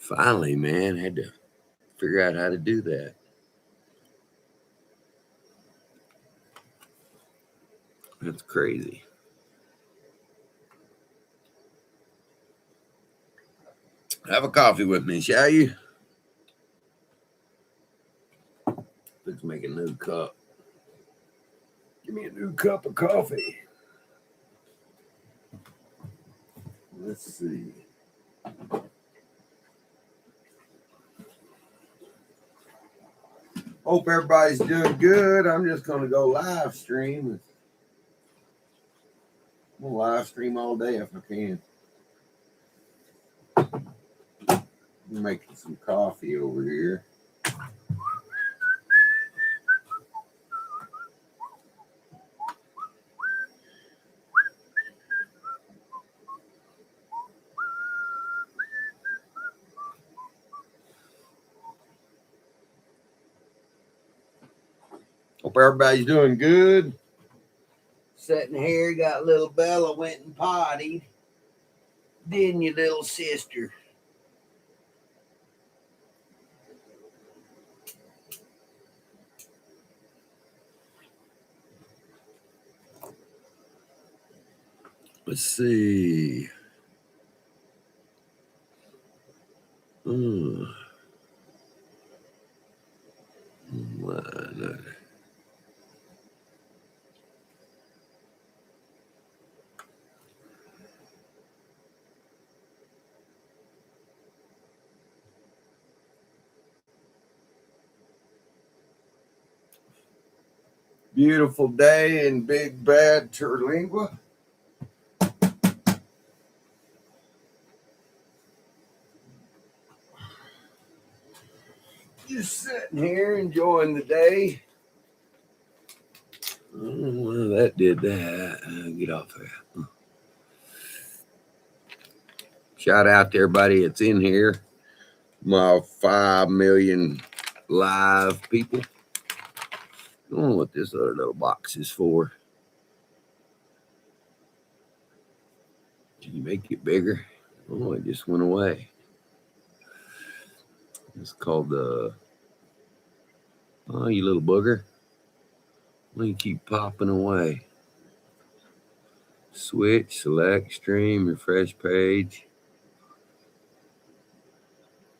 Finally, man, had to figure out how to do that. That's crazy. Have a coffee with me, shall you? Let's make a new cup. Give me a new cup of coffee. Let's see. Hope everybody's doing good. I'm just going to go live stream. I'm going to live stream all day if I can. I'm making some coffee over here. Hope everybody's doing good. Sitting here, got little Bella went and pottied. Didn't you, little sister? Let's see. Beautiful day in Big Bad Terlingua. Just sitting here enjoying the day. Well, that did that. Get off there. Shout out to everybody that's in here. My 5 million live people. I don't know what this other little box is for. Can you make it bigger? Oh, it just went away. It's called the... Oh, you little booger. Why you keep popping away? Switch, select, stream, refresh page.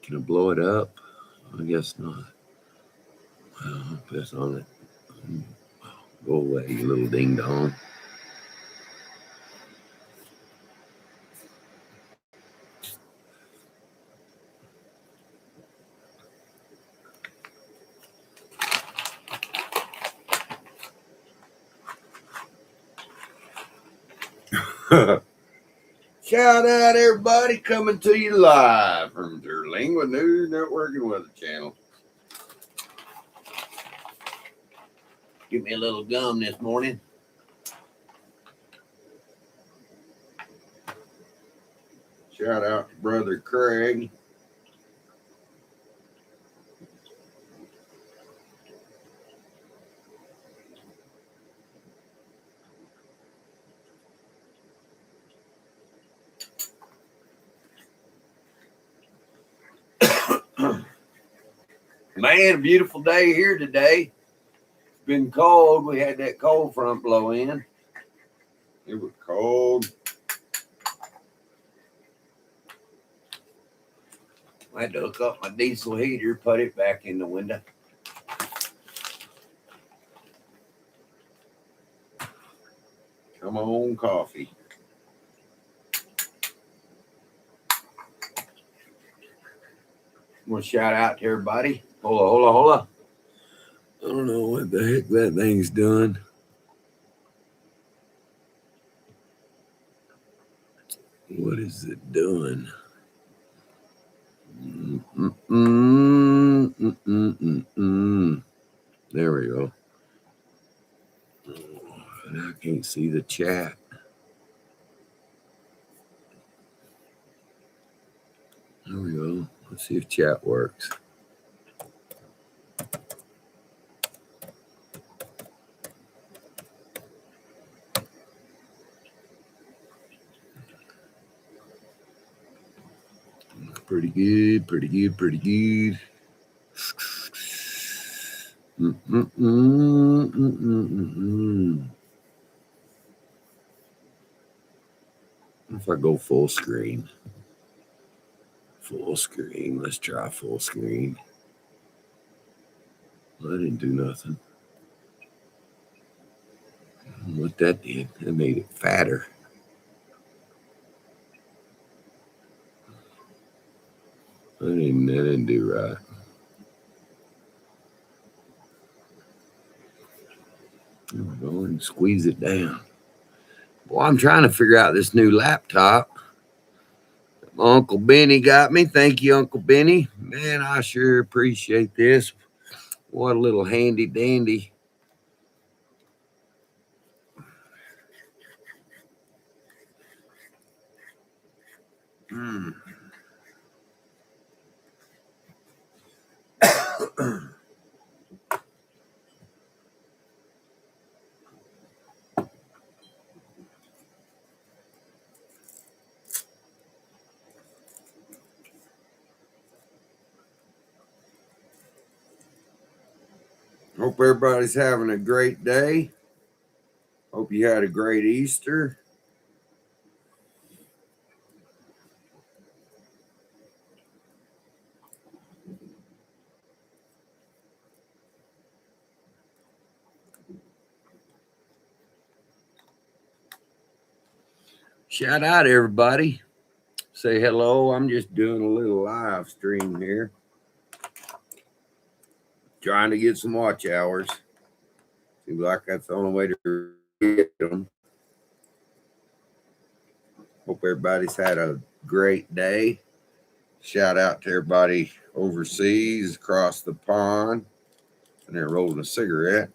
Can I blow it up? I guess not. Well, I'll press on it. Go away, you little ding dong. Shout out everybody coming to you live from Terlingua News Network and Weather Channel. Give me a little gum this morning. Shout out to Brother Craig. Man, a beautiful day here today. It's been cold. We had that cold front blow in. It was cold. I had to hook up my diesel heater, put it back in the window. Come on, coffee. I'm going to shout out to everybody. Hola. I don't know what the heck that thing's doing. What is it doing? There we go. And I can't see the chat. There we go. Let's see if chat works. Pretty good, pretty good, pretty good. If I go full screen. Full screen. Let's try full screen. Well, I didn't do nothing. What that did, it made it fatter. I didn't do right. There we go, and squeeze it down. Well, I'm trying to figure out this new laptop. Uncle Benny got me. Thank you, Uncle Benny. Man, I sure appreciate this. What a little handy dandy. Hope everybody's having a great day. Hope you had a great Easter. Shout out everybody. Say hello. I'm just doing a little live stream here. Trying to get some watch hours. Seems like that's the only way to get them. Hope everybody's had a great day. Shout out to everybody overseas, across the pond, and they're rolling a cigarette.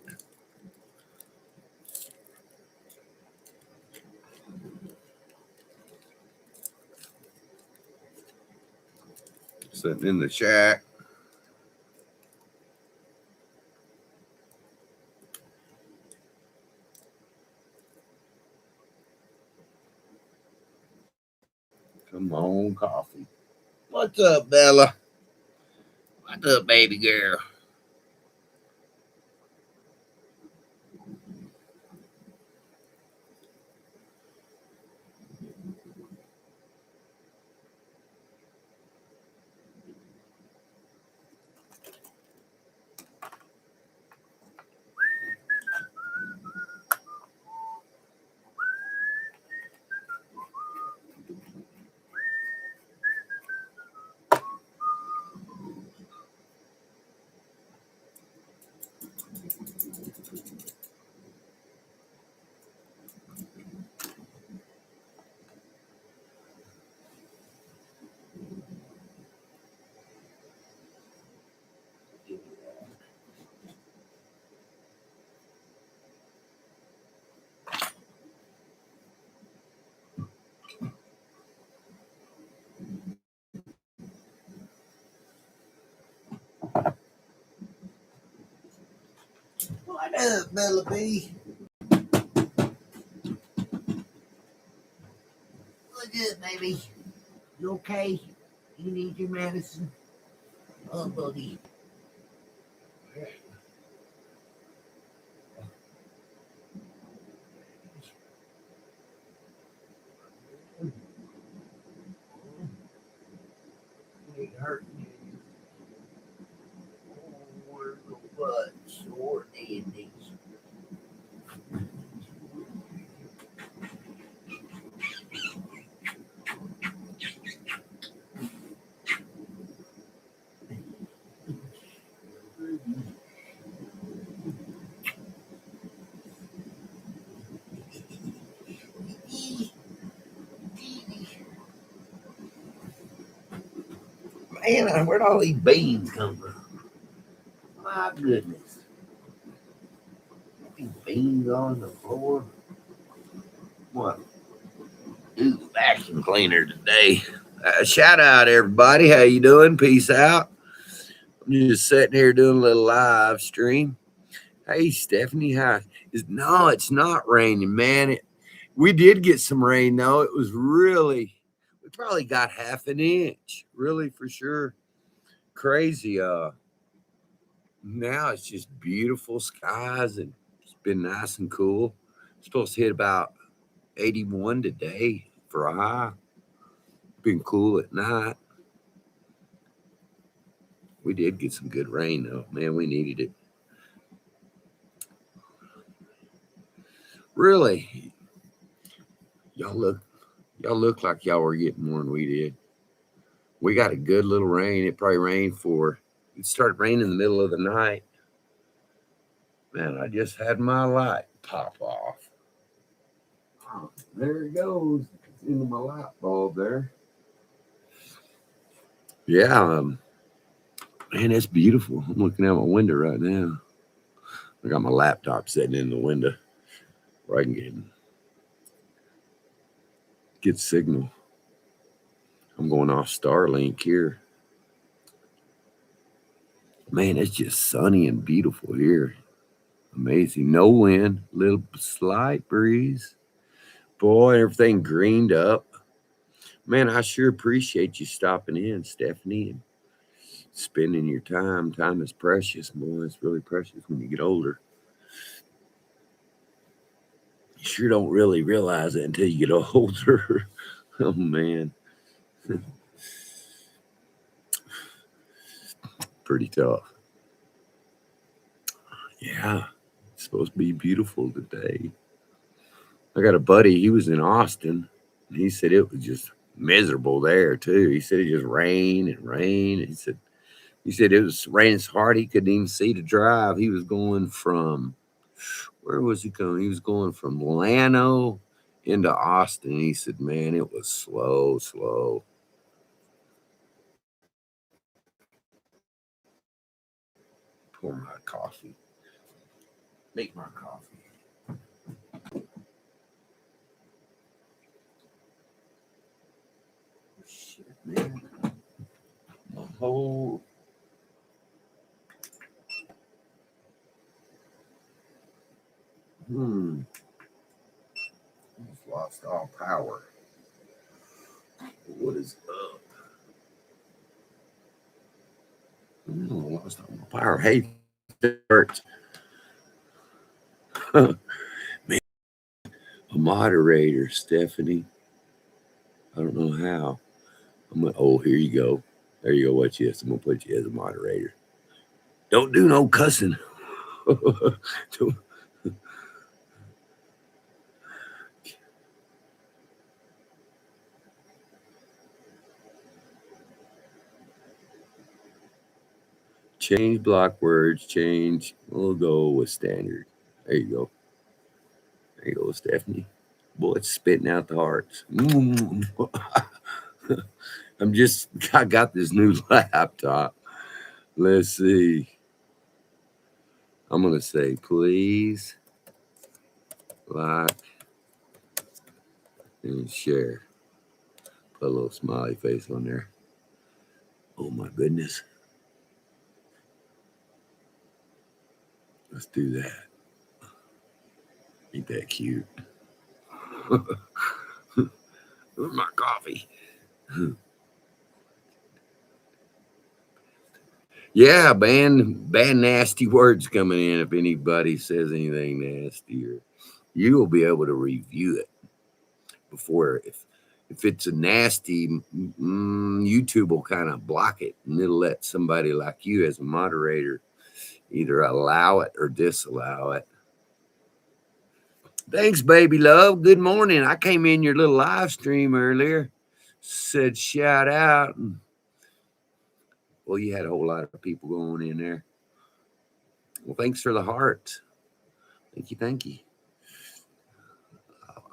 Sitting in the shack. Come on, coffee. What's up, Bella? What's up, baby girl? What up, Bella B? What's up, baby? You okay? You need your medicine? Oh, buddy. It hurt me. Oh, where's the butt? Sore dandies. Man, where'd all these beans come from? My goodness. These beans on the floor. What? Do vacuum cleaner today. Shout out everybody. How you doing? Peace out. I'm just sitting here doing a little live stream. Hey Stephanie, hi. No, it's not raining, man. We did get some rain though. It was really probably got half an inch, really, for sure. Crazy. Now it's just beautiful skies, and it's been nice and cool. Supposed to hit about 81 today for a high. Been cool at night. We did get some good rain though. Man, we needed it. Really, y'all look like y'all were getting more than we did. We got a good little rain. It probably it started raining in the middle of the night. Man, I just had my light pop off. Oh, there it goes. It's into my light bulb there. Yeah, man, it's beautiful. I'm looking out my window right now. I got my laptop sitting in the window where I can get signal. I'm going off Starlink here. Man, it's just sunny and beautiful here. Amazing. No wind, little slight breeze. Boy, everything greened up. Man, I sure appreciate you stopping in, Stephanie, and spending your time. Time is precious, boy. It's really precious when you get older. You sure don't really realize it until you get older. Oh, man. Pretty tough. Yeah, it's supposed to be beautiful today. I got a buddy, he was in Austin, and he said it was just miserable there too. He said it just rained and rained. He said it was raining so hard he couldn't even see to drive. He was going from where was he going? He was going from Llano into Austin. He said, man, it was slow. Pour my coffee. Make my coffee. Shit, man. My whole I've lost all power. What is up? I lost all my power. Hey, it hurts. Man, a moderator, Stephanie. I don't know how. Here you go. There you go. Watch this. I'm gonna put you as a moderator. Don't do no cussing. Change block words. Change. We'll go with standard. There you go. There you go, Stephanie. Boy, it's spitting out the hearts. I got this new laptop. Let's see. I'm going to say, please like and share. Put a little smiley face on there. Oh, my goodness. Let's do that. Ain't that cute? My coffee. Yeah, ban nasty words coming in. If anybody says anything nasty, you will be able to review it before. If it's a nasty, YouTube will kind of block it, and it'll let somebody like you as a moderator either allow it or disallow it. Thanks, baby love. Good morning. I came in your little live stream earlier. Said shout out. Well, you had a whole lot of people going in there. Well, thanks for the heart. Thank you.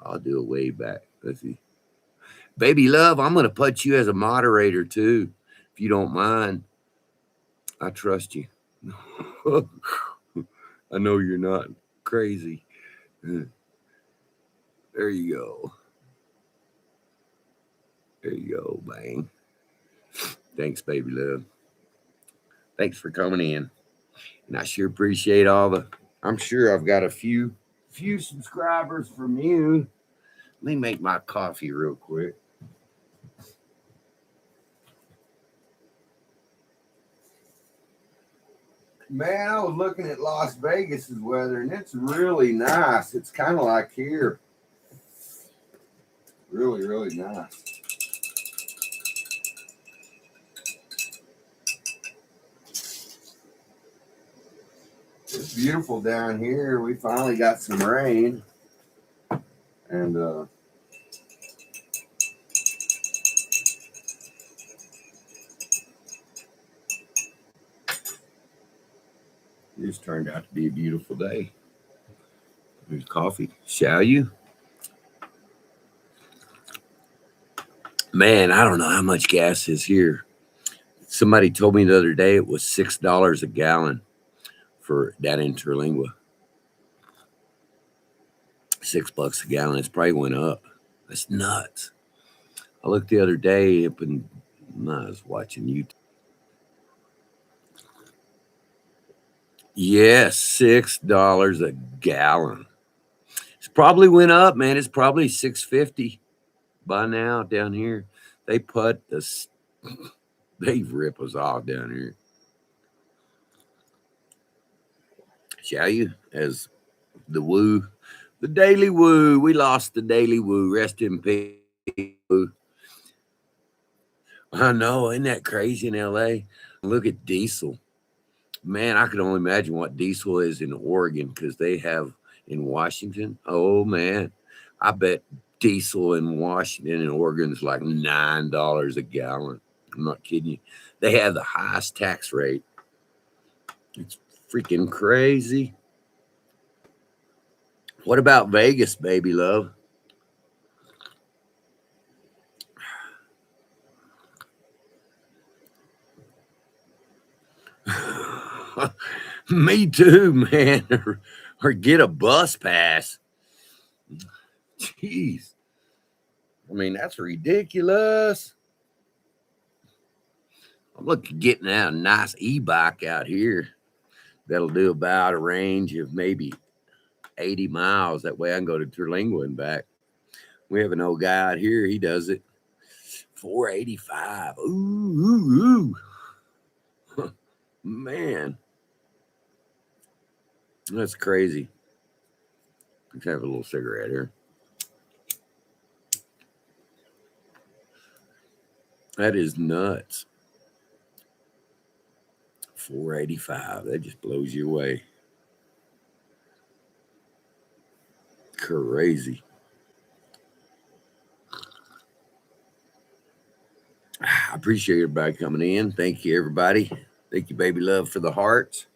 I'll do a wave back. Let's see. Baby love, I'm going to put you as a moderator too, if you don't mind. I trust you. I know you're not crazy. There you go. There you go, bang. Thanks, baby love. Thanks for coming in. And I sure appreciate I'm sure I've got a few subscribers from you. Let me make my coffee real quick. Man, I was looking at Las Vegas's weather, and it's really nice. It's kind of like here. Really, really nice. It's beautiful down here. We finally got some rain. And this turned out to be a beautiful day. There's coffee. Shall you? Man, I don't know how much gas is here. Somebody told me the other day it was $6 a gallon for that in Terlingua. $6 a gallon. It's probably went up. That's nuts. I looked the other day up and I was watching YouTube. Yes, $6 a gallon. It's probably went up, man. It's probably $6.50 by now down here. They put this. They rip us off down here. Shall you? As the woo, the daily woo. We lost the daily woo. Rest in peace. I know, isn't that crazy in LA? Look at diesel. Man, I can only imagine what diesel is in Oregon because they have in Washington. Oh man, I bet diesel in Washington and Oregon is like $9 a gallon. I'm not kidding you. They have the highest tax rate. It's freaking crazy. What about Vegas, baby love? Me too, man. Or get a bus pass. Jeez. I mean, that's ridiculous. I'm looking at getting out a nice e-bike out here. That'll do about a range of maybe 80 miles. That way I can go to Terlingua and back. We have an old guy out here. He does it. 485. Ooh. Man. That's crazy. Let's have a little cigarette here. That is nuts. 485. That just blows you away. Crazy. I appreciate everybody coming in. Thank you, everybody. Thank you, baby love, for the hearts.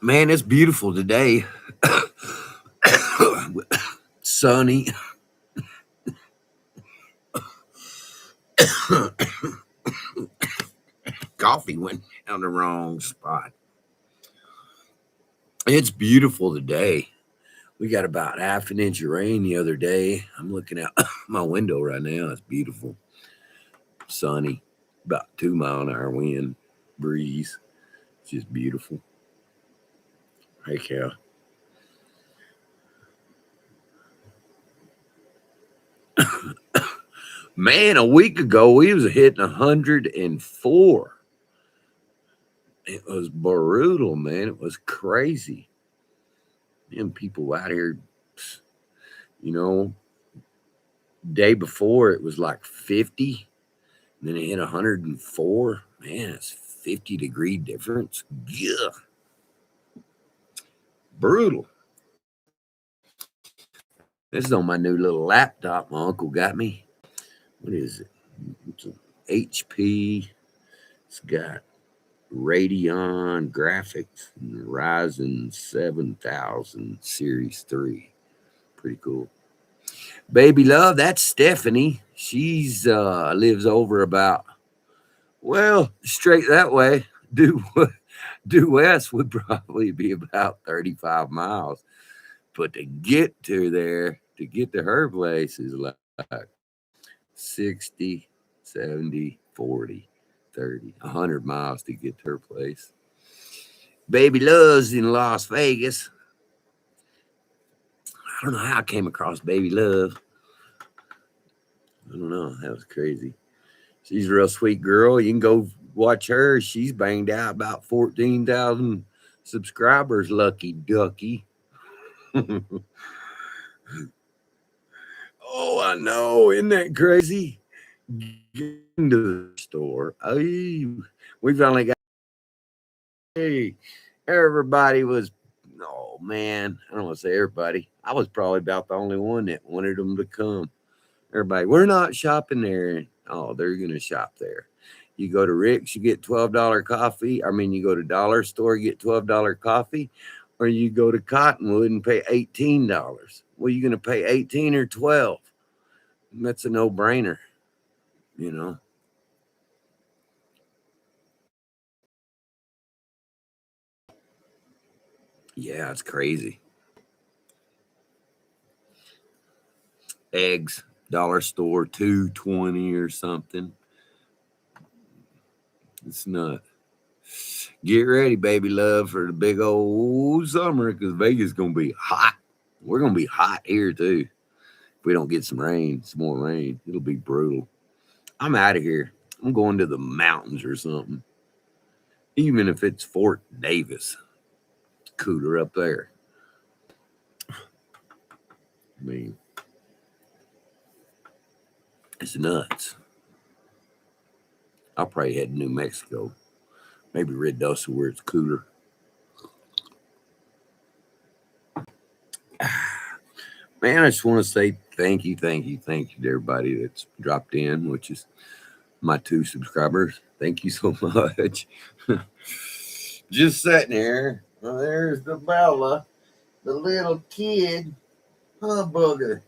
Man, it's beautiful today. Sunny. Coffee went down the wrong spot. It's beautiful today. We got about half an inch of rain the other day. I'm looking out my window right now. It's beautiful. Sunny. About 2 mile an hour wind. Breeze. It's just beautiful. Hey, Cal. Man, a week ago we was hitting 104. It was brutal, man. It was crazy. And people out here, you know, day before it was like 50. And then it hit 104. Man, it's 50-degree difference. Yeah. Brutal. This is on my new little laptop my uncle got me. What is it? It's an HP. It's got Radeon graphics and Ryzen 7000 Series 3. Pretty cool. Baby love, that's Stephanie. She's lives over about, well, straight that way. Due west would probably be about 35 miles. But to get to there, to get to her place is like 60, 70, 40, 30, 100 miles to get to her place. Baby Love's in Las Vegas. I don't know how I came across Baby Love. I don't know. That was crazy. She's a real sweet girl. You can go watch her. She's banged out about 14,000 subscribers. Lucky ducky. Oh, I know. Isn't that crazy? Get into the store. Oh, we finally got. Hey, everybody was. Oh man, I don't want to say everybody. I was probably about the only one that wanted them to come. Everybody, we're not shopping there. Oh, they're gonna shop there. You go to Rick's, you get $12 coffee. I mean, you go to Dollar Store, you get $12 coffee, or you go to Cottonwood and pay $18. Well, you're gonna pay 18 or 12. That's a no-brainer, you know. Yeah, it's crazy. Eggs, Dollar Store, $2.20 or something. It's nuts. Get ready, baby love, for the big old summer because Vegas is gonna be hot. We're gonna be hot here too. If we don't get some rain, some more rain, it'll be brutal. I'm out of here. I'm going to the mountains or something. Even if it's Fort Davis, it's cooler up there. I mean, it's nuts. I'll probably head to New Mexico. Maybe Red Dusty where it's cooler. Man, I just want to say thank you to everybody that's dropped in, which is my 2 subscribers. Thank you so much. Just sitting here. Well, there's the Bella, the little kid. Huh, booger.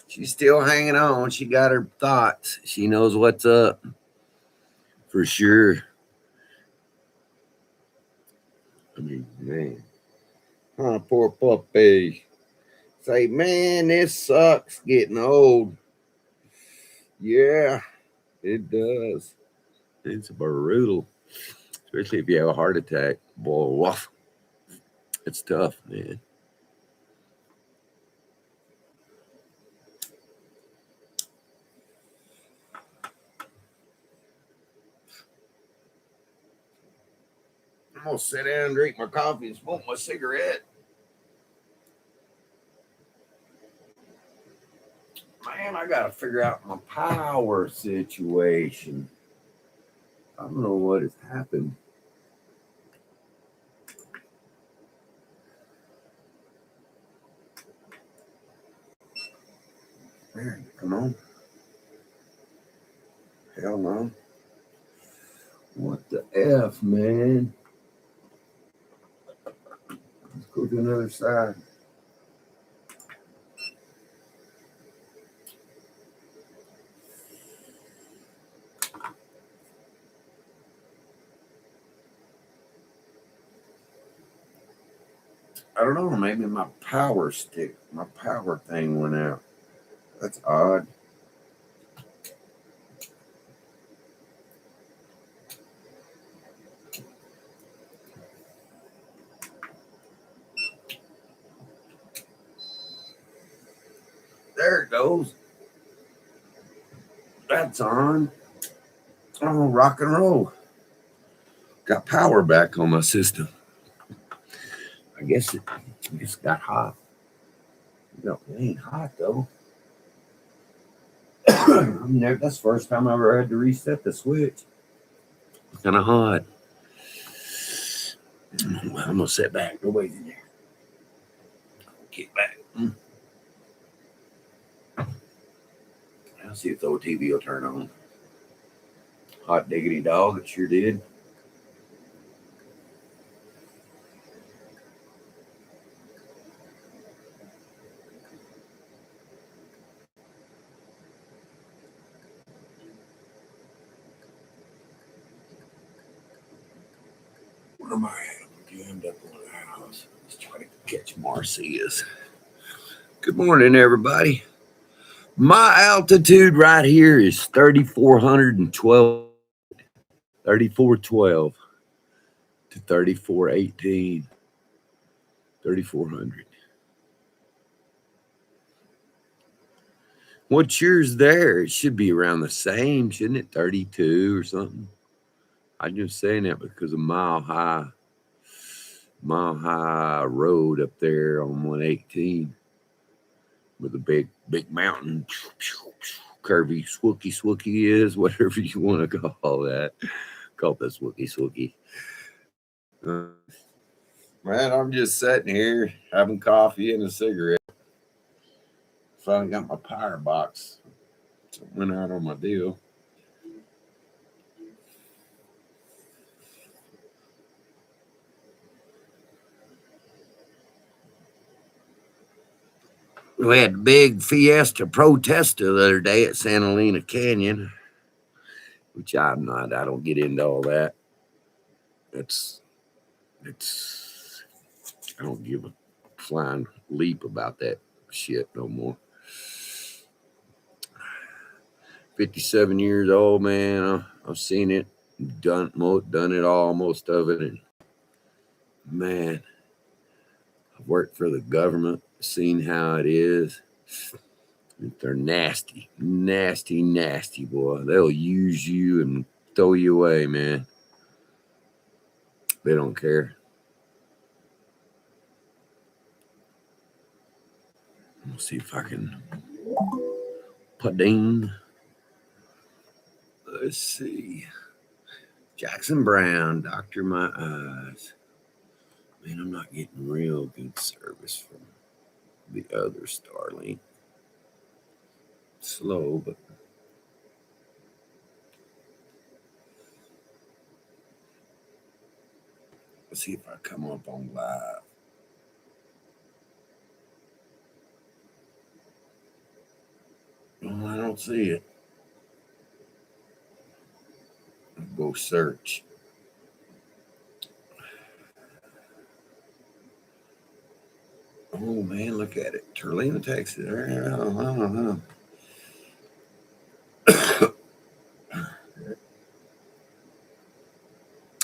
She's still hanging on. She got her thoughts. She knows what's up. For sure. I mean, man. Huh, poor puppy. Say, man, this sucks getting old. Yeah, it does. It's brutal. Especially if you have a heart attack. Boy, woof. It's tough, man. I'm gonna sit down and drink my coffee and smoke my cigarette. Man, I gotta figure out my power situation. I don't know what has happened. Man, come on. Hell no. What the F, man? Let's go to another side. I don't know. Maybe my power stick, my power thing went out. That's odd. There it goes. That's on. Oh, rock and roll. Got power back on my system. I guess it got hot. No, it ain't hot though. That's the first time I ever had to reset the switch. It's kind of hot. I'm gonna sit back. Nobody's in there. Get back. I'll see if the old TV will turn on. Hot diggity dog, it sure did. Where am I at? I'm jammed up on the house. Let's try to catch Marcia's. Good morning, everybody. My altitude right here is 3,412. 3,412. to 3418. 3400. What's yours there? It should be around the same, shouldn't it? 32 or something. I'm just saying that because of Mile High Road up there on 118 with a big mountain, curvy swooky is, whatever you want to call that. Call that swooky. Man, I'm just sitting here having coffee and a cigarette. Finally got my power box. So went out on my deal. We had a big fiesta protesta the other day at Santa Helena Canyon, which I don't get into all that. It's I don't give a flying leap about that shit no more. 57 years old, man. I've seen it, done it all, most of it, and man, I've worked for the government, seen how it is. They're nasty, boy. They'll use you and throw you away, man. They don't care. Let's see if I can ding. Let's see. Jackson Brown, Doctor My Eyes. Man, I'm not getting real good service from the other Starlink. Slow, but let's see if I come up on live. Oh, I don't see it. I'll go search. Oh man, look at it. Terlingua Texas.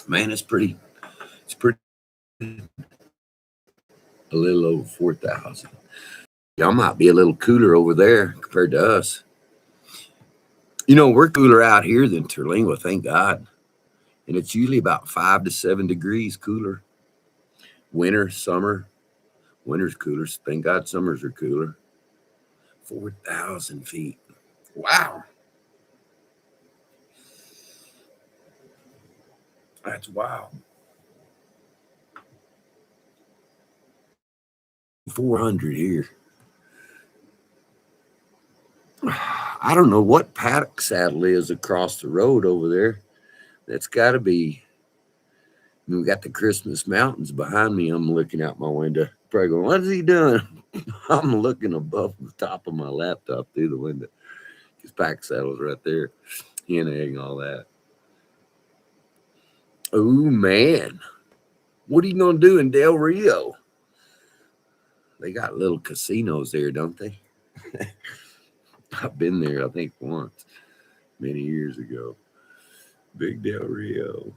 Man, it's pretty. A little over 4,000. Y'all might be a little cooler over there compared to us. You know, we're cooler out here than Terlingua, thank God. And it's usually about 5 to 7 degrees cooler. Winter, summer. Winter's cooler. Thank God summers are cooler. 4,000 feet. Wow. That's wild. 400 here. I don't know what paddock saddle is across the road over there. That's got to be. We got the Christmas mountains behind me. I'm looking out my window. Probably going, what is he doing? I'm looking above the top of my laptop through the window. His pack saddle's right there. Hen egg and all that. Oh, man. What are you going to do in Del Rio? They got little casinos there, don't they? I've been there, I think, once, many years ago. Big Del Rio.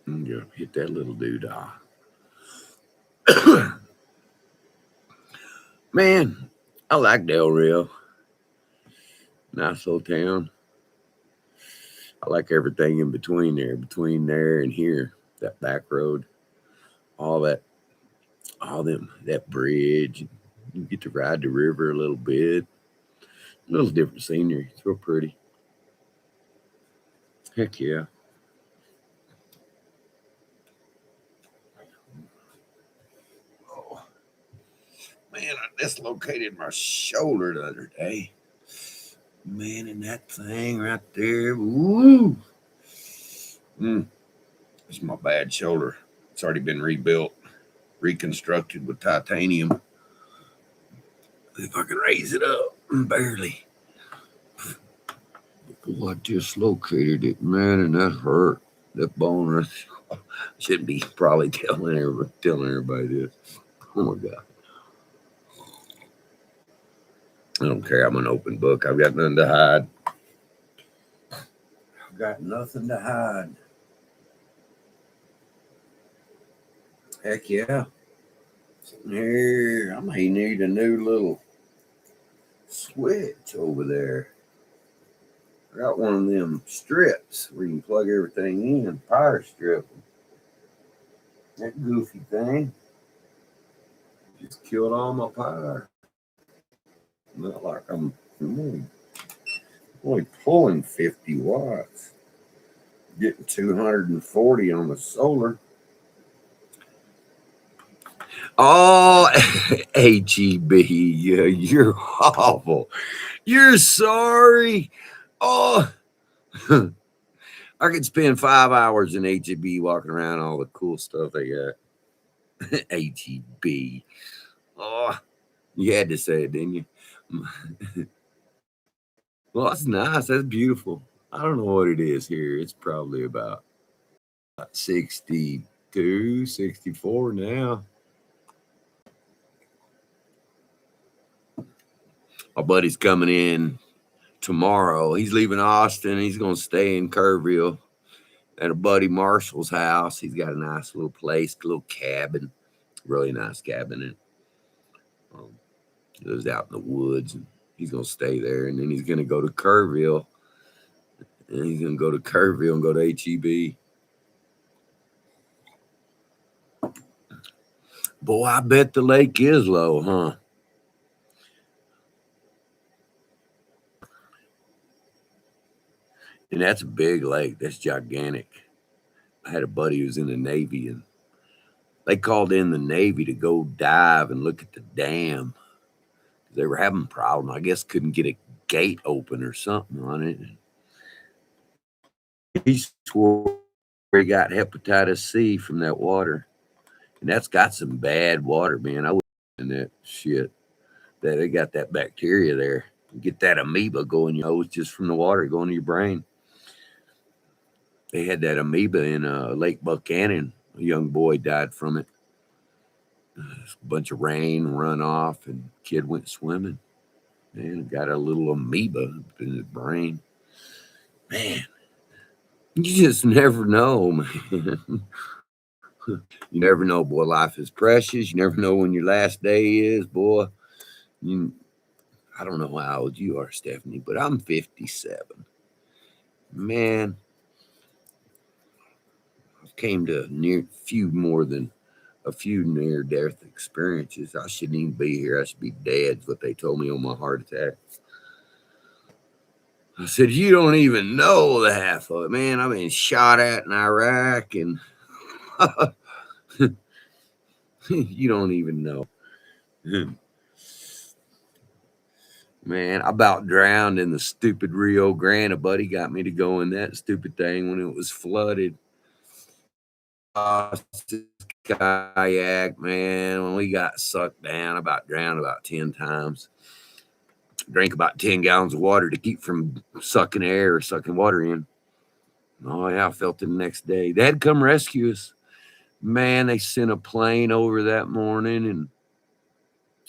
I'm going to hit that little doodah. Man, I like Del Rio. Nice little town. I like everything in between there and here. That back road, that bridge. You get to ride the river a little bit. A little different scenery. It's real pretty. Heck yeah. Oh, man, I dislocated my shoulder the other day. Man, and that thing right there. Woo! It's my bad shoulder. It's already been rebuilt, reconstructed with titanium. If I can raise it up, barely. Boy, I dislocated it, man, and that hurt. The boner. Shouldn't be probably telling everybody this. Oh my God. I don't care. I'm an open book. I've got nothing to hide. I've got nothing to hide. Heck yeah. Sitting here, I may need a new little switch over there. I got one of them strips where you can plug everything in, power strip. That goofy thing just killed all my power. Not like I'm only pulling 50 watts. Getting 240 on the solar. Oh, HEB, yeah, you're awful. You're sorry. Oh, I could spend 5 hours in HEB walking around all the cool stuff they got. HEB. Oh, you had to say it, didn't you? Well, that's nice. That's beautiful. I don't know what it is here. It's probably about 62, 64 now. My buddy's coming in tomorrow. He's leaving Austin. He's going to stay in Kerrville at a buddy Marshall's house. He's got a nice little place, a little cabin, really nice cabin. And he lives out in the woods, and he's going to stay there. And then he's going to go to Kerrville. And he's going to go to Kerrville and go to HEB. Boy, I bet the lake is low, huh? And that's a big lake. That's gigantic. I had a buddy who was in the Navy, and they called in the Navy to go dive and look at the dam. They were having a problem. I guess couldn't get a gate open or something on it. He swore he got hepatitis C from that water. And that's got some bad water, man. I wouldn't in that shit. That they got that bacteria there. You get that amoeba going your nose just from the water going to your brain. They had that amoeba in Lake Buchanan. A young boy died from it. A bunch of rain, runoff, and kid went swimming. Man, got a little amoeba in his brain. Man, you just never know, man. You never know, boy. Life is precious. You never know when your last day is, boy. I don't know how old you are, Stephanie, but I'm 57. Man, I came to a few near-death experiences. I shouldn't even be here. I should be dead, is what they told me on my heart attack. I said, you don't even know the half of it, man. I've been shot at in Iraq, and you don't even know. Man, I about drowned in the stupid Rio Grande. A buddy got me to go in that stupid thing when it was flooded. Kayak, man, when we got sucked down, about drowned about 10 times. Drank about 10 gallons of water to keep from sucking air or sucking water in. Oh, yeah, I felt it the next day. They had to come rescue us. Man, they sent a plane over that morning, and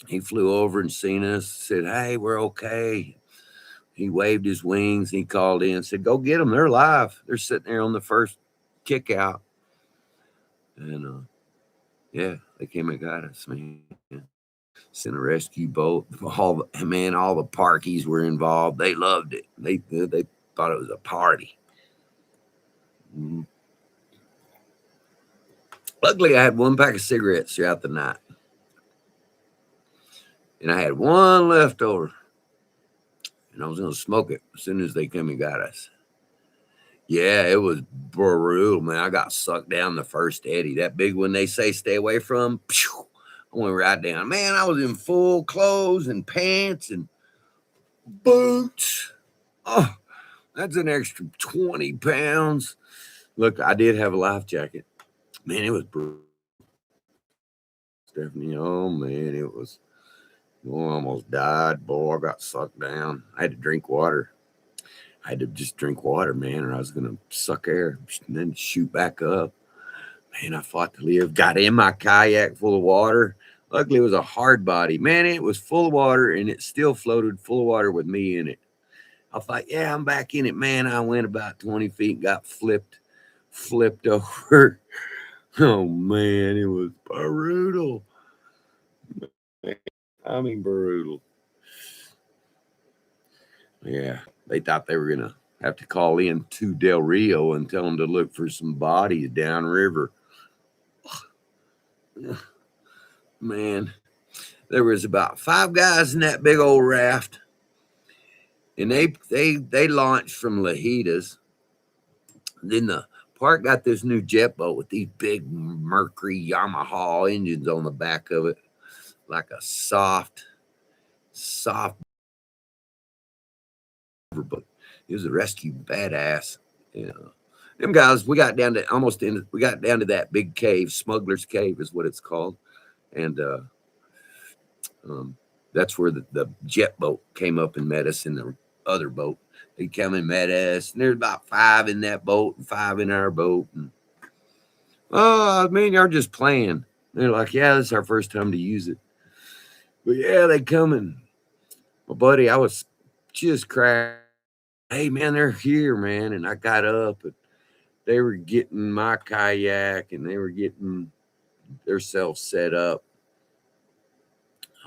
he flew over and seen us, said, hey, we're okay. He waved his wings. He called in and said, go get them. They're alive. They're sitting there on the first kick out. And, yeah, they came and got us, man. Sent a rescue boat. All the parkies were involved. They loved it. They thought it was a party. Mm-hmm. Luckily, I had one pack of cigarettes throughout the night. And I had one left over. And I was going to smoke it as soon as they came and got us. Yeah, it was brutal, man. I got sucked down the first eddy. That big one they say stay away from. Pew, I went right down. Man, I was in full clothes and pants and boots. Oh, that's an extra 20 pounds. Look, I did have a life jacket. Man, it was brutal. Stephanie, oh, man, it was. Oh, I almost died. Boy, I got sucked down. I had to drink water. I had to just drink water, man, or I was gonna suck air and then shoot back up. Man, I fought to live. Got in my kayak full of water. Luckily, it was a hard body. Man, it was full of water, and it still floated full of water with me in it. I thought, yeah, I'm back in it. Man, I went about 20 feet and got flipped over. Oh, man, it was brutal. I mean, brutal. Yeah, they thought they were going to have to call in to Del Rio and tell them to look for some bodies downriver. Man, there was about 5 guys in that big old raft, and they launched from Lajitas. Then the park got this new jet boat with these big Mercury Yamaha engines on the back of it, like a soft boat. It was a rescue badass. You know, them guys. We got down to we got down to that big cave, Smuggler's Cave is what it's called, and that's where the jet boat came up and met us in the other boat. They come and met us, and there's about 5 in that boat and 5 in our boat. And oh, man, you're just playing. They're like, yeah, this is our first time to use it. But yeah, they come and my buddy, I was just crying. Hey, man, they're here, man. And I got up and they were getting my kayak and they were getting themselves set up.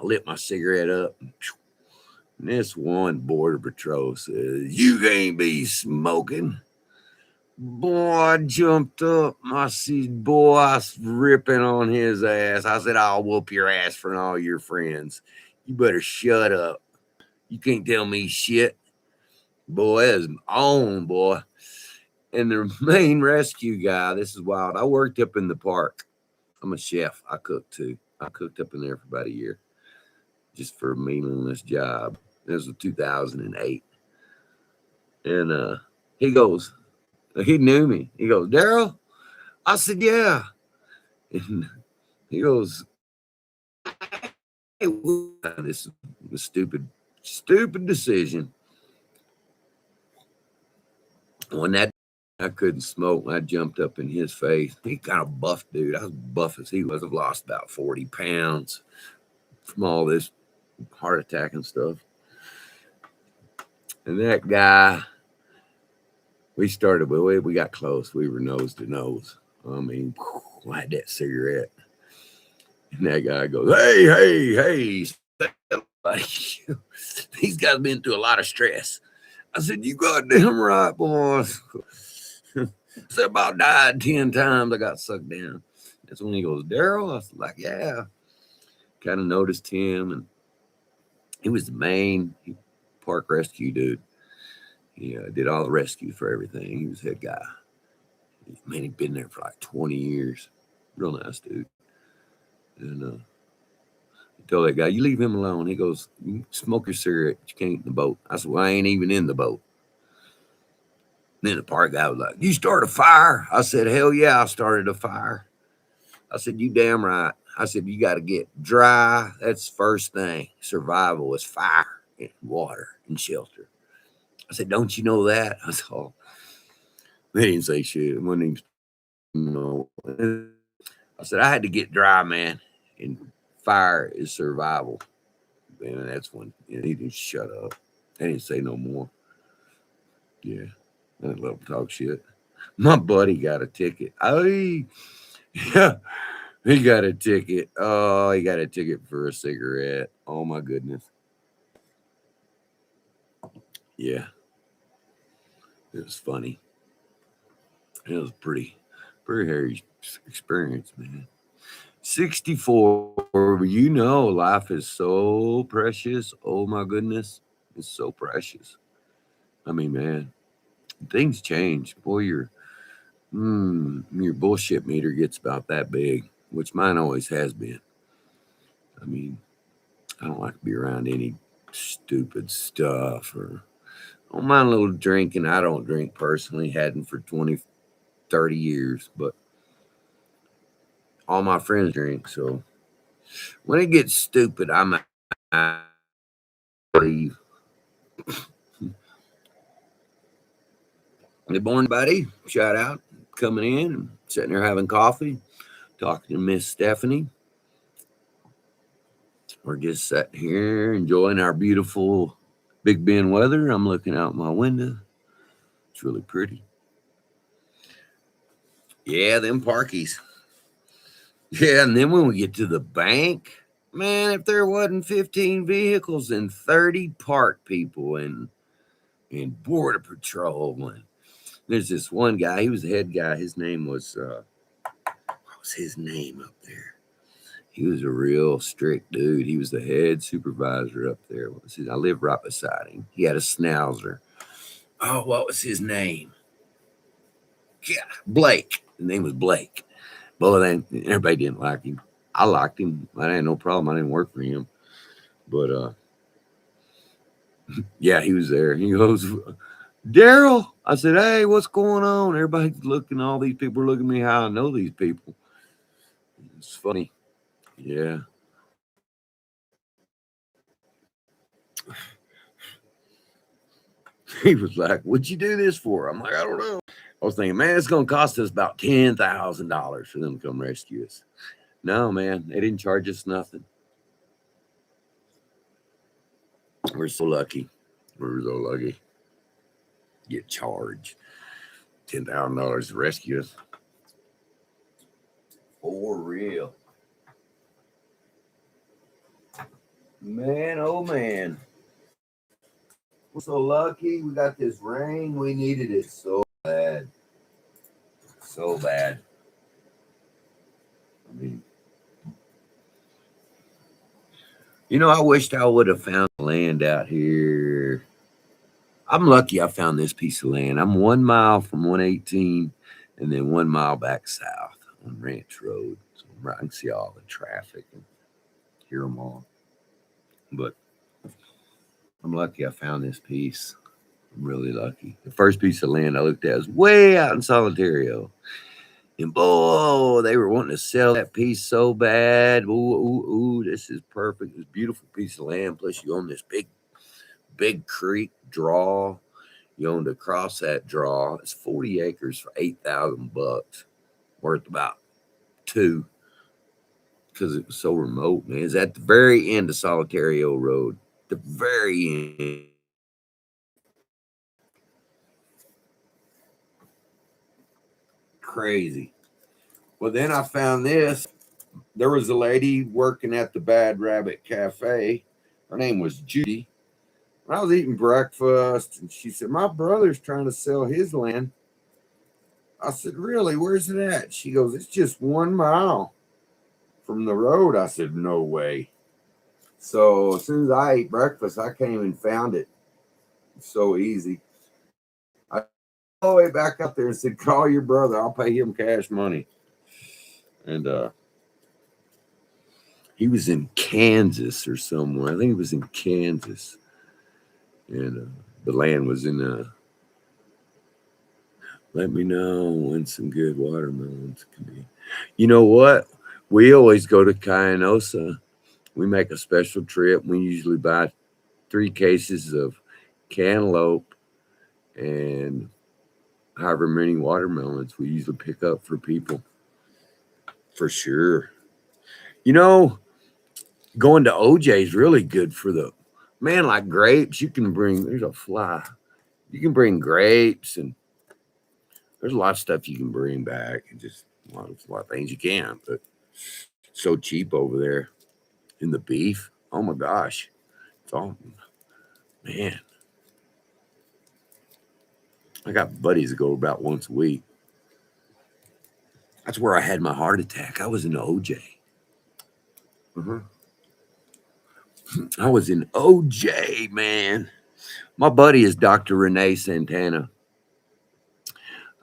I lit my cigarette up. And this one border patrol says, you can't be smoking. Boy, I jumped up. I see boy ripping on his ass. I said, I'll whoop your ass for all your friends. You better shut up. You can't tell me shit. Boy, that was on, boy. And the main rescue guy, this is wild. I worked up in the park. I'm a chef. I cooked too. I cooked up in there for about a year just for a meaningless job. This was 2008. And he goes, he knew me. He goes, Daryl? I said, yeah. And he goes, hey, this is a stupid decision. When that I couldn't smoke, I jumped up in his face. He kind of buff dude. I was buff as he was. I've lost about 40 pounds from all this heart attack and stuff. And that guy, we got close. We were nose to nose. I mean, I had that cigarette. And that guy goes, hey, these guys been through a lot of stress. I said, you goddamn right, boys. So about died 10 times. I got sucked down. That's when he goes, Daryl? I was like, yeah. Kind of noticed him, and he was the main park rescue dude. He did all the rescue for everything. He was head guy. Man, he'd been there for like 20 years. Real nice dude. And I told that guy, you leave him alone. He goes, you smoke your cigarette, but you can't in the boat. I said, well, I ain't even in the boat. Then the park guy was like, you start a fire? I said, hell yeah, I started a fire. I said, you damn right. I said, you got to get dry. That's the first thing. Survival is fire and water and shelter. I said, don't you know that? I said, oh. They didn't say shit. I said, I had to get dry, man. And fire is survival. And that's when he didn't shut up. They didn't say no more. Yeah. I love to talk shit. My buddy got a ticket. Yeah. He got a ticket. Oh, he got a ticket for a cigarette. Oh my goodness. Yeah. It was funny. It was pretty hairy experience, man. 64. You know, life is so precious. Oh my goodness. It's so precious. I mean, man, things change. Boy, your bullshit meter gets about that big, which mine always has been. I mean, I don't like to be around any stupid stuff or I don't mind a little drinking. I don't drink personally, hadn't for 20, 30 years, but all my friends drink. So when it gets stupid, I leave. Good morning, buddy. Shout out coming in and sitting there having coffee, talking to Miss Stephanie. We're just sitting here enjoying our beautiful Big Bend weather. I'm looking out my window. It's really pretty. Yeah, them parkies. Yeah, and then when we get to the bank, man, if there wasn't 15 vehicles and 30 park people and border patrol, and there's this one guy. He was the head guy. His name was what was his name up there? He was a real strict dude. He was the head supervisor up there. What was his? I lived right beside him. He had a schnauzer. Oh, what was his name? Yeah, Blake. His name was Blake. Well, then everybody didn't like him. I liked him. I had no problem. I didn't work for him. But yeah, he was there. He goes, Daryl. I said, hey, what's going on? Everybody's looking. All these people are looking at me. How I know these people. It's funny. Yeah. He was like, what'd you do this for? I'm like, I don't know. I was thinking, man, it's going to cost us about $10,000 for them to come rescue us. No, man, they didn't charge us nothing. We're so lucky. We're so lucky. Get charged $10,000 to rescue us. For real. Man, oh man. We're so lucky. We got this rain. We needed it so bad. So bad. I mean, I wished I would have found land out here. I'm lucky I found this piece of land. I'm 1 mile from 118 and then 1 mile back south on Ranch Road. So I can see all the traffic and hear them all. But I'm lucky I found this piece. I'm really lucky. The first piece of land I looked at was way out in Solitario. And boy, they were wanting to sell that piece so bad. Ooh, this is perfect. This beautiful piece of land. Plus, you own this big creek draw. You owned across that draw. It's 40 acres for $8,000, worth about $2 because it was so remote, man. It's at the very end of Solitario Road. The very end. Crazy. Well, then I found this. There was a lady working at the Bad Rabbit Cafe. Her name was Judy. I was eating breakfast, and she said, my brother's trying to sell his land. I said, really? Where's it at? She goes, it's just 1 mile from the road. I said, no way. So as soon as I ate breakfast, I came and found it. It's so easy. I all the way back up there and said, call your brother. I'll pay him cash money. And he was in Kansas or somewhere. I think he was in Kansas. And the land was in let me know when some good watermelons can be. You know what? We always go to Cayenosa. We make a special trip. We usually buy 3 cases of cantaloupe and however many watermelons we usually pick up for people. For sure. Going to OJ is really good for the man, like grapes. You can bring, there's a fly. You can bring grapes, and there's a lot of stuff you can bring back, and just a lot of things you can. But it's so cheap over there. In the beef, oh my gosh, it's all, man. I got buddies that go about once a week. That's where I had my heart attack. I was in OJ. I was in OJ, man. My buddy is Dr. Renee Santana.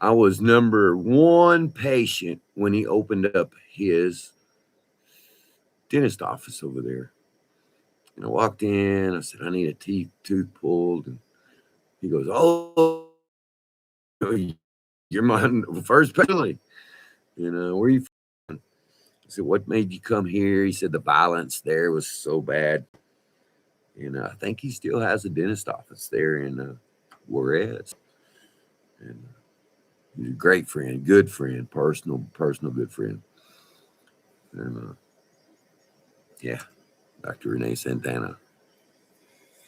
I was number 1 patient when he opened up his dentist office over there. And I walked in. I said, I need a tooth pulled. And he goes, oh, you're my first patient. Where are you from? I said, what made you come here? He said, the violence there was so bad. And I think he still has a dentist office there in Juarez. And He's a great friend, good friend, personal good friend. And yeah, Dr. Renee Santana.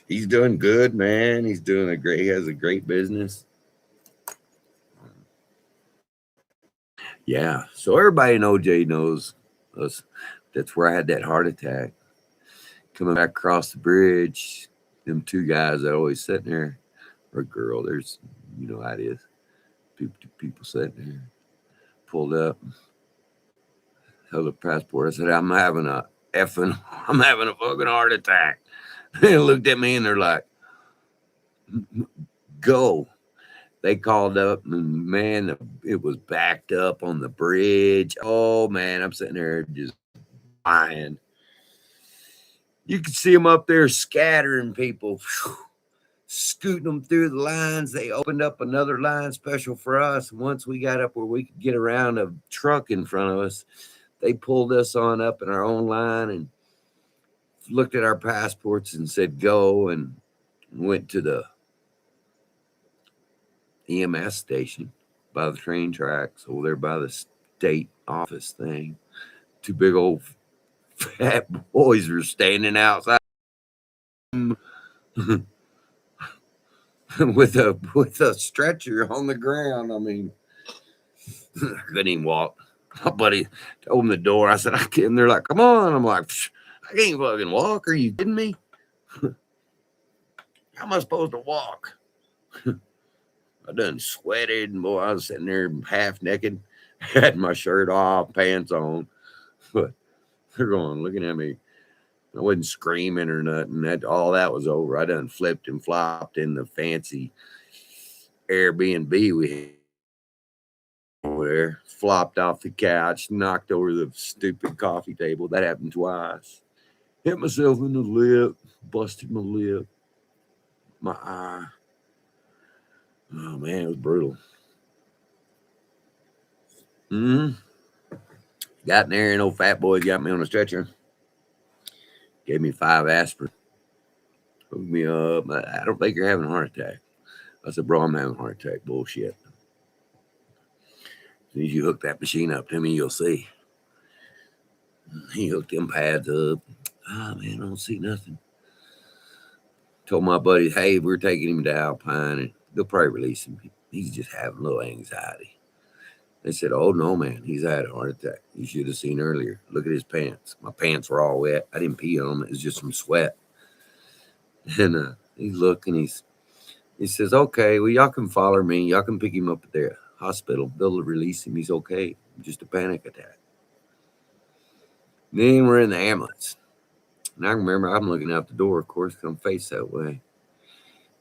He's doing good, man. He's doing he has a great business. Yeah. So everybody in OJ knows us. That's where I had that heart attack. Coming back across the bridge, them two guys that always sitting there, or a girl, there's, you know how it is. People sitting there, pulled up, held a passport. I said, I'm having a fucking heart attack. They looked at me and they're like, go. They called up and man, it was backed up on the bridge. Oh man, I'm sitting there just dying. You could see them up there scattering people, scooting them through the lines. They opened up another line special for us. Once we got up where we could get around a truck in front of us, they pulled us on up in our own line and looked at our passports and said, go, and went to the EMS station by the train tracks over there by the state office thing. Two big old fat boys were standing outside with a stretcher on the ground. I mean, I couldn't even walk. My buddy opened the door. I said, I can't. And they're like, come on. I'm like, I can't fucking walk. Are you kidding me? How am I supposed to walk? I done sweated, and boy, I was sitting there half naked, had my shirt off, pants on, but they're going looking at me. I wasn't screaming or nothing. All that was over. I done flipped and flopped in the fancy Airbnb we had over there, flopped off the couch, knocked over the stupid coffee table. That happened twice. Hit myself in the lip, busted my lip, my eye. Oh man, it was brutal. Got in there, and old fat boy got me on a stretcher. Gave me 5 aspirin. Hooked me up. I don't think you're having a heart attack. I said, bro, I'm having a heart attack. Bullshit. As soon as you hook that machine up to me, you'll see. He hooked them pads up. Ah, man, I don't see nothing. Told my buddy, hey, we're taking him to Alpine, and they'll probably release him. He's just having a little anxiety. They said, oh, no, man, he's had a heart attack. You should have seen earlier. Look at his pants. My pants were all wet. I didn't pee on them. It was just some sweat. And he's looking. He says, okay, well, y'all can follow me. Y'all can pick him up at the hospital. They'll release him. He's okay. Just a panic attack. Then we're in the ambulance. And I remember I'm looking out the door, of course, because I'm faced that way.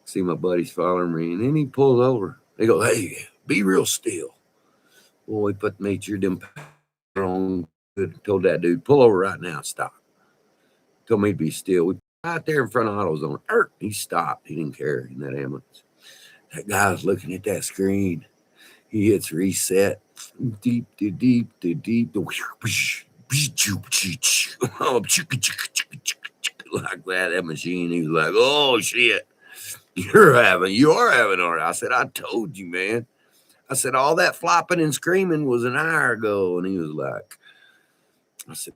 See my buddies following me. And then he pulls over. They go, hey, be real still. Boy, made sure them on. Told that dude, pull over right now. Stop. Told me to be still. We right there in front of AutoZone. He stopped. He didn't care in that ambulance. That guy was looking at that screen. He hits reset. Deep. Like that machine. He was like, oh shit. You are having heart. I said, I told you, man. I said, all that flopping and screaming was an hour ago. And he was like, I said,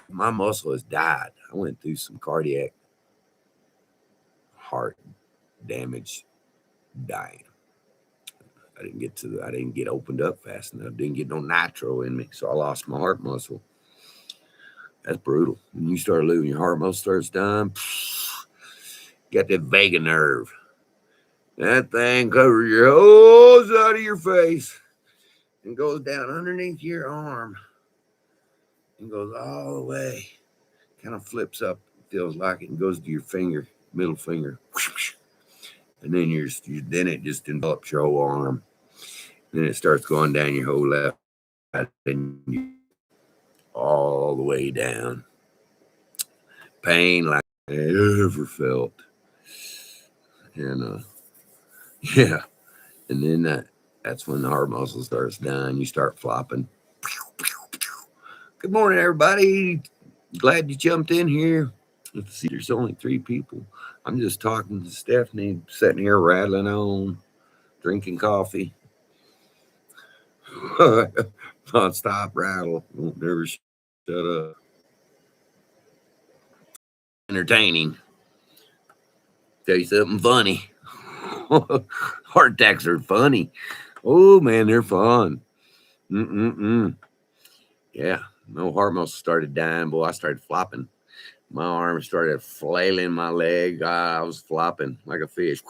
my muscle has died. I went through some cardiac heart damage, dying. I didn't get opened up fast enough. Didn't get no nitro in me. So I lost my heart muscle. That's brutal. When you start losing your heart muscle starts dying, got that vagus nerve. That thing covers your whole side of your face and goes down underneath your arm and goes all the way. Kind of flips up, feels like it, and goes to your finger, middle finger. And then then it just envelops your whole arm. Then it starts going down your whole left side and all the way down. Pain like I ever felt. And yeah. And then that's when the heart muscle starts dying. You start flopping. Good morning, everybody. Glad you jumped in here. Let's see, there's only 3 people. I'm just talking to Stephanie, sitting here rattling on, drinking coffee. Non-stop rattle. Won't never shut up. Entertaining. Tell you something funny. Heart attacks are funny. Oh man, they're fun. Mm-mm-mm. Yeah, my heart muscle started dying. Boy, I started flopping. My arm started flailing. My leg, I was flopping like a fish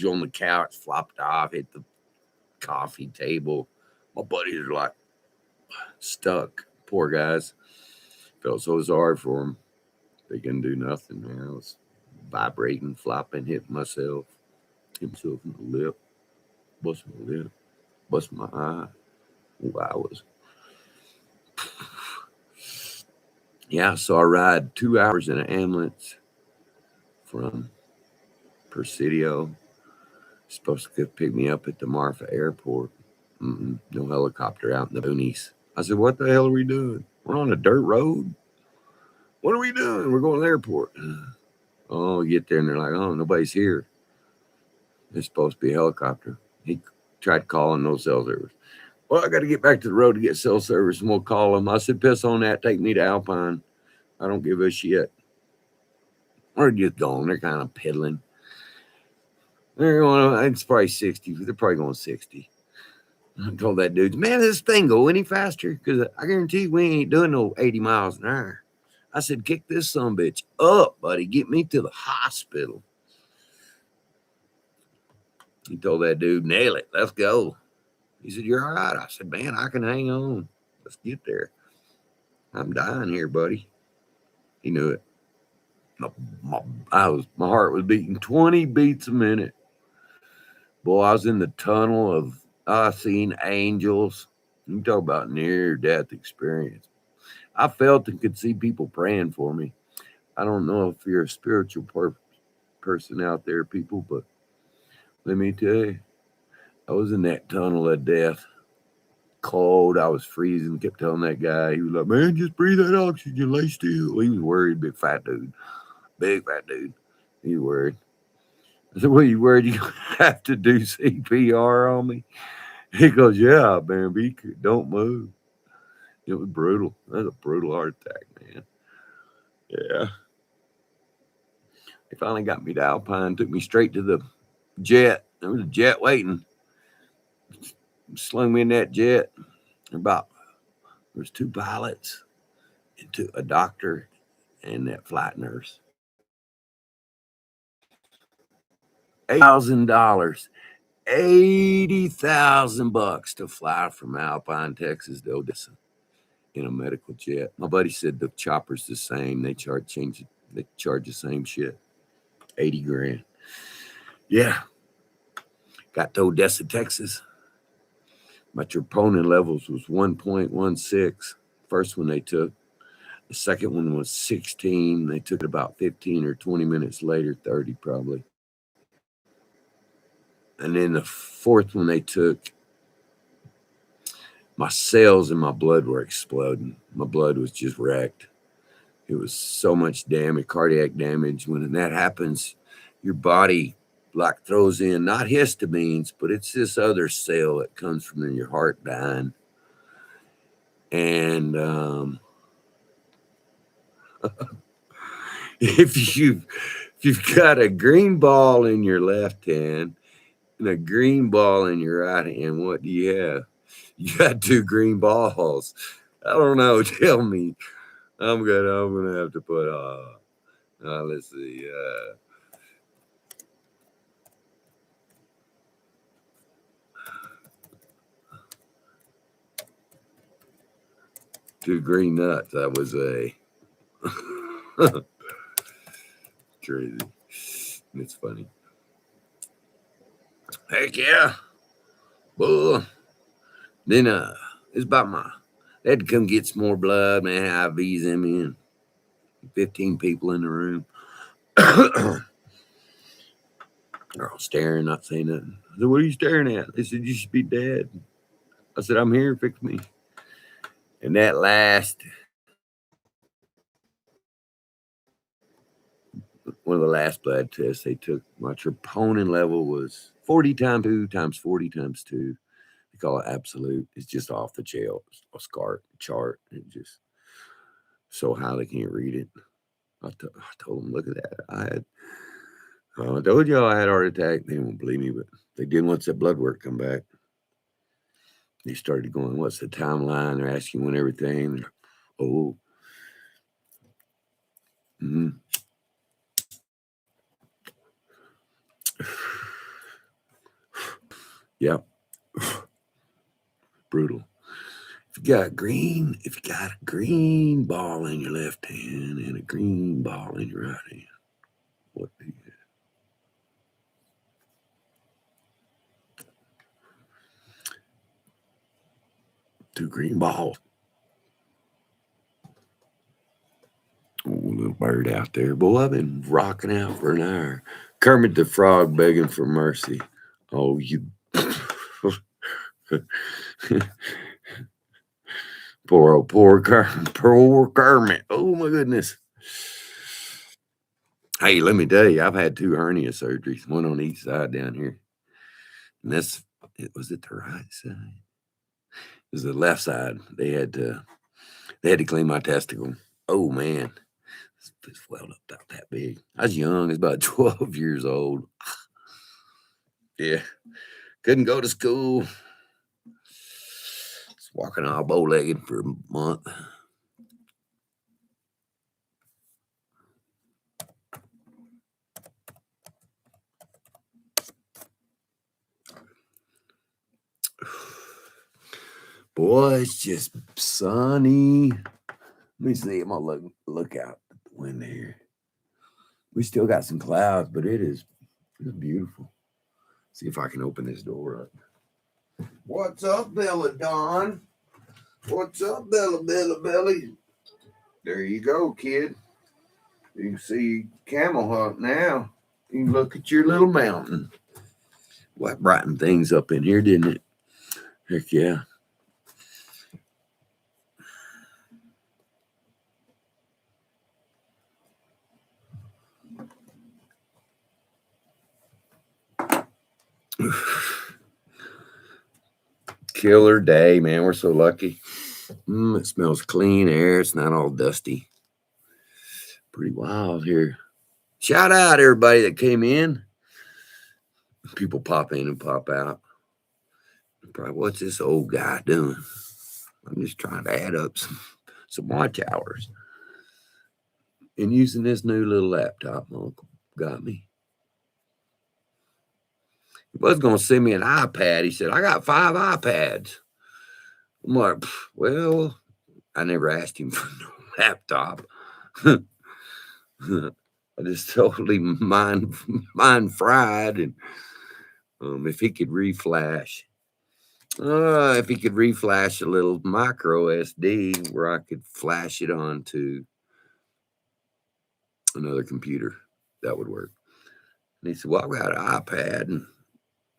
on the couch. Flopped off, hit the coffee table. My buddies are like stuck. Poor guys. Felt so sorry for them. They couldn't do nothing, man. I was vibrating, flopping, hitting myself. Hit myself in the lip. Bust my lip. Bust my eye. Oh, I was. Yeah, so I ride 2 hours in an ambulance from Presidio. Supposed to pick me up at the Marfa Airport. No helicopter out in the boonies. I said, "What the hell are we doing? We're on a dirt road. What are we doing? We're going to the airport." Oh, get there and they're like, "Oh, nobody's here. It's supposed to be a helicopter." He tried calling, no cell service. Well, I got to get back to the road to get cell service and we'll call them. I said, "Piss on that. Take me to Alpine. I don't give a shit." We're just going. They're kind of piddling. They're going, it's probably 60. They're probably going 60. I told that dude, "Man, this thing go any faster? Because I guarantee you we ain't doing no 80 miles an hour." I said, "Kick this sumbitch up, buddy. Get me to the hospital." He told that dude, "Nail it. Let's go." He said, "You're all right." I said, "Man, I can hang on. Let's get there. I'm dying here, buddy." He knew it. My heart was beating 20 beats a minute. Boy, I was in the tunnel of, I seen angels. You talk about near death experience. I felt and could see people praying for me. I don't know if you're a spiritual person out there, people, but let me tell you, I was in that tunnel of death. Cold, I was freezing. Kept telling that guy, he was like, "Man, just breathe that oxygen, lay still." He was worried, big fat dude. Big fat dude. He was worried. I said, "What, you worried you have to do CPR on me?" He goes, "Yeah, man, don't move." It was brutal. That was a brutal heart attack, man. Yeah. They finally got me to Alpine, took me straight to the jet. There was a jet waiting. Slung me in that jet. There was 2 pilots and a doctor and that flight nurse. $8,000. $80,000 to fly from Alpine, Texas to Odessa in a medical jet. My buddy said the chopper's the same. They charge the same shit. 80 grand. Yeah. Got to Odessa, Texas. My troponin levels was 1.16. First one they took. The second one was 16. They took it about 15 or 20 minutes later, 30 probably. And then the fourth one they took, my cells in my blood were exploding. My blood was just wrecked. It was so much damage, cardiac damage. When that happens, your body like throws in not histamines, but it's this other cell that comes from your heart dying. And if you've got a green ball in your left hand and a green ball in your right hand, what do you have? You got 2 green balls. I don't know. Tell me. I'm gonna have to put let's see. 2 green nuts. That was a crazy. It's funny. Heck yeah. Well, then it's about they had to come get some more blood, man. IVs them in. 15 people in the room. They're all staring, not saying nothing. I said, "What are you staring at?" They said, "You should be dead." I said, "I'm here, fix me." And that one of the last blood tests they took, my troponin level was 40 times 2 times 40 times 2. They call it absolute. It's just off the chart. It just so high they can't read it. I told them, look at that. I told y'all I had a heart attack. They won't believe me, but they did once that blood work come back. They started going, what's the timeline? They're asking when everything. Oh. Mm-hmm. Yep. Brutal. If you got a green ball in your left hand and a green ball in your right hand, what do you have? 2 green balls. Oh, little bird out there. Boy, I've been rocking out for an hour. Kermit the Frog begging for mercy. Oh, you. Poor Kermit. Oh, my goodness. Hey, let me tell you, I've had 2 hernia surgeries, one on each side down here. And was it the right side? It was the left side. They had to clean my testicle. Oh, man. It swelled up about that big. I was young. I was about 12 years old. Yeah. Couldn't go to school. Was walking all bow-legged for a month. Boy, it's just sunny. Let me see. I'm going to look out the window here. We still got some clouds, but it's beautiful. See if I can open this door up. What's up, Bella Dawn? What's up, Bella Belly? There you go, kid. You can see camel hunt now. You can look at your little mountain. What brightened things up in here, didn't it? Heck yeah. Killer day, man. We're so lucky. It smells clean air. It's not all dusty. Pretty wild here. Shout out everybody that came in. People pop in and pop out. Probably, what's this old guy doing? I'm just trying to add up some watch hours. And using this new little laptop my uncle got me. He was going to send me an iPad. He said, I got 5 iPads. I'm like, well, I never asked him for no laptop. I just totally mind fried. And if he could reflash a little micro SD where I could flash it onto another computer, that would work. And he said, well, I've got an iPad. And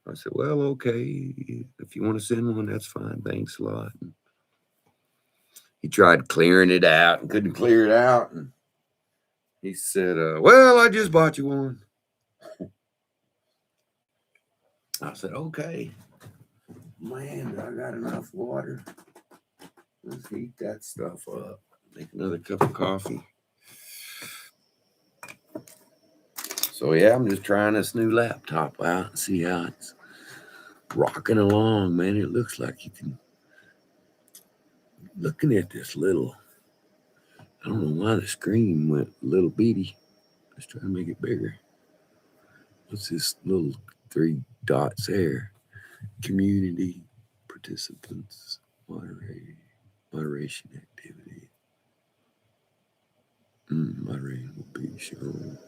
I said, well, okay. If you want to send one, that's fine. Thanks a lot. And he tried clearing it out and couldn't clear it out. And he said, well, I just bought you one. I said, okay. Man, I got enough water. Let's heat that stuff up. Make another cup of coffee. So, yeah, I'm just trying this new laptop out and see how it's rocking along, man. It looks like you can. Looking at this little, I don't know why the screen went little bitty. Let's try to make it bigger. What's this little 3 dots there? Community, participants, moderation activity. Moderating will be shown.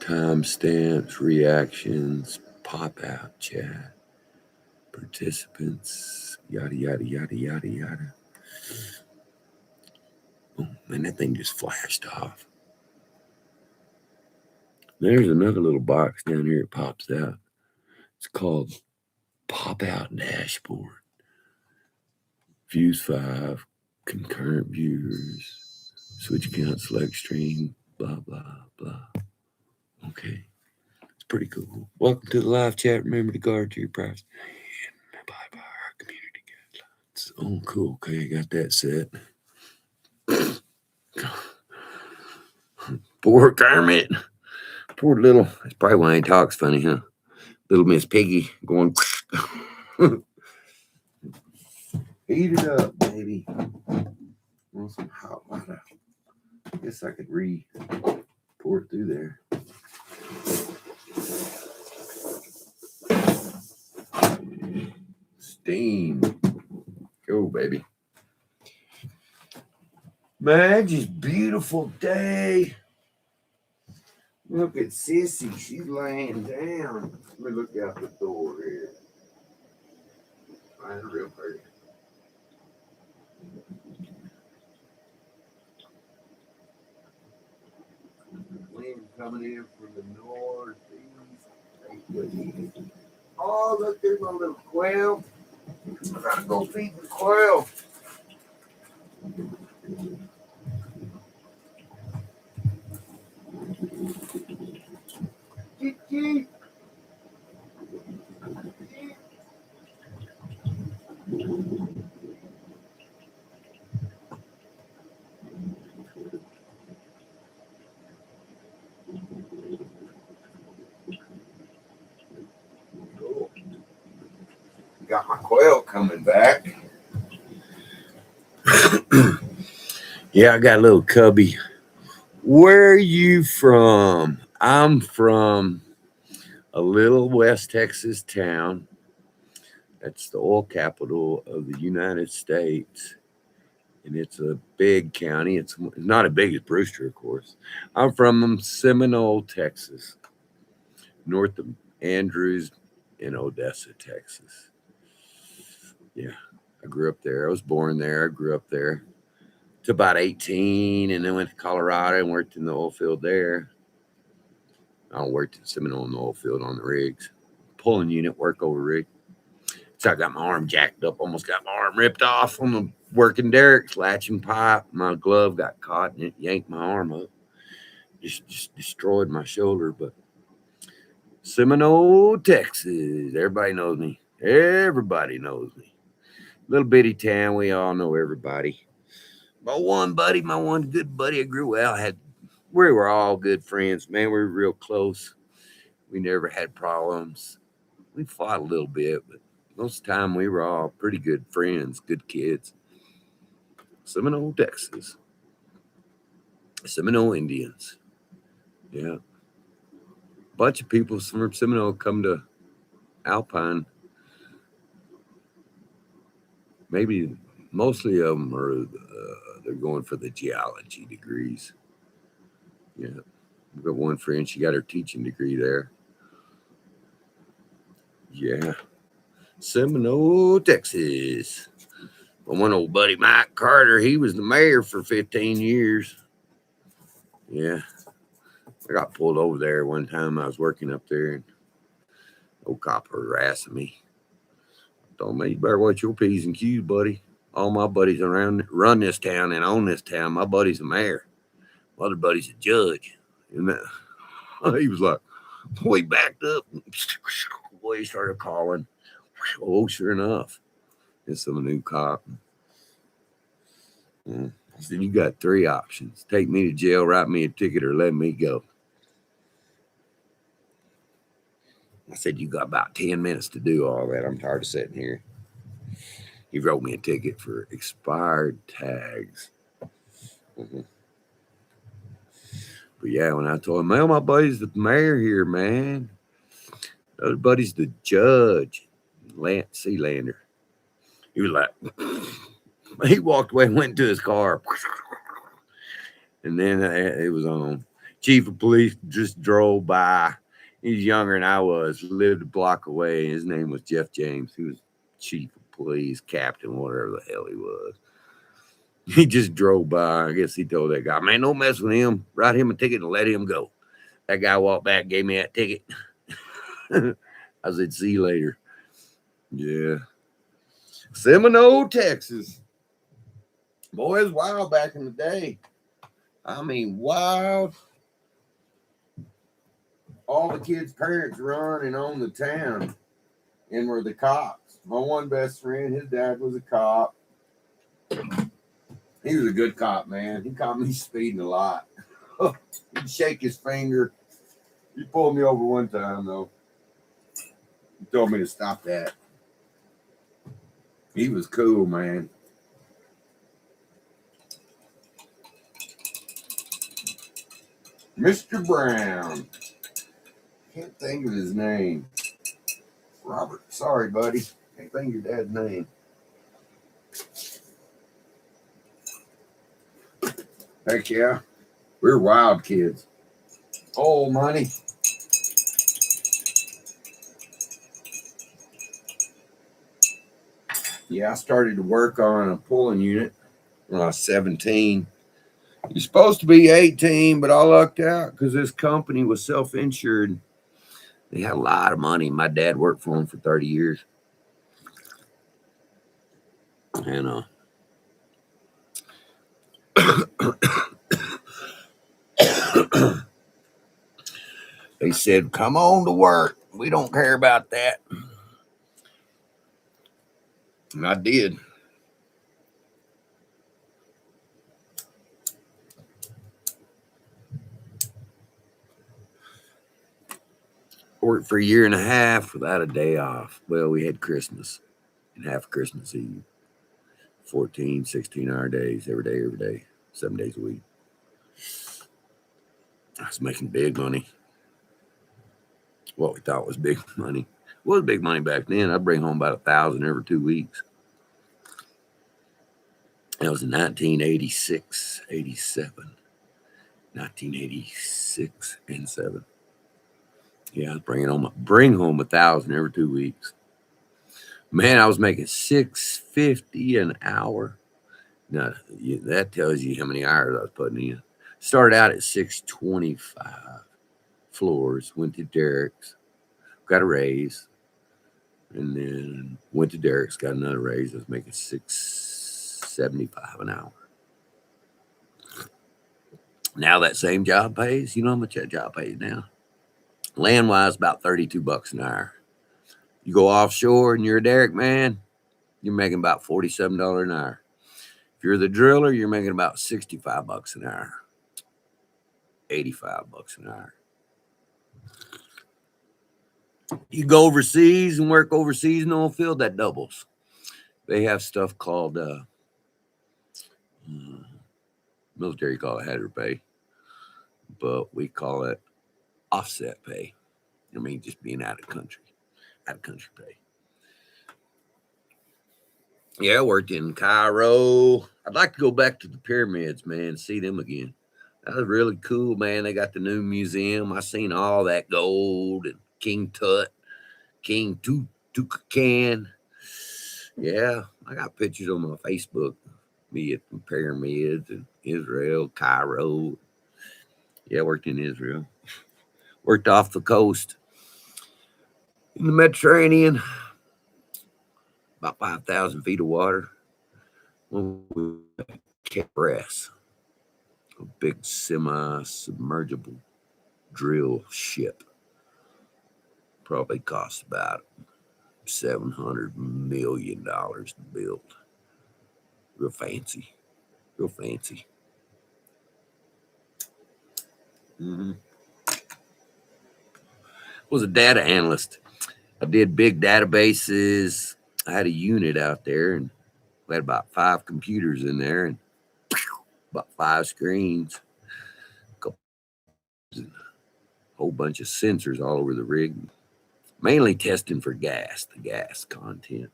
Timestamps, reactions, pop out chat, participants, yada, yada, yada, yada, yada. Oh, man, that thing just flashed off. There's another little box down here that pops out. It's called Pop Out Dashboard. Views 5, concurrent viewers, switch count, select stream, blah, blah, blah. Okay. It's pretty cool. Welcome to the live chat. Remember to guard your privacy. Bye-bye. Oh, cool. Okay, got that set. Poor Kermit. Poor little. That's probably why he talks funny, huh? Little Miss Piggy going. Heat it up, baby. Want some hot water? I guess I could pour it through there. Steam. Go, baby. Man, just beautiful day. Look at Sissy. She's laying down. Let me look out the door here. Find her real pretty. Wind coming in from the northeast. Oh, look, there's my little quail. I gotta go feed the quail. Cheep. Cool. Got my quail coming back. Yeah, I got a little cubby. Where are you from? I'm from a little West Texas town. That's the oil capital of the United States. And it's a big county. It's not as big as Brewster, of course. I'm from Seminole, Texas, north of Andrews in Odessa, Texas. Yeah, I grew up there. I was born there. I grew up there to about 18 and then went to Colorado and worked in the oil field there. I worked in Seminole in the oil field on the rigs, pulling unit, work over rig. So I got my arm jacked up, almost got my arm ripped off on the working derricks, latching pipe. My glove got caught and it yanked my arm up. Just destroyed my shoulder. But Seminole, Texas, everybody knows me. Everybody knows me. Little bitty town, we all know everybody. My one good buddy I grew up, we were all good friends, man. We were real close. We never had problems. We fought a little bit, but most of the time we were all pretty good friends, good kids. Seminole, Texas. Seminole Indians. Yeah. Bunch of people from Seminole come to Alpine. Maybe mostly of them are they're going for the geology degrees. Yeah. We've got one friend, she got her teaching degree there. Yeah. Seminole, Texas. Well, one old buddy, Mike Carter, he was the mayor for 15 years. Yeah. I got pulled over there one time. I was working up there, and old cop was harassing me. I told me, you better watch your P's and Q's, buddy. All my buddies around run this town and own this town. My buddy's a mayor. My other buddy's a judge. And he was like, boy, backed up. Boy, he started calling. Oh, sure enough. It's some new cop. I said, you got three options. Take me to jail, write me a ticket, or let me go. I said, you got about 10 minutes to do all that. I'm tired of sitting here. He wrote me a ticket for expired tags. Mm-hmm. But yeah, when I told him, man, my buddy's the mayor here, man. The other buddy's the judge, Sealander. He was like, he walked away and went to his car. And then it was on. Chief of police just drove by. He's younger than I was, lived a block away. His name was Jeff James. He was chief of police, captain, whatever the hell he was. He just drove by. I guess he told that guy, man, don't mess with him. Write him a ticket and let him go. That guy walked back, gave me that ticket. I said, see you later. Yeah. Seminole, Texas. Boy, it was wild back in the day. I mean, wild. All the kids' parents run and own the town and were the cops. My one best friend, his dad was a cop. He was a good cop, man. He caught me speeding a lot. He'd shake his finger. He pulled me over one time, though. He told me to stop that. He was cool, man. Mr. Brown. Can't think of his name. Robert. Sorry, buddy. Can't think of your dad's name. Heck yeah. We're wild kids. Oh, money. Yeah, I started to work on a pulling unit when I was 17. You're supposed to be 18, but I lucked out because this company was self-insured. They had a lot of money. My dad worked for them for 30 years. And they said, come on to work. We don't care about that. And I did. Worked for a year and a half without a day off. Well, we had Christmas and half Christmas Eve. 14, 16-hour days, every day, 7 days a week. I was making big money. What we thought was big money. It was big money back then. I'd bring home about $1,000 every 2 weeks. That was in 1986, 87, 1986 and 7. Yeah, I was bring home $1,000 every 2 weeks. Man, I was making $6.50 an hour. Now that tells you how many hours I was putting in. Started out at 625 floors. Went to Derek's, got a raise, and then went to Derek's, got another raise. I was making $6.75 an hour. Now that same job pays. You know how much that job pays now? Land wise, about $32 an hour. You go offshore and you're a derrick man, you're making about $47 an hour. If you're the driller, you're making about $65 an hour, $85 an hour. You go overseas and work overseas in the oil field, that doubles. They have stuff called military call it header pay, but we call it offset pay. I mean, just being out of country pay. Yeah, I worked in Cairo. I'd like to go back to the pyramids, man, see them again. That was really cool, man. They got the new museum. I seen all that gold and King Tut, King Tutankhamun. Yeah, I got pictures on my Facebook. Me at the pyramids in Israel, Cairo. Yeah, I worked in Israel. Worked off the coast in the Mediterranean. About 5,000 feet of water. Press, a big semi-submergible drill ship. Probably cost about $700 million to build. Real fancy. Mm-hmm. Was a data analyst. I did big databases. I had a unit out there, and we had about 5 computers in there, and about 5 screens, a whole bunch of sensors all over the rig. Mainly testing for gas, the gas content.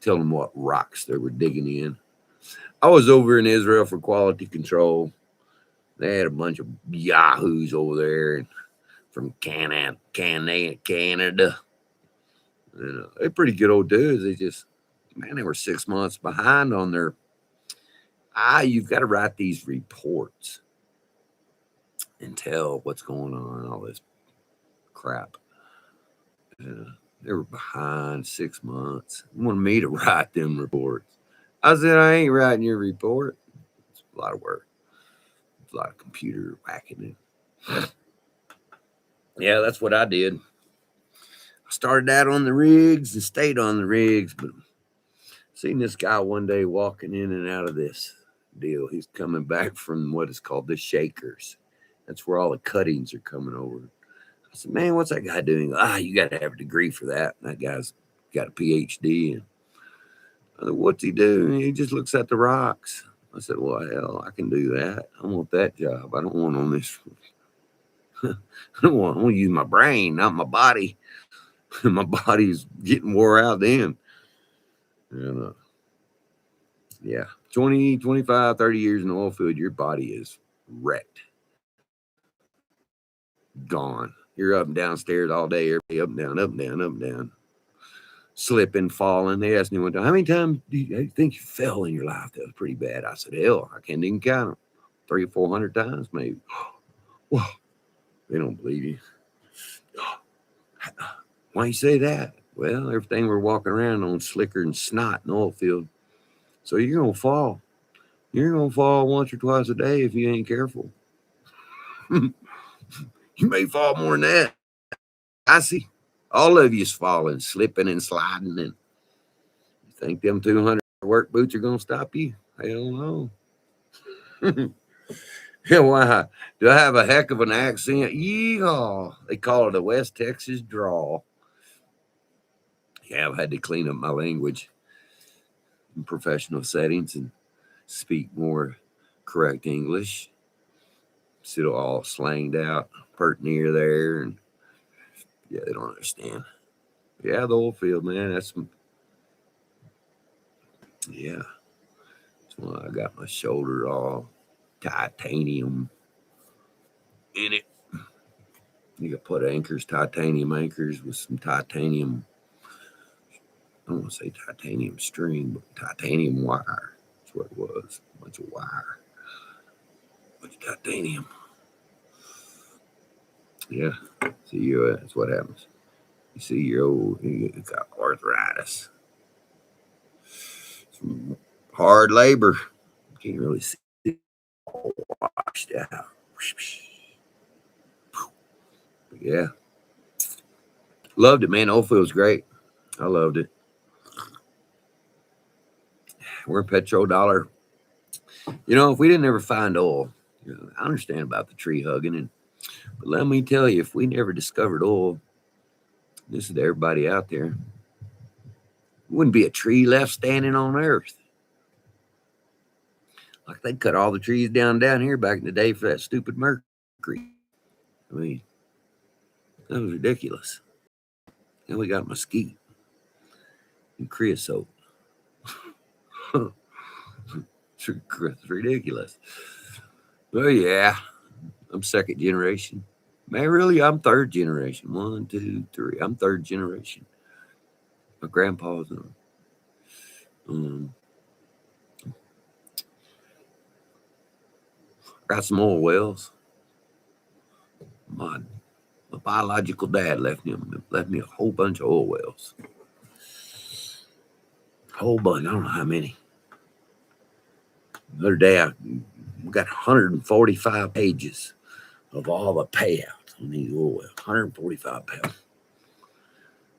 Telling them what rocks they were digging in. I was over in Israel for quality control. They had a bunch of yahoos over there and from Canada. They're pretty good old dudes. They just, man, they were 6 months behind on their, you've got to write these reports and tell what's going on, all this crap. They were behind 6 months. They wanted me to write them reports. I said, I ain't writing your report. It's a lot of work. It's a lot of computer whacking in. Yeah, that's what I did. I started out on the rigs and stayed on the rigs, but Seen this guy one day walking in and out of this deal. He's coming back from what is called the shakers. That's where all the cuttings are coming over. I said, man, what's that guy doing? You got to have a degree for that. And that guy's got a PhD. And I said, what's he doing? He just looks at the rocks. I said, well, hell, I can do that. I want that job. I don't want on this. I want to use my brain, not my body. My body's getting wore out then. And, yeah, 20, 25, 30 years in the oil field, your body is wrecked. Gone. You're up and downstairs all day, every day, up and down, up and down, up and down. Slipping, falling. They asked me one time, how many times do you think you fell in your life? That was pretty bad. I said, hell, I can't even count them. 300 or 400 times, maybe. Whoa. They don't believe you. Why you say that? Well, everything we're walking around on slicker and snot in the oil field. So you're going to fall. You're going to fall once or twice a day if you ain't careful. You may fall more than that. I see all of you's falling, slipping and sliding. And you think them 200 work boots are going to stop you? Hell no. Yeah, why? Do I have a heck of an accent? Yeehaw. They call it a West Texas drawl. Yeah, I've had to clean up my language in professional settings and speak more correct English. Sit all slanged out, pert near there, and yeah, they don't understand. Yeah, the oil field, man. That's why I got my shoulder all titanium in it. You could put anchors, titanium anchors with some titanium. I don't want to say titanium string, but titanium wire. That's what it was. A bunch of wire. A bunch of titanium. Yeah. See, that's what happens. You see, you got arthritis. Some hard labor. You can't really see it. Washed out. But yeah. Loved it, man. Oil field was great. I loved it. We're petrodollar. You know, if we didn't ever find oil, I understand about the tree hugging, but let me tell you, if we never discovered oil, this is to everybody out there, wouldn't be a tree left standing on Earth. Like they cut all the trees down here back in the day for that stupid mercury. I mean, that was ridiculous. And we got mesquite and creosote. It's ridiculous. Well, yeah, I'm second generation. Man, really, I'm third generation. 1, 2, 3. I'm third generation. My grandpa's got some oil wells. My biological dad left me a whole bunch of oil wells. Whole bunch. I don't know how many. The other day, I got 145 pages of all the payouts on these oil wells. 145 pages.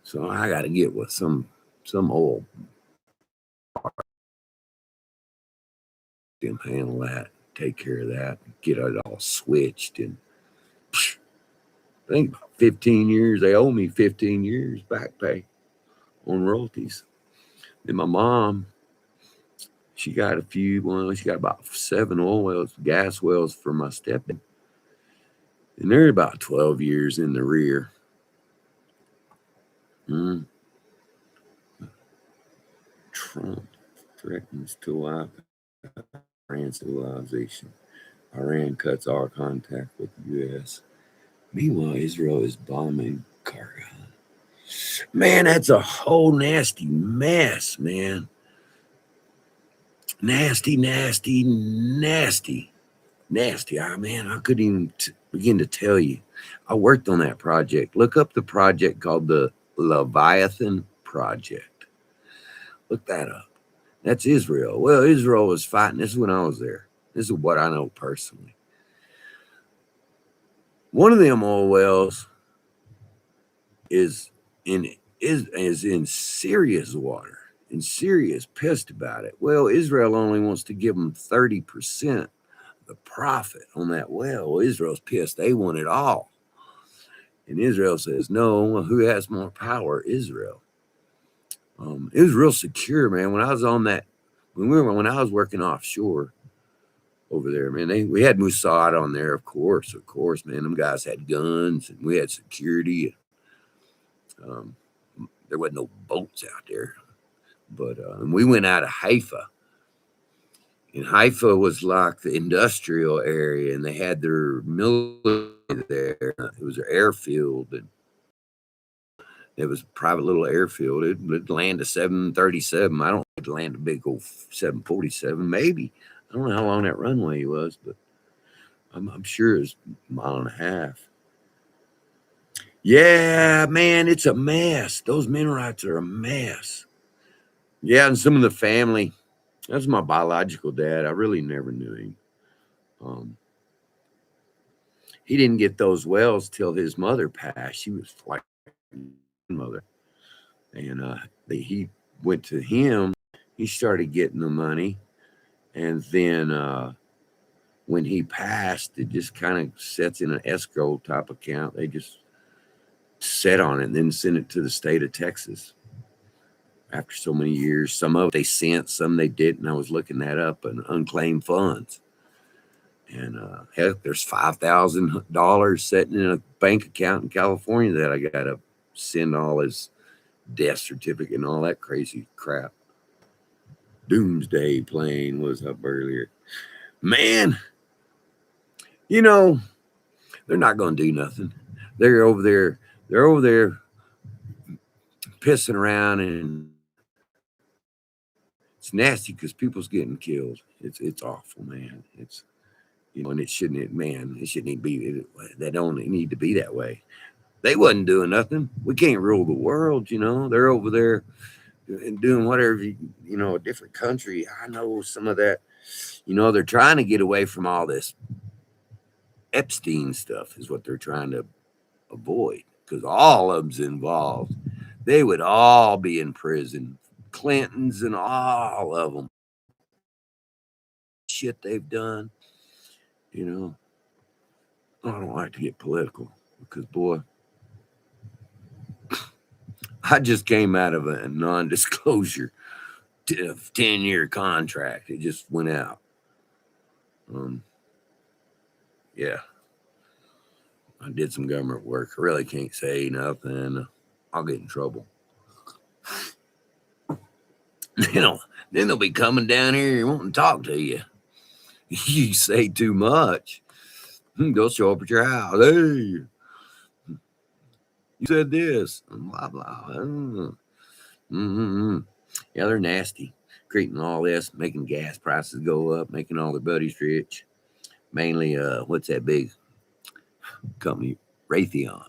So I got to get with some oil. Them handle that, take care of that, get it all switched. And I think about 15 years, they owe me 15 years back pay on royalties. Then my mom, she got a few, she got about 7 oil wells, gas wells for my stepdad. And they're about 12 years in the rear. Trump threatens to wipe Iran civilization. Iran cuts all contact with the U.S. Meanwhile, Israel is bombing Kharkiv. Man, that's a whole nasty mess, man. Nasty. Man, I couldn't even begin to tell you. I worked on that project. Look up the project called the Leviathan Project. Look that up. That's Israel. Well, Israel was fighting. This is when I was there. This is what I know personally. One of them oil wells is in serious water. and Syria is pissed about it. Well, Israel only wants to give them 30% of the profit on that well. Well, Israel's pissed. They want it all. And Israel says, no, who has more power? Israel. It was real secure, man. When I was on that, when I was working offshore over there, man, we had Mossad on there, of course, man. Them guys had guns and we had security. There wasn't no boats out there. But we went out of Haifa. And Haifa was like the industrial area, and they had their military there. It was an airfield, and it was a private little airfield. It'd land a 737. I don't think it'd land a big old 747, maybe. I don't know how long that runway was, but I'm sure it's a mile and a half. Yeah, man, it's a mess. Those Mennonites are a mess. Yeah, and some of the family. That's my biological dad. I really never knew him. He didn't get those wells till his mother passed. She was like mother, and he went to him. He started getting the money, and then when he passed, it just kind of sets in an escrow type account. They just set on it and then send it to the state of Texas. After so many years, some of it they sent, some they didn't. I was looking that up, and unclaimed funds. And heck, there's $5,000 sitting in a bank account in California that I got to send all his death certificate and all that crazy crap. Doomsday plane was up earlier. Man, you know, they're not going to do nothing. They're over there pissing around, and it's nasty because people's getting killed. It's awful, man. It's, and it shouldn't be. They don't need to be that way. They wasn't doing nothing. We can't rule the world, They're over there and doing whatever, a different country. I know some of that. They're trying to get away from all this Epstein stuff is what they're trying to avoid, because all of them's involved. They would all be in prison. Clintons and all of them. Shit they've done. I don't like to get political because, boy, I just came out of a non-disclosure 10-year contract. It just went out. Yeah. I did some government work. I really can't say nothing. I'll get in trouble. Then they'll be coming down here and wanting to talk to you. You say too much, they'll show up at your house. Hey, you said this, blah, blah. Yeah, they're nasty. Creating all this, making gas prices go up, making all their buddies rich. Mainly, what's that big company? Raytheon.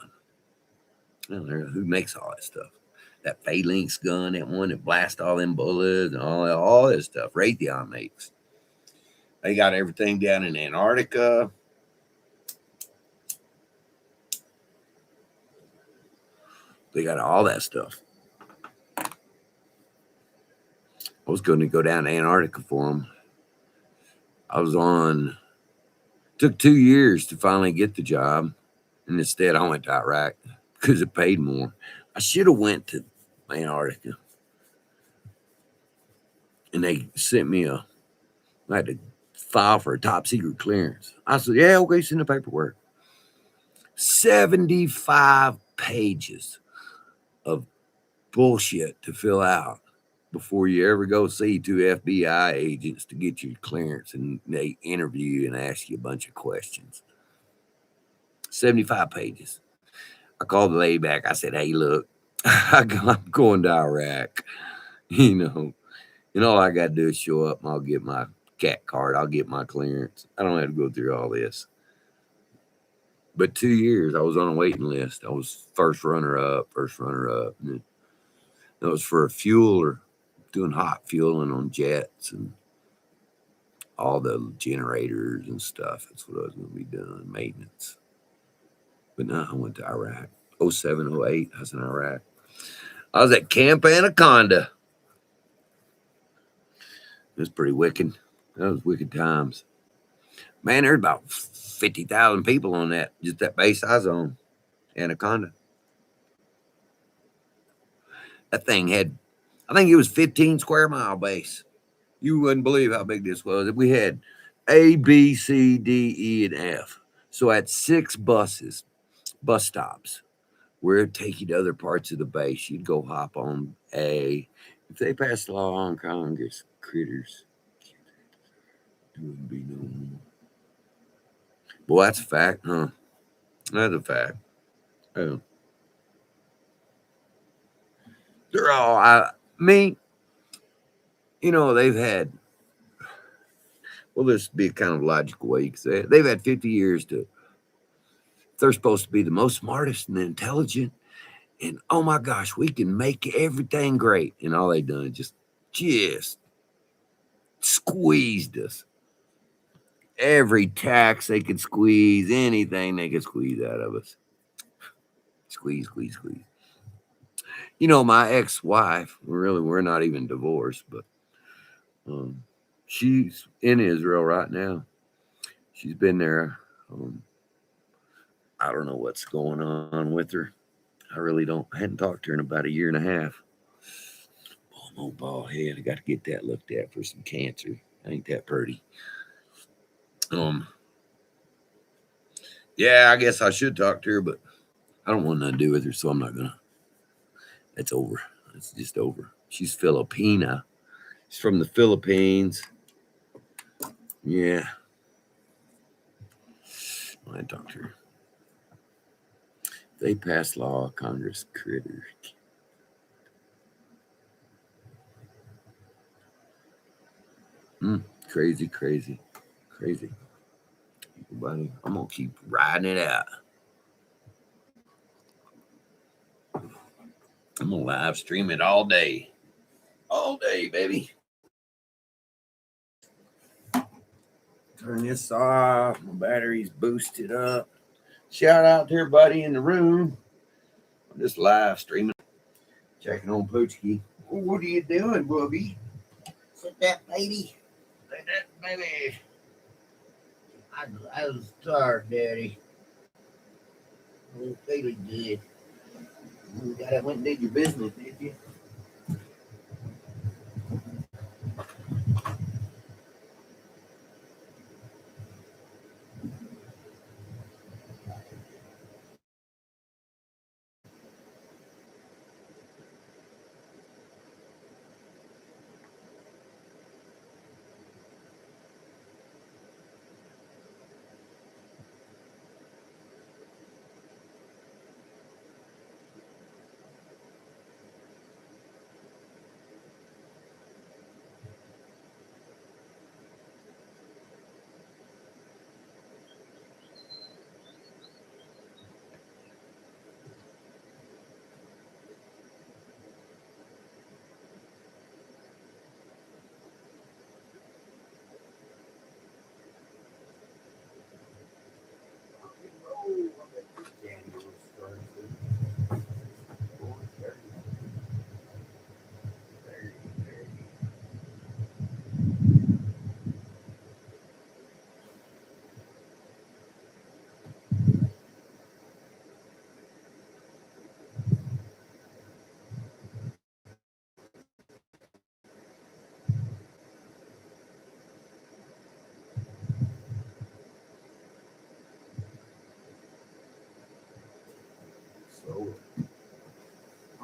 Who makes all that stuff? That Phalanx gun, that one that blasts all them bullets and all this stuff. Raytheon makes. They got everything down in Antarctica. They got all that stuff. I was going to go down to Antarctica for them. Took 2 years to finally get the job. And instead I went to Iraq because it paid more. I should have went to Antarctica. And they sent me I had to file for a top secret clearance. I said, yeah, okay, send the paperwork. 75 pages of bullshit to fill out before you ever go see 2 FBI agents to get your clearance, and they interview you and ask you a bunch of questions. 75 pages. I called the lady back. I said, hey, look, I'm going to Iraq, and all I got to do is show up and I'll get my CAT card. I'll get my clearance. I don't have to go through all this. But 2 years, I was on a waiting list. I was first runner up. And that was for a fueler, doing hot fueling on jets and all the generators and stuff. That's what I was going to be doing, maintenance. But no, I went to Iraq. 07, 08, I was in Iraq. I was at Camp Anaconda. It was pretty wicked. That was wicked times. Man, there's about 50,000 people on that, just that base I zone, Anaconda. That thing had, I think it was 15 square mile base. You wouldn't believe how big this was. We had A, B, C, D, E, and F. So at 6 bus stops, where it'd take you to other parts of the base. You'd go hop on A. If they passed the law on Congress, critters, there wouldn't be no more. Boy, that's a fact, huh? That's a fact. Oh. They're all, they've had, well, this would be a kind of logical way you could say it. They've had 50 years to, they're supposed to be the most smartest and intelligent. And oh my gosh, we can make everything great. And all they done is just squeezed us. Every tax they could squeeze, anything they could squeeze out of us. Squeeze, squeeze, squeeze. My ex-wife, we're not even divorced, but she's in Israel right now. She's been there. I don't know what's going on with her. I really hadn't talked to her in about a year and a half. Oh, bald head. I got to get that looked at for some cancer. Ain't that pretty? Yeah, I guess I should talk to her, but I don't want nothing to do with her, so I'm not gonna. It's over. It's just over. She's Filipina. She's from the Philippines. Yeah. I talked to her. They passed law, Congress critters. Crazy, crazy, crazy. Buddy, I'm gonna keep riding it out. I'm gonna live stream it all day. All day, baby. Turn this off. My battery's boosted up. Shout out to everybody in the room. I'm just live streaming. Checking on Poochie. What are you doing, Bubby? Sit that baby. Sit that baby. I was tired, Daddy. I wasn't feeling good. You went and did your business, did you?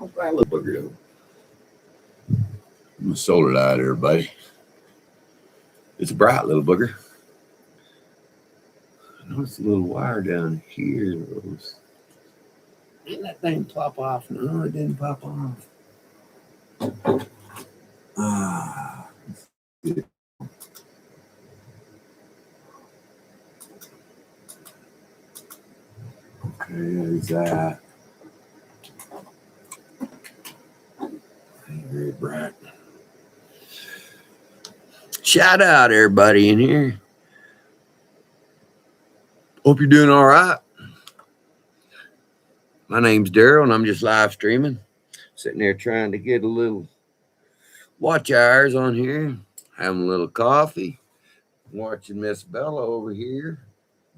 I'll buy a little booger. I'm a solar light, everybody. It's a bright little booger. I noticed a little wire down here. Didn't that thing pop off? No, it didn't pop off. Okay, there's that. Ain't very bright. Shout out everybody in here. Hope you're doing all right. My name's Daryl, and I'm just live streaming. Sitting there trying to get a little watch hours on here. having a little coffee, watching Miss Bella over here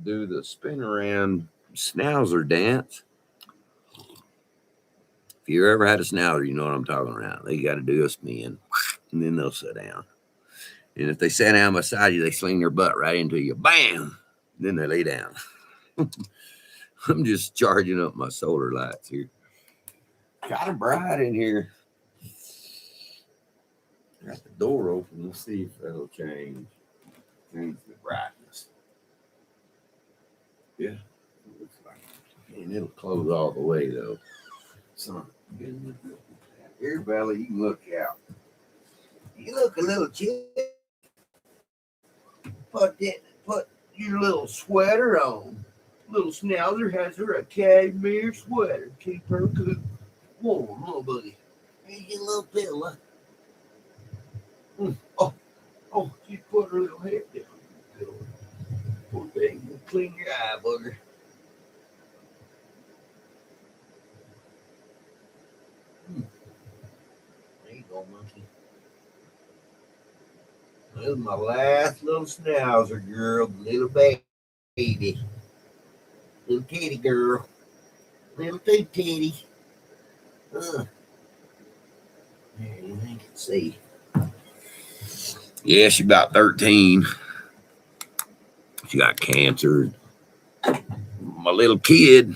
do the spin around schnauzer dance. If you ever had a schnauzer, you know what I'm talking about. They got to do a spin, and then they'll sit down. And if they sit down beside you, they sling their butt right into you. Bam! Then they lay down. I'm just charging up my solar lights here. Kind of bright in here. Got the door open. Let's see if that'll change the brightness. Yeah, it looks like it. And it'll close all the way though. So, here, Valley, you can look out. You look a little chill. Put your little sweater on. Little Schnauzer has her a cashmere sweater. Keep her cool, warm, little buddy. Here's your little pillow. Oh, she put her little head down. Poor thing, clean your eye, bugger. There you go, monkey. This is my last little Schnauzer girl, little baby. Little titty girl. Little titty. There you can see. Yeah, she's about 13. She got cancer. My little kid.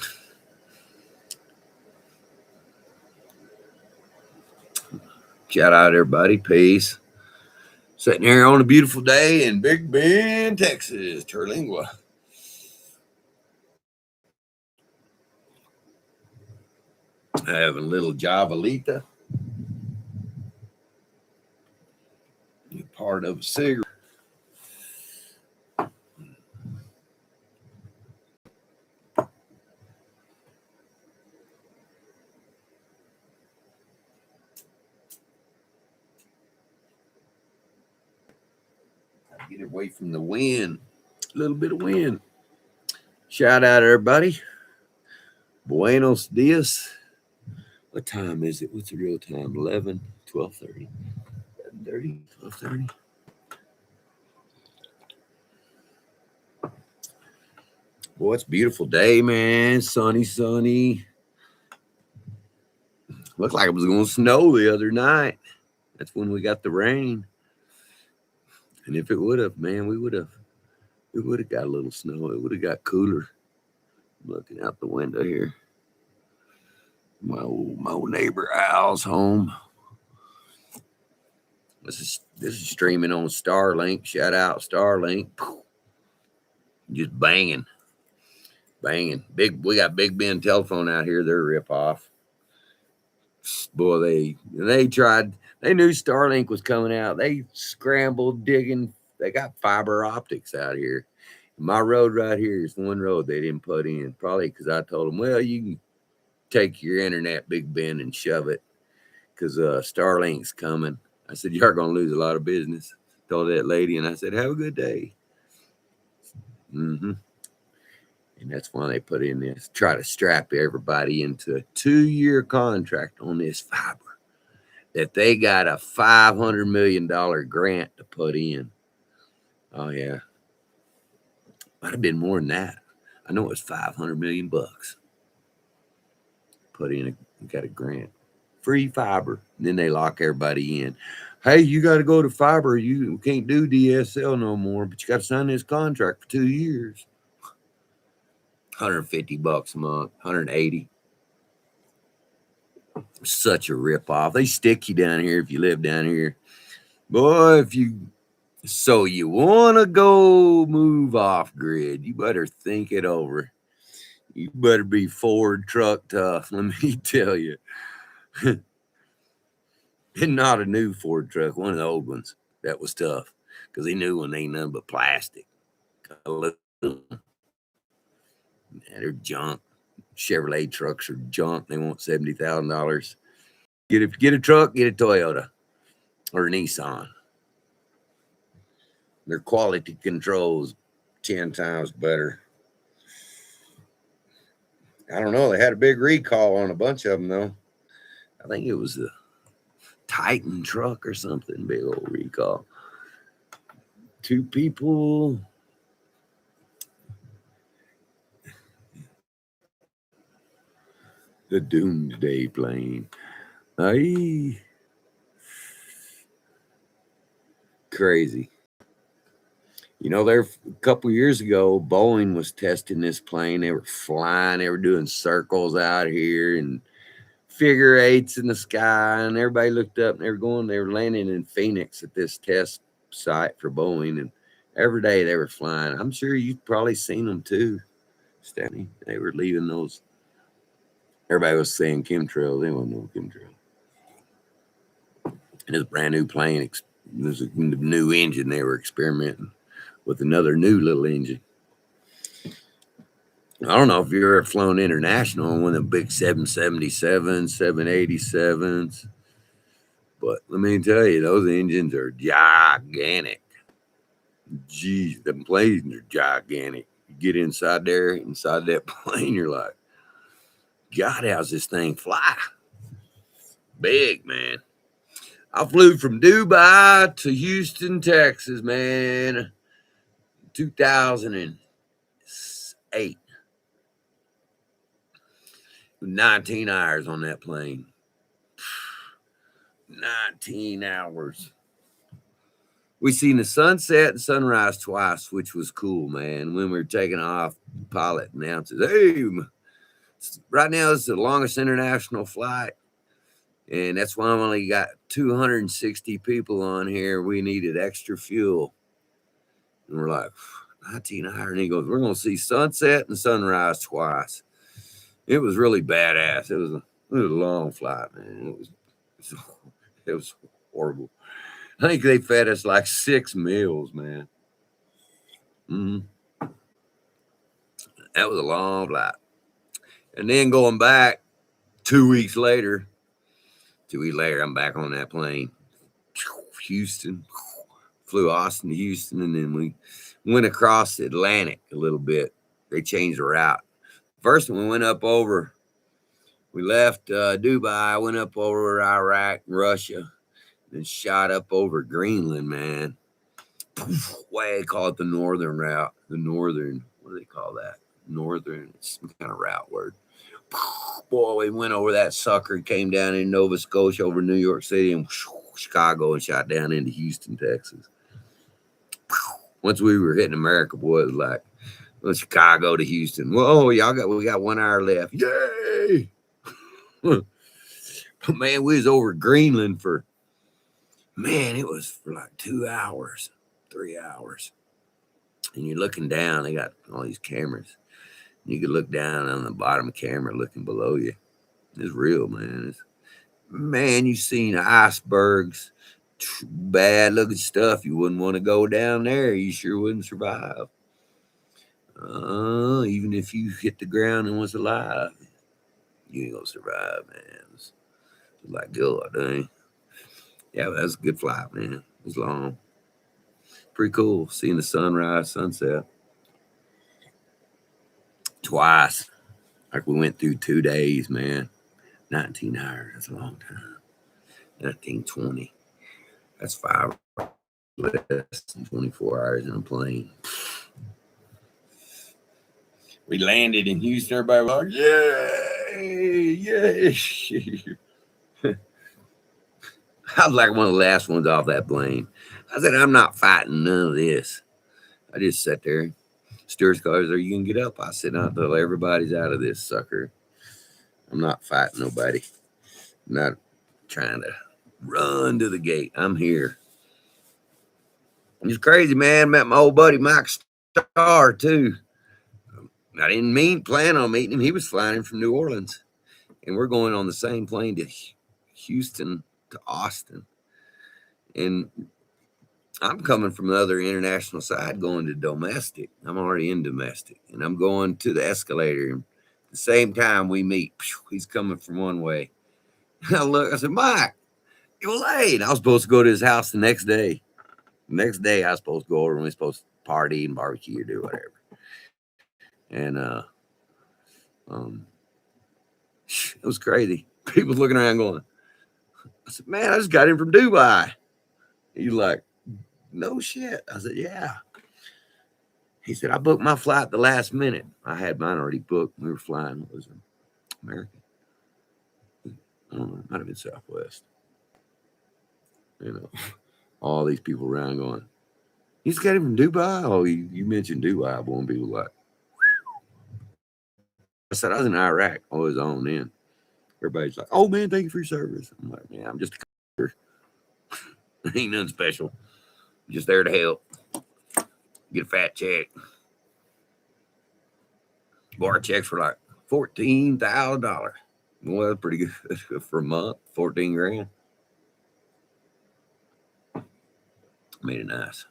Shout out, everybody. Peace. Sitting here on a beautiful day in Big Bend, Texas, Terlingua. Having a little Javalita. Part of a cigarette. Get away from the wind. A little bit of wind. Shout out, everybody. Buenos dias. What time is it? What's the real time? 11, 12:30. 11:30, 12:30. Boy, it's a beautiful day, man. Sunny. Looked like it was going to snow the other night. That's when we got the rain. And if it would have, man, we would have got a little snow. It would have got cooler. I'm looking out the window here. My old neighbor Al's home. This is streaming on Starlink. Shout out Starlink. Just banging. We got Big Ben telephone out here. They're a rip off. Boy, they tried. They knew Starlink was coming out. They scrambled digging. They got fiber optics out here. My road right here is one road they didn't put in. Probably because I told them, well, you can take your internet, Big Ben, and shove it because Starlink's coming. I said, you're going to lose a lot of business. Told that lady, and I said, have a good day. And that's why they put in this. Try to strap everybody into a 2-year contract on this fiber that they got a $500 million grant to put in. Oh, yeah. Might have been more than that. I know it was $500 million bucks. Put in got a grant. Free fiber. And then they lock everybody in. Hey, you got to go to fiber. You can't do DSL no more, but you got to sign this contract for 2 years. $150 a month, 180. Such a ripoff. They stick you down here if you live down here. Boy, so you want to go move off grid, you better think it over. You better be Ford truck tough, let me tell you. And not a new Ford truck, one of the old ones. That was tough because he knew when ain't nothing but plastic. They're junk. Chevrolet trucks are junk. They want $70,000. Get a truck, get a Toyota or a Nissan. Their quality control's 10 times better. I don't know. They had a big recall on a bunch of them, though. I think it was a Titan truck or something, big old recall. 2 people. The doomsday plane. Aye. Crazy. You know, there a couple years ago, Boeing was testing this plane. They were flying, they were doing circles out here and figure eights in the sky, and everybody looked up and they were landing in Phoenix at this test site for Boeing, and every day they were flying. I'm sure you've probably seen them too, Stephanie. They were leaving those. Everybody was saying chemtrails. They wasn't no chemtrail. And it's a brand new plane. It was a new engine. They were experimenting with another new little engine. I don't know if you've ever flown international on one of the big 777s, 787s. But let me tell you, those engines are gigantic. Geez, the planes are gigantic. You get inside that plane, you're like, God, how's this thing fly? Big, man. I flew from Dubai to Houston, Texas, man, 2008. 19 hours on that plane. 19 hours. We seen the sunset and sunrise twice, which was cool, man. When we were taking off, the pilot announces, hey, right now this is the longest international flight. And that's why I only got 260 people on here. We needed extra fuel. And we're like, 19 hours. And he goes, we're going to see sunset and sunrise twice. It was really badass. It was a long flight, man. It was horrible. I think they fed us like 6 meals, man. That was a long flight. And then going back 2 weeks later, I'm back on that plane. Houston, flew Austin to Houston, and then we went across the Atlantic a little bit. They changed the route. First, we went up over, we left Dubai, went up over Iraq, Russia, then shot up over Greenland, man. Why they call it the northern route. The northern, what do they call that? Northern, it's some kind of route word. Boy, we went over that sucker, came down in Nova Scotia, over New York City and Chicago, and shot down into Houston, Texas. Once we were hitting America, boy, it was like, well, Chicago to Houston. Whoa, we got 1 hour left. Yay! But man, we was over Greenland for, man, it was for like 2 hours, 3 hours. And you're looking down, they got all these cameras. You could look down on the bottom camera looking below you. It's real, man. Man, you've seen icebergs, bad looking stuff. You wouldn't want to go down there. You sure wouldn't survive. Even if you hit the ground and was alive, you ain't gonna survive, man. It's like God, dang. Yeah, that was a good flight, man. It was long. Pretty cool seeing the sunrise, sunset. Twice. Like we went through 2 days, man. 19 hours. That's a long time. 1920. That's 5 less than 24 hours in a plane. We landed in Houston. Everybody was like, yay, yay. I was like one of the last ones off that plane. I said, I'm not fighting none of this. I just sat there. Steward's cars, are you going to get up? I said, until everybody's out of this sucker. I'm not fighting nobody. I'm not trying to run to the gate. I'm here. It's crazy, man. Met my old buddy Mike Starr, too. I didn't plan on meeting him. He was flying in from New Orleans. And we're going on the same plane to Houston to Austin. And I'm coming from the other international side going to domestic. I'm already in domestic. And I'm going to the escalator. And at the same time we meet, he's coming from one way. And I look, I said, Mike, you're late. I was supposed to go to his house the next day. The next day I was supposed to go over and we were supposed to party and barbecue or do whatever. And it was crazy. People looking around going, I said, man, I just got in from Dubai. He's like, no shit. I said, yeah. He said, I booked my flight the last minute. I had mine already booked. We were flying. What was it? American? I don't know. It might have been Southwest. You know, all these people around going, you just got him from Dubai? Oh, you mentioned Dubai. One people like, I said, I was in Iraq. I was on then. Everybody's like, oh, man, thank you for your service. I'm like, man, I'm just a customer. Ain't nothing special. I'm just there to help. Get a fat check. Bar checks for like $14,000. Well, that's pretty good for a month. 14 grand. Made it nice.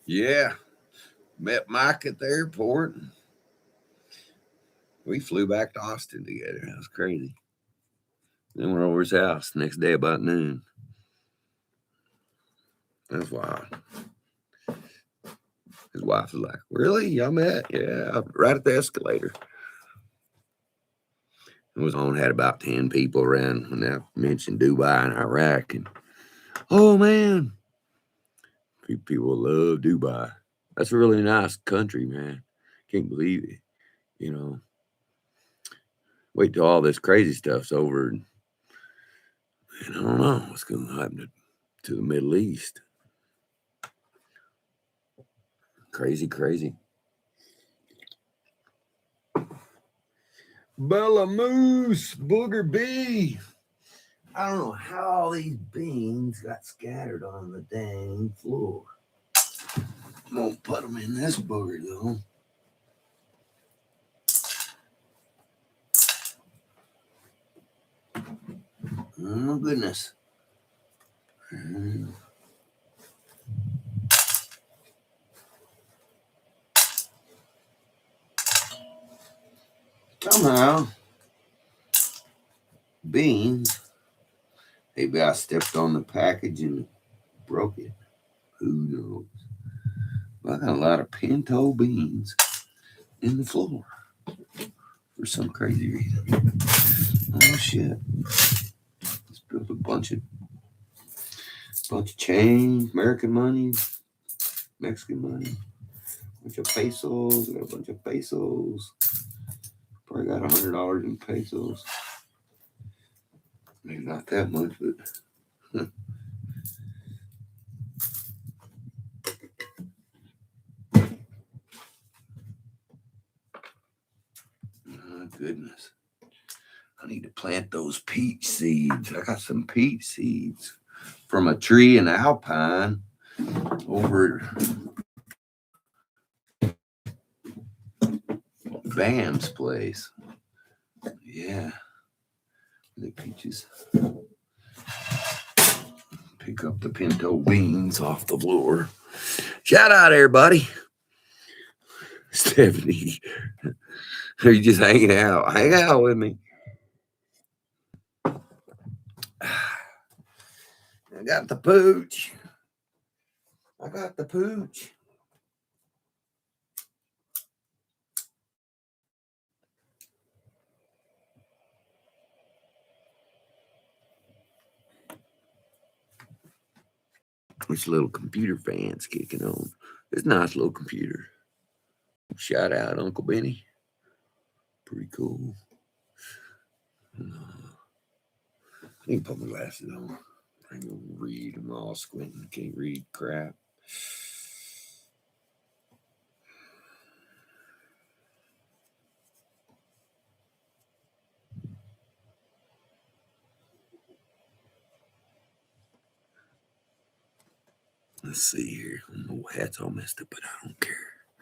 Yeah. Met Mike at the airport. We flew back to Austin together. That was crazy. Then we're over his house next day about noon. That's wild. His wife was like, really? Y'all met? Yeah, right at the escalator. It was on, had about 10 people around when I mentioned Dubai and Iraq. And, oh, man. People love Dubai. That's a really nice country, man. Can't believe it. You know, wait till all this crazy stuff's over. And I don't know what's going to happen to the Middle East. Crazy, crazy. Bella Moose, Booger B. I don't know how all these beans got scattered on the dang floor. I'm going to put them in this booger, though. Oh, my goodness. Somehow, beans, maybe I stepped on the package and broke it. Who knows? But I got a lot of pinto beans in the floor for some crazy reason. Oh, shit. Just built a bunch of change, American money, Mexican money, a bunch of pesos. I got a bunch of pesos. Probably got $100 in pesos. Maybe not that much, but oh, goodness. I need to plant those peach seeds. I got some peach seeds from a tree in Alpine over at Bam's place. Yeah. The peaches. Pick up the pinto beans off the floor. Shout out, everybody. Stephanie, are you just hanging out? Hang out with me. I got the pooch. I got the pooch. This little computer fan's kicking on. It's a nice little computer. Shout out, Uncle Benny. Pretty cool. I need to put my glasses on. I can read. I'm all squinting. Can't read crap. Let's see here. My hat's all messed up, but I don't care.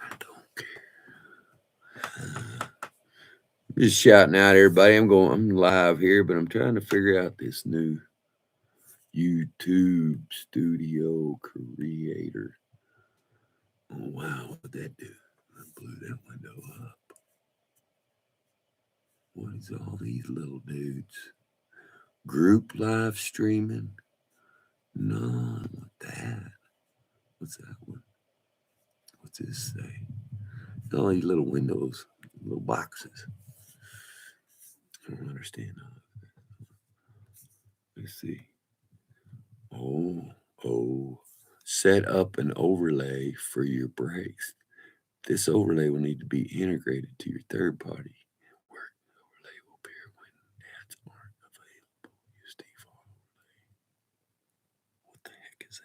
I don't care. Just shouting out, everybody. I'm live here, but I'm trying to figure out this new YouTube studio creator. Oh, wow. What'd that do? I blew that window up. What is all these little dudes? Group live streaming? No, what that? What's that one? What's this say? All these little windows, little boxes. I don't understand. Let's see. set up an overlay for your brakes. This overlay will need to be integrated to your third party, where the overlay will appear when ads aren't available. Use default overlay. What the heck is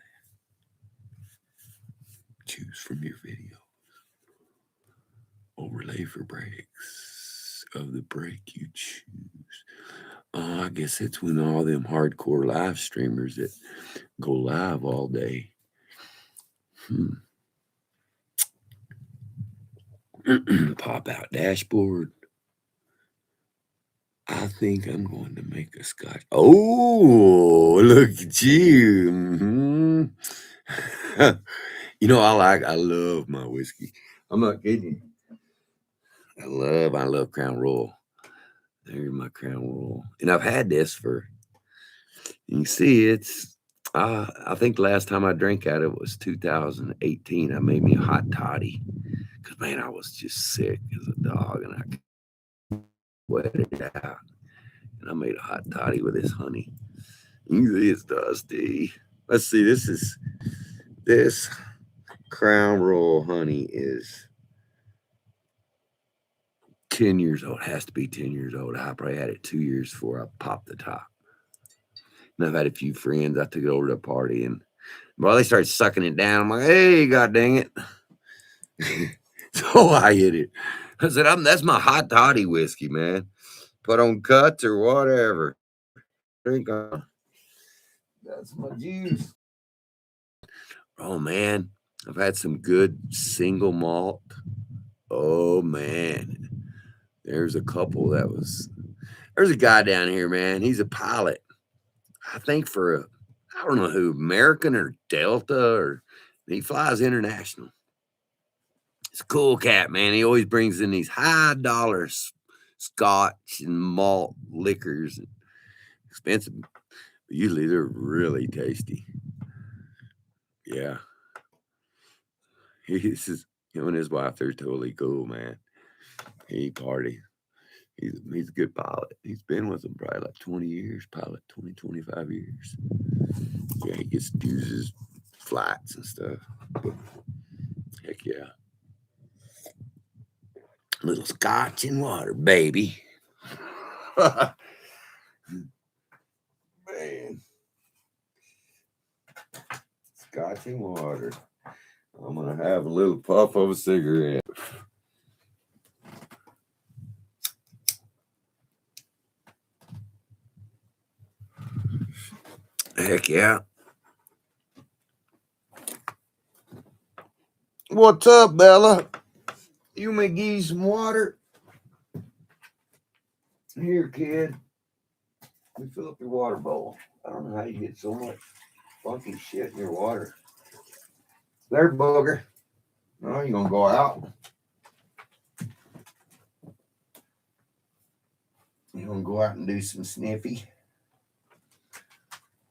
that? Choose from your video. Overlay for brakes of the brake you choose. I guess it's when all them hardcore live streamers that go live all day. Pop out dashboard. I think I'm going to make a scotch. Oh, look at you. You know, I love my whiskey. I'm not kidding. I love Crown Royal. There's my Crown Royal. And I've had this for, you can see it's, I think the last time I drank out of it was 2018. I made me a hot toddy. Because, man, I was just sick as a dog. And I wet it out. And I made a hot toddy with this honey. You see it's dusty. Let's see, this Crown Royal honey is 10 years old. It has to be 10 years old. I probably had it 2 years before I popped the top. And I've had a few friends. I took it over to a party, and while they started sucking it down, I'm like, hey, god dang it. So I hit it. I said, that's my hot toddy whiskey, man. Put on cuts or whatever. Drink on. That's my juice. Oh, man. I've had some good single malt. Oh, man. There's a couple there's a guy down here, man. He's a pilot. I think I don't know who, American or Delta, or he flies international. It's a cool cat, man. He always brings in these high dollar scotch and malt liquors. Expensive, but usually they're really tasty. Yeah. Him and his wife, they're totally cool, man. He party. He's a good pilot. He's been with them probably like 20 years, pilot, 20, 25 years. Yeah, he gets to use his flights and stuff. But heck yeah. A little scotch and water, baby. Man. Scotch and water. I'm going to have a little puff of a cigarette. Heck yeah. What's up, Bella? You may give you some water? Here, kid. Let me fill up your water bowl. I don't know how you get so much funky shit in your water. There, booger. Oh, you gonna go out? You gonna go out and do some sniffy?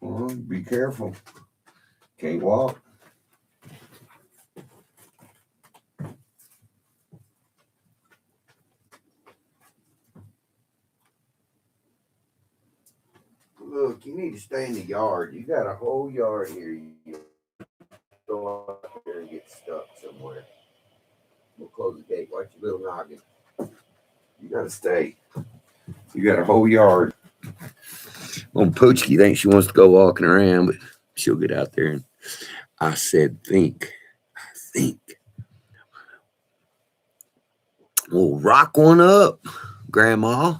Well, be careful. Can't walk. Look, you need to stay in the yard. You got a whole yard here. You go out there and get stuck somewhere. We'll close the gate. Watch your little noggin. You gotta stay. You got a whole yard. Well, Poochie thinks she wants to go walking around, but she'll get out there. And I said, think. Well, rock one up, Grandma.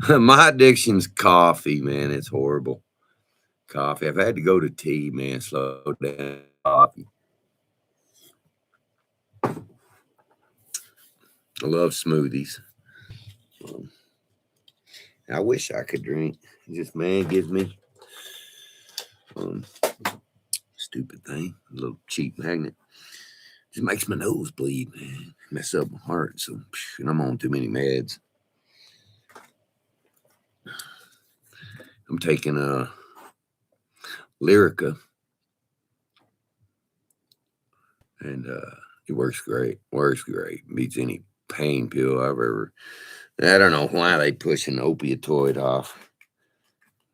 My addiction's coffee, man. It's horrible. Coffee. I've had to go to tea, man. Slow down. Coffee. I love smoothies. I wish I could drink. Just, man, gives me stupid thing. A little cheap magnet. Just makes my nose bleed, man. Mess up my heart. So, and I'm on too many meds. I'm taking a Lyrica, and it works great. Beats any pain pill I've ever. I don't know why they push an opioid off.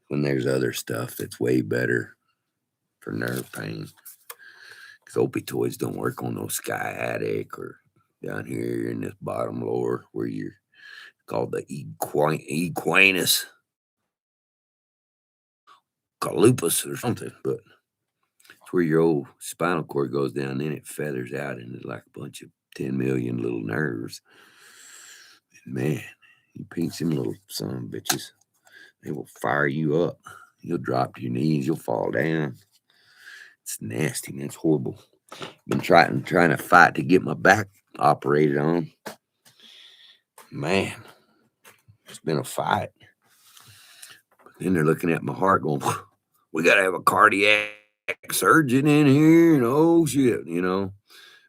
when there's other stuff that's way better for nerve pain. Because opioids don't work on no sciatic or down here in this bottom lower where you're called the equinus lupus or something, but it's where your old spinal cord goes down, then it feathers out into like a bunch of 10 million little nerves. And man, you pinch them little son of bitches, they will fire you up. You'll drop to your knees, you'll fall down. It's nasty, man. It's horrible. Been trying to fight to get my back operated on. Man, it's been a fight. But then they're looking at my heart going, we got to have a cardiac surgeon in here. And oh, shit,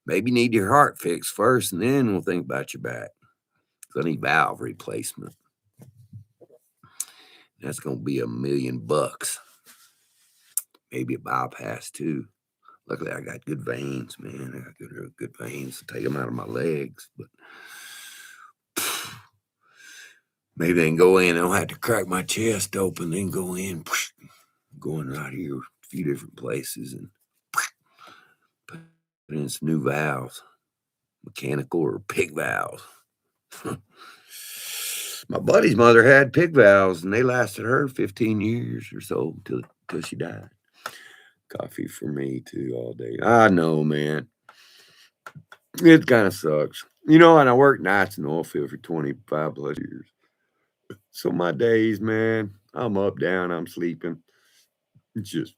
maybe you need your heart fixed first, and then we'll think about your back. So I need valve replacement. That's going to be $1 million. Maybe a bypass, too. Luckily, I got good veins, man. I got good veins to take them out of my legs. But maybe they can go in. I don't have to crack my chest open. They can go in, going right here, a few different places, and put in some new valves, mechanical or pig valves. My buddy's mother had pig valves, and they lasted her 15 years or so till she died. Coffee for me, too, all day. I know, man. It kind of sucks. And I worked nights in the oil field for 25 plus years. So my days, man, I'm up, down, I'm sleeping. It's just,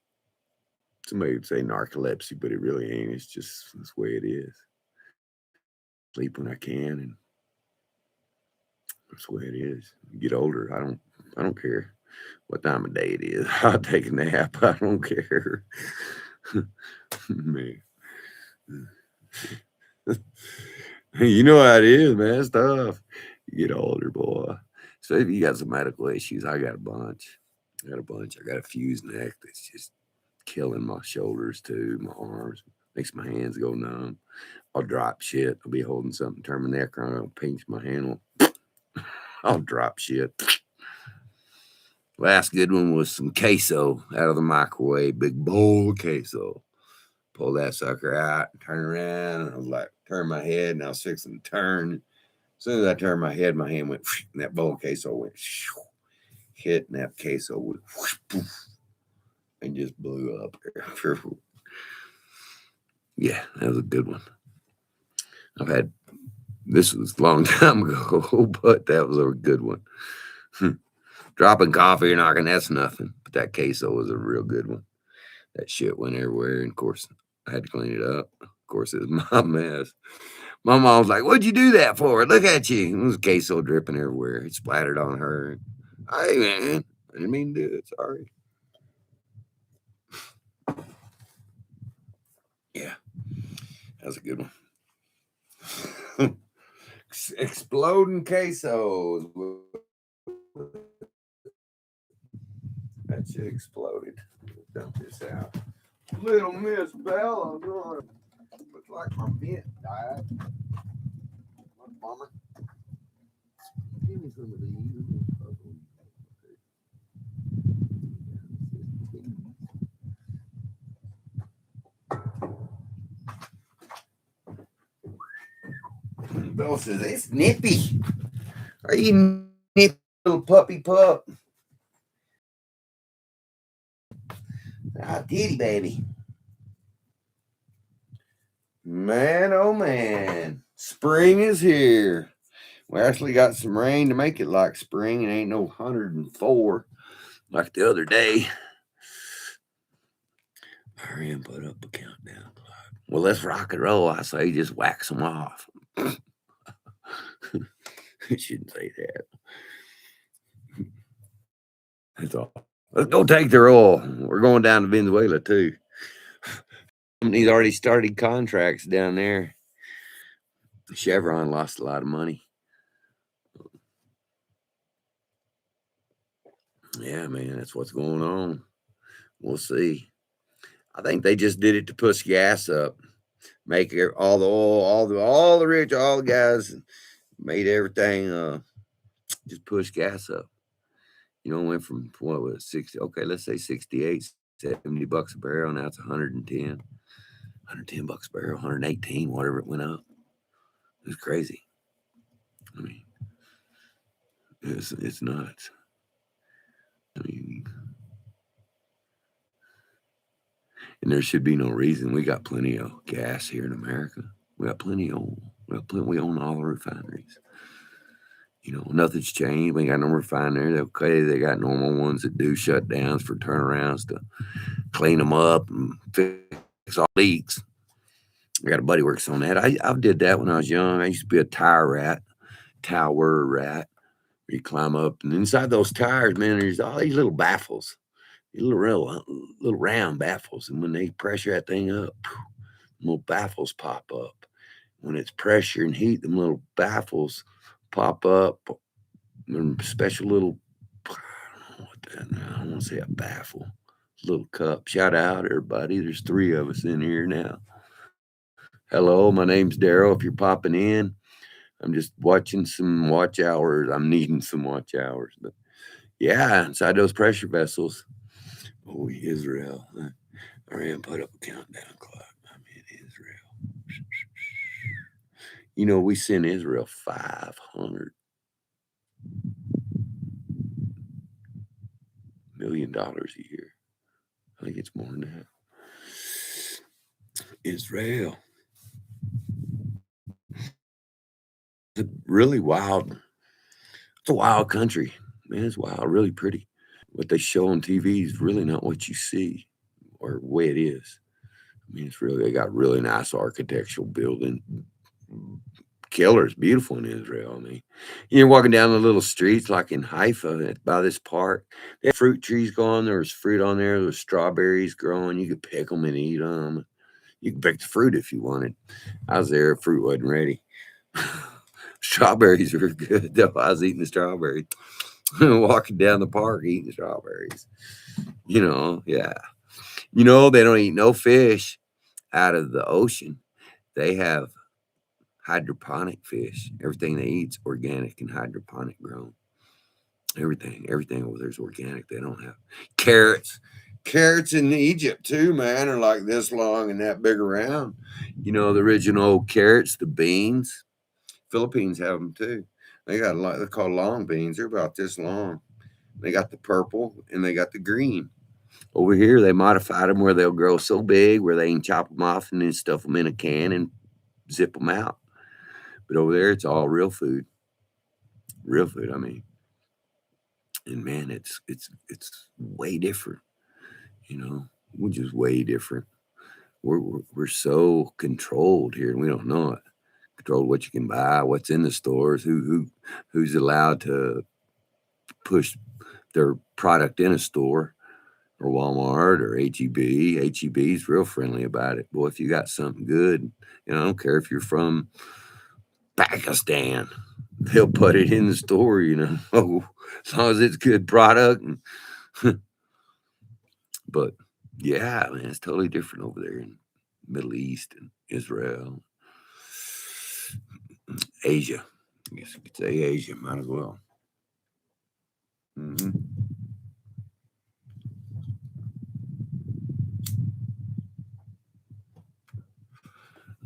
somebody would say narcolepsy, but it really ain't. It's just the way it is. Sleep when I can, and that's the way it is. You get older, I don't care what time of day it is. I'll take a nap. I don't care. Man. You know how it is, man. It's tough. You get older, boy. So if you got some medical issues, I got a bunch. I got a fused neck that's just killing my shoulders too, my arms. Makes my hands go numb. I'll drop shit. I'll be holding something, turn my neck around, I'll pinch my handle. I'll drop shit. Last good one was some queso out of the microwave, big bowl of queso. Pull that sucker out, turn around, and I was like, turn my head, and I was fixing to turn. As soon as I turned my head, my hand went, and that bowl of queso went, hit, and that queso went, and just blew up. Yeah, that was a good one. This was a long time ago, but that was a good one. Dropping coffee or knocking, that's nothing. But that queso was a real good one. That shit went everywhere. And of course, I had to clean it up. Of course, it was my mess. My mom was like, what'd you do that for? Look at you. It was queso dripping everywhere. It splattered on her. Hey, man, I didn't mean to do it. Sorry. Yeah, that was a good one. Exploding quesos. That shit exploded. Dump this out. Little Miss Bella, looks like my vent died. What a bummer. Give me some of these. Bella says, it's nippy. Are you nippy, little puppy pup? Ah, titty baby. Man, oh man. Spring is here. We actually got some rain to make it like spring. It ain't no 104 like the other day. Hurry and put up a countdown clock. Well, let's rock and roll. I say just wax them off. I shouldn't say that. That's all. Let's go take their oil. We're going down to Venezuela too. Company's already started contracts down there. Chevron lost a lot of money. Yeah, man, that's what's going on. We'll see. I think they just did it to push gas up, make all the oil, all the rich, all the guys made everything just push gas up. You know, it went from what was it, 60? Okay, let's say 68, $70 a barrel. Now it's 110 bucks a barrel, 118, whatever it went up. It was crazy. I mean, it's nuts. I mean, and there should be no reason. We got plenty of gas here in America. We got plenty of oil. We own all the refineries. You know, nothing's changed. We got no refinery. Okay, they got normal ones that do shutdowns for turnarounds to clean them up and fix all leaks. I got a buddy works on that. I did that when I was young. I used to be a tower rat. You climb up, and inside those tires, man, there's all these little baffles, little round baffles. And when they pressure that thing up, little baffles pop up. When it's pressure and heat, them little baffles pop up. Special little, I don't know what that. I don't want to say a baffle, little cup. Shout out, everybody. There's 3 of us in here now. Hello, my name's Daryl. If you're popping in, I'm just watching some watch hours. I'm needing some watch hours. But yeah, inside those pressure vessels. Oh, Israel. I ran put up a countdown clock. I'm in Israel. You know, we send Israel $500 million a year. I think it's more than that. Israel. It's really wild. It's a wild country. Man, it's wild, really pretty. What they show on TV is really not what you see or the way it is. I mean, it's really, they got really nice architectural building. Killers, beautiful in Israel. I mean, you're walking down the little streets like in Haifa by this park. They had fruit trees going. There was fruit on there. There was strawberries growing. You could pick them and eat them. You could pick the fruit if you wanted. I was there. Fruit wasn't ready. Strawberries were good though. I was eating the strawberries, walking down the park eating strawberries. You know, yeah. You know, they don't eat no fish out of the ocean. They have hydroponic fish. Everything they eat's organic and hydroponic grown. Everything over there's organic. They don't have carrots. Carrots in Egypt too, man, are like this long and that big around. You know, the original carrots, the beans. Philippines have them too. They got a lot. They're called long beans. They're about this long. They got the purple and they got the green. Over here, they modified them where they'll grow so big where they can chop them off and then stuff them in a can and zip them out. But over there, it's all real food. Real food. I mean, and man, it's way different. You know, we're just way different. We're so controlled here, and we don't know it. Control what you can buy, what's in the stores, who's allowed to push their product in a store or Walmart or HEB. HEB's real friendly about it. Boy, if you got something good, I don't care if you're from Pakistan, they'll put it in the store, as long as it's good product. But yeah, man, it's totally different over there in Middle East and Israel, Asia. I guess you could say Asia, might as well. Mm-hmm.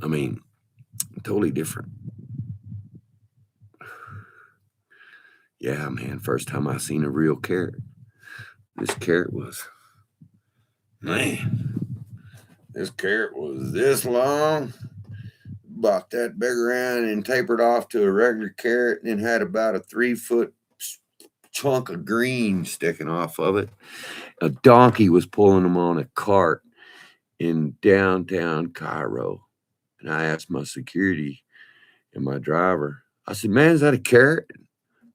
I mean, totally different. Yeah, man. First time I seen a real carrot. This carrot was, man, this carrot was this long, about that big around, and tapered off to a regular carrot, and had about a 3-foot chunk of green sticking off of it. A donkey was pulling them on a cart in downtown Cairo. And I asked my security and my driver, I said, man, is that a carrot?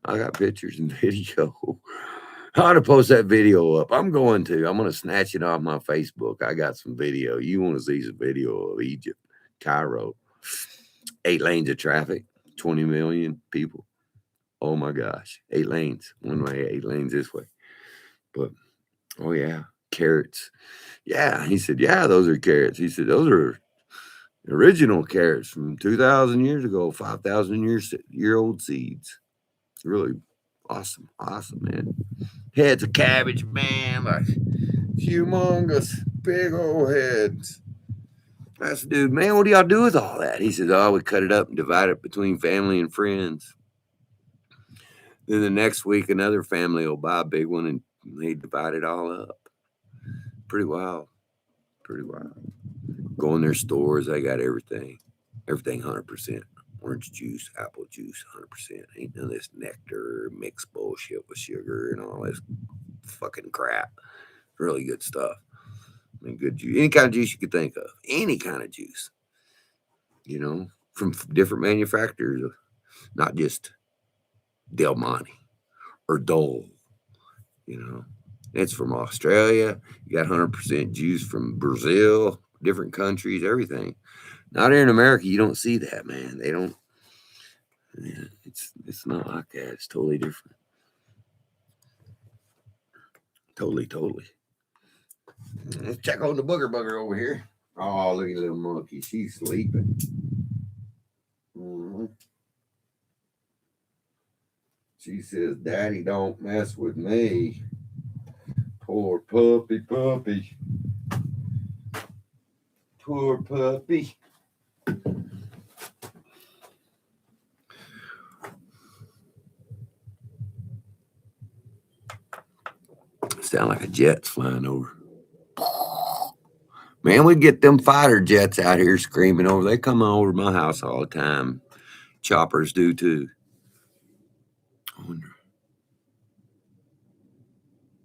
I got pictures and video. I ought to post that video up. I'm going to snatch it off my Facebook. I got some video. You want to see some video of Egypt, Cairo. 8 lanes of traffic, 20 million people. Oh my gosh. 8 lanes. One way, 8 lanes this way. But, oh yeah, carrots. Yeah. He said, yeah, those are carrots. He said, those are original carrots from 2,000 years ago, 5,000 year old seeds. Really awesome, man. Heads of cabbage, man, like humongous, big old heads. I said, dude, man, what do y'all do with all that? He says, oh, we cut it up and divide it between family and friends. Then the next week, another family will buy a big one and they divide it all up. Pretty wild. Pretty wild. Go in their stores, they got everything. Everything 100%. Orange juice, apple juice, 100%. Ain't none of this nectar mixed bullshit with sugar and all this fucking crap. Really good stuff. I mean, good juice. Any kind of juice you could think of. Any kind of juice. You know, from different manufacturers. Not just Del Monte or Dole. You know, it's from Australia. You got 100% juice from Brazil, different countries, everything. Not here in America, you don't see that, man. They don't. Yeah, it's not like that. It's totally different. Totally. Let's check on the bugger over here. Oh, look at the little monkey. She's sleeping. Mm-hmm. She says, Daddy, don't mess with me. Poor puppy. Poor puppy. Sound like a jet's flying over. Man, we get them fighter jets out here screaming over. They come over my house all the time. Choppers do too. I wonder.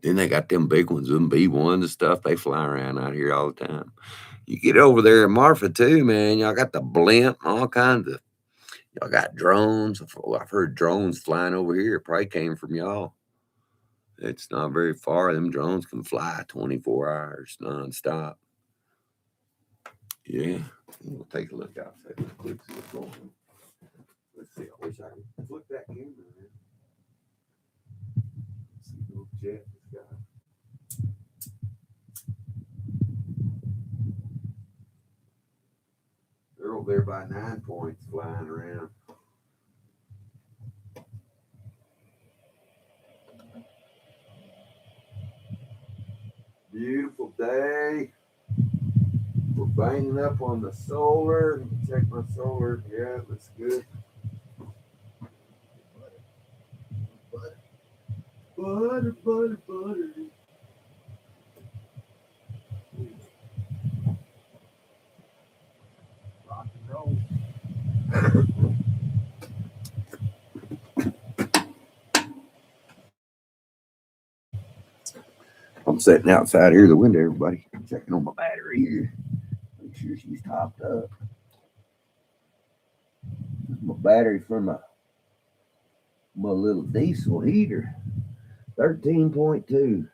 Then they got them big ones, them B1s and stuff. They fly around out here all the time. You get over there in Marfa too, man. Y'all got the blimp, all kinds of. Y'all got drones. I've heard drones flying over here. It probably came from y'all. It's not very far. Them drones can fly 24 hours nonstop. Yeah. We'll take a look outside. Let's see what's going on. Let's see. I wish I could flip that camera, man. Let's see the jet this guy. They're over there by 9 points flying around. Beautiful day. We're banging up on the solar. Check my solar. Yeah, it looks good. Butter. Rock and roll. I'm sitting outside here the window, everybody. I'm checking on my battery here. Make sure she's topped up. My battery from my little diesel heater. 13.2.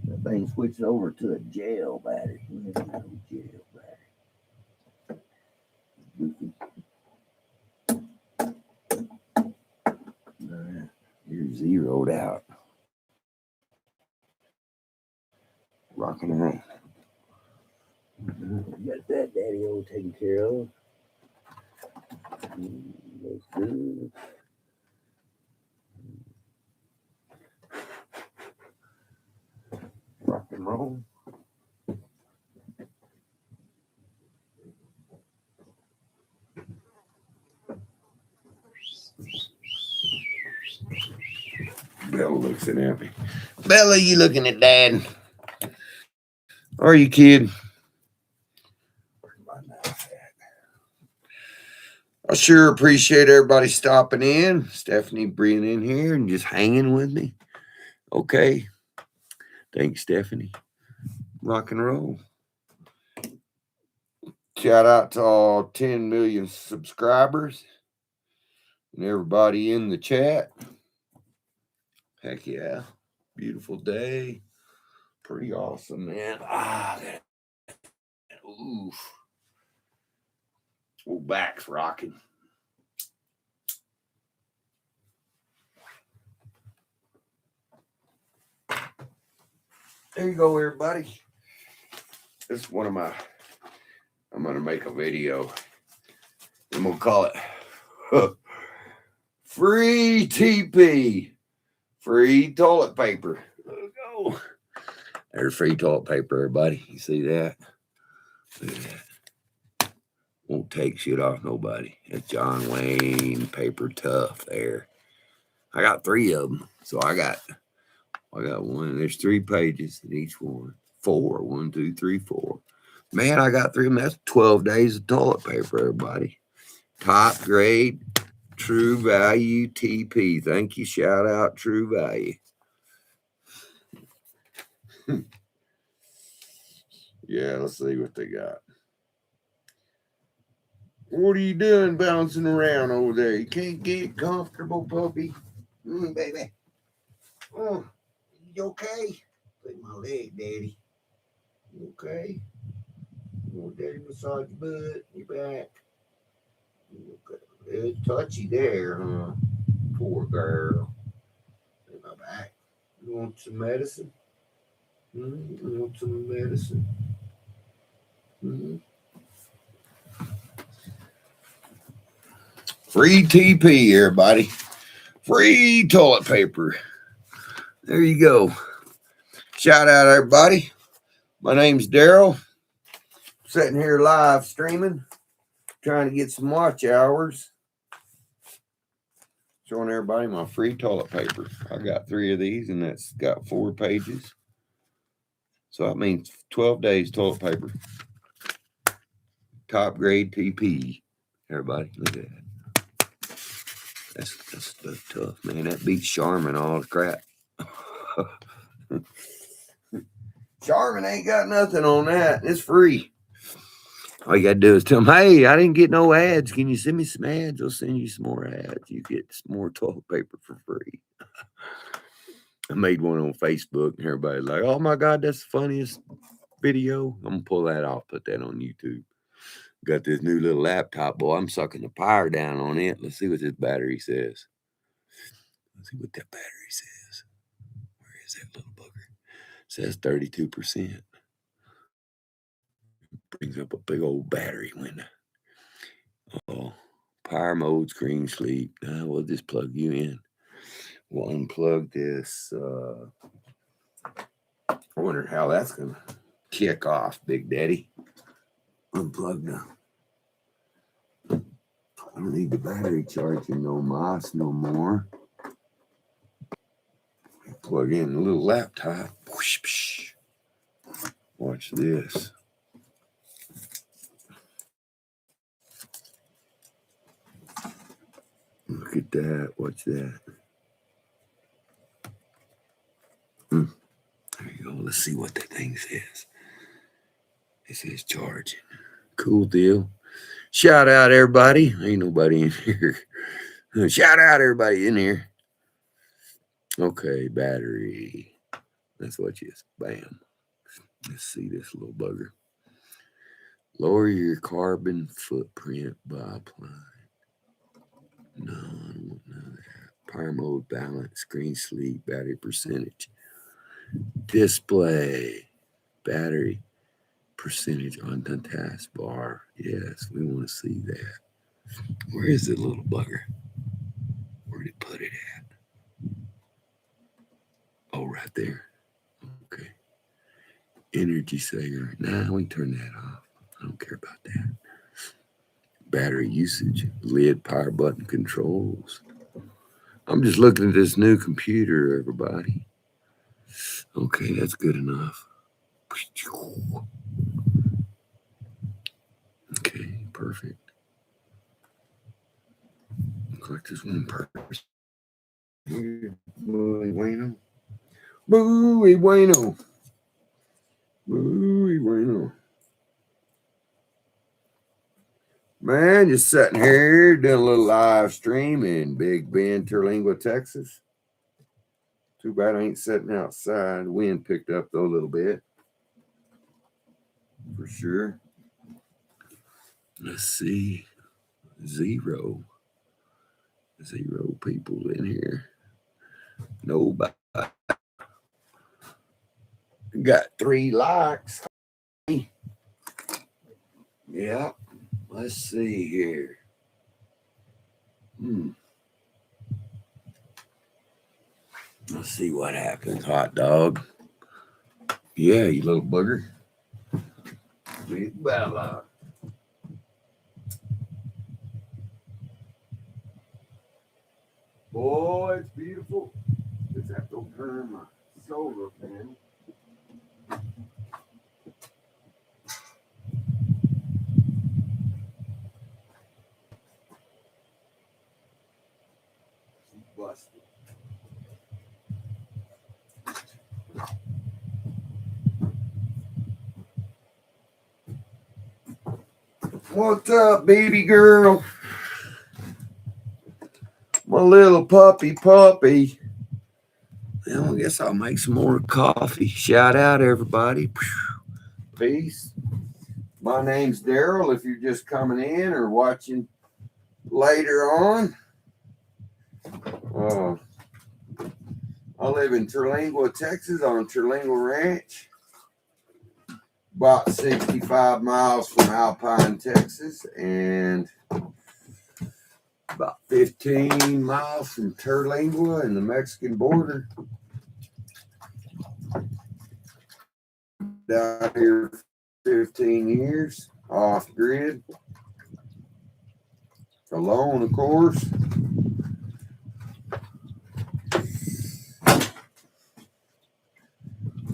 That thing switched over to a gel battery. Gel battery. You're zeroed out. Rocking around. Got that daddy old taken care of. Looks good. Rock and roll. Bella looks unhappy. Bella, you looking at Dad? Are you, kid? I sure appreciate everybody stopping in. Stephanie being in here and just hanging with me. Okay. Thanks, Stephanie. Rock and roll. Shout out to all 10 million subscribers and everybody in the chat. Heck yeah. Beautiful day. Pretty awesome, man. Oof. Oh, back's rocking. There you go, everybody. This is one of my, I'm going to make a video. I'm going to call it Free TP Free toilet paper. Let's go. There's free toilet paper, everybody. You see that? Look at that. Won't take shit off nobody. That's John Wayne paper tough there. I got 3 of them. So I got one. There's 3 pages in each one. 4. 1, 2, 3, 4. Man, I got 3 of them. That's 12 days of toilet paper, everybody. Top grade, True Value TP. Thank you. Shout out True Value. Yeah, let's see what they got. What are you doing bouncing around over there? You can't get comfortable, puppy. Baby. Oh, you okay? Put my leg, Daddy. You okay? Oh, Daddy massage your butt, your back. Okay. It's touchy there, huh? Poor girl. In my back. You want some medicine? You want some medicine? Free TP, everybody. Free toilet paper. There you go. Shout out, everybody. My name's Daryl. Sitting here live streaming, trying to get some watch hours. Showing everybody my free toilet paper. I got 3 of these, and that's got 4 pages. So that means 12 days toilet paper. Top grade TP. Everybody, look at that. That's stuff tough, man. That beats Charmin all the crap. Charmin ain't got nothing on that. It's free. All you got to do is tell them, hey, I didn't get no ads. Can you send me some ads? I'll send you some more ads. You get some more toilet paper for free. I made one on Facebook, and everybody's like, oh, my God, that's the funniest video. I'm going to pull that off, put that on YouTube. Got this new little laptop, boy. I'm sucking the power down on it. Let's see what this battery says. Let's see what that battery says. Where is that little bugger? It says 32%. Brings up a big old battery window. Oh, power mode, screen sleep. We'll just plug you in. We'll unplug this. I wonder how that's going to kick off, Big Daddy. Unplug now. I don't need the battery charging no mas no more. Plug in a little laptop. Watch this. Look at that. Watch that. There you go. Let's see what that thing says. It says charging. Cool deal. Shout out, everybody. Ain't nobody in here. Shout out, everybody in here. Okay, battery. That's what you is. Bam. Let's see this little bugger. Lower your carbon footprint by applying. No, I don't want none of that. Power mode, balance, screen sleep, battery percentage. Display, battery percentage on the taskbar. Yes, we want to see that. Where is it, little bugger? Where did it put it at? Oh, right there. Okay. Energy saver. Nah, we can turn that off. I don't care about that. Battery usage, lid, power button controls. I'm just looking at this new computer, everybody. Okay, that's good enough. Okay, perfect. Looks like there's one person. Muy bueno. Muy bueno. Muy bueno. Man, just sitting here doing a little live stream in Big Bend, Terlingua, Texas. Too bad I ain't sitting outside. The wind picked up though a little bit. For sure. Let's see. Zero people in here. Nobody. Got 3 likes. Yeah. Let's see here. Let's see what happens, hot dog. Yeah, you little booger. Big Bella. Boy, it's beautiful. Just have to turn my solar panel. She's busted. What's up, baby girl? My little puppy. Well, I guess I'll make some more coffee. Shout out, everybody. Peace. My name's Daryl. If you're just coming in or watching later on, I live in Terlingua, Texas, on Terlingua Ranch, about 65 miles from Alpine, Texas, and about 15 miles from Terlingua and the Mexican border. Down here 15 years, off-grid, alone, of course.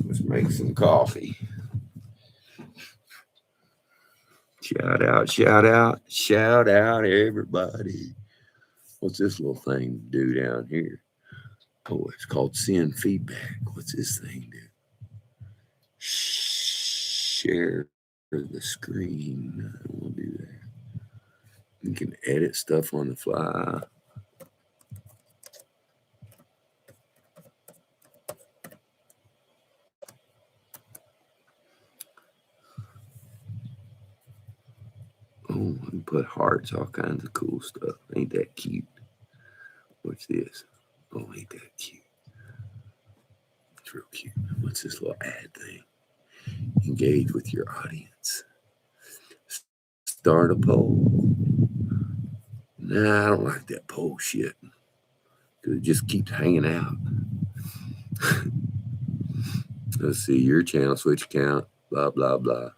Let's make some coffee. Shout out, everybody. What's this little thing do down here? Oh, it's called send feedback. What's this thing do? Share the screen. I will do that. You can edit stuff on the fly. Oh, I can put hearts, all kinds of cool stuff. Ain't that cute? What's this? Oh, ain't that cute? It's real cute. What's this little ad thing? Engage with your audience. Start a poll. Nah, I don't like that poll shit. Because it just keeps hanging out. Let's see, your channel, switch account, blah, blah, blah.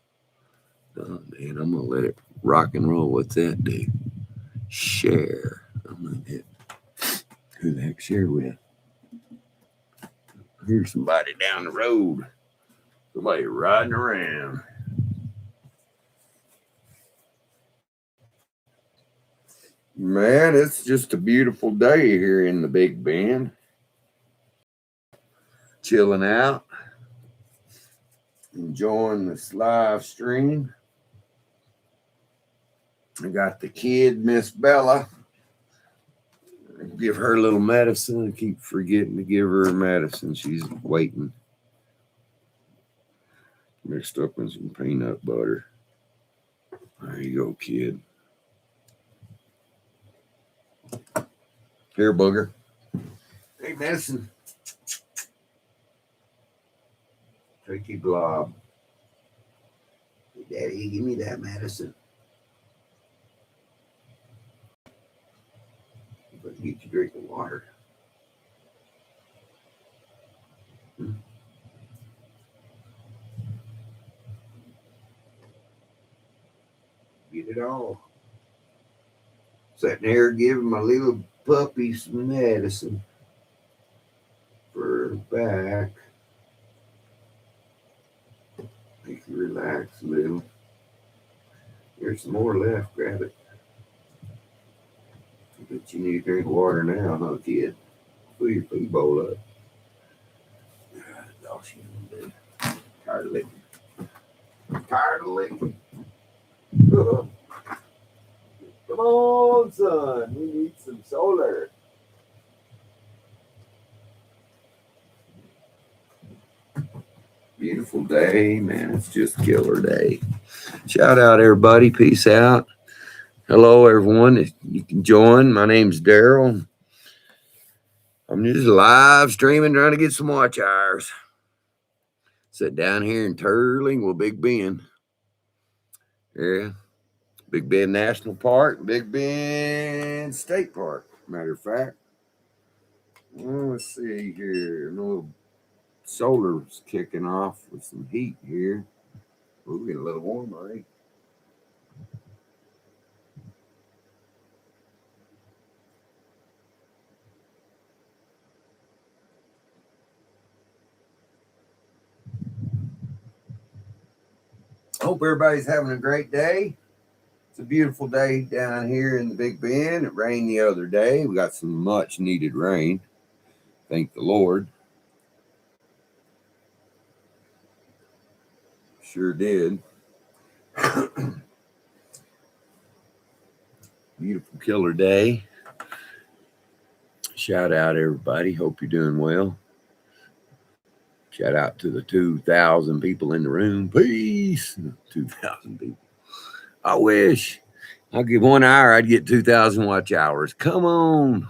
Oh, man, I'm going to let it rock and roll. What's that do? Share. I'm going to hit. Who the heck share with? Here's somebody down the road. Somebody riding around. Man, it's just a beautiful day here in the Big Bend. Chilling out. Enjoying this live stream. I got the kid, Miss Bella. Give her a little medicine. I keep forgetting to give her medicine. She's waiting. Mixed up in some peanut butter. There you go, kid. Here, booger. Hey, medicine. Tricky blob. Hey, Daddy, give me that medicine. But get you drinking water. Get it all. Sitting there giving my little puppy some medicine for her back. Make you relax a little. There's some more left. Grab it. But you need to drink water now, huh, kid? Fill your food bowl up. That's all she's gonna do. Tired of licking. Come on, son. We need some solar. Beautiful day, man. It's just killer day. Shout out, everybody. Peace out. Hello, everyone. You can join. My name's Daryl. I'm just live streaming, trying to get some watch hours. Sit down here in Terlingua, Big Bend. Yeah. Big Bend National Park, Big Bend State Park, matter of fact. Well, let's see here. A little solar's kicking off with some heat here. We'll get a little warmer, eh? Hope everybody's having a great day. It's a beautiful day down here in the Big Bend. It rained the other day. We got some much needed rain. Thank the Lord. Sure did. Beautiful killer day. Shout out everybody. Hope you're doing well. Shout out to the 2,000 people in the room. Peace. 2,000 people. I wish. I'll give 1 hour, I'd get 2,000 watch hours. Come on.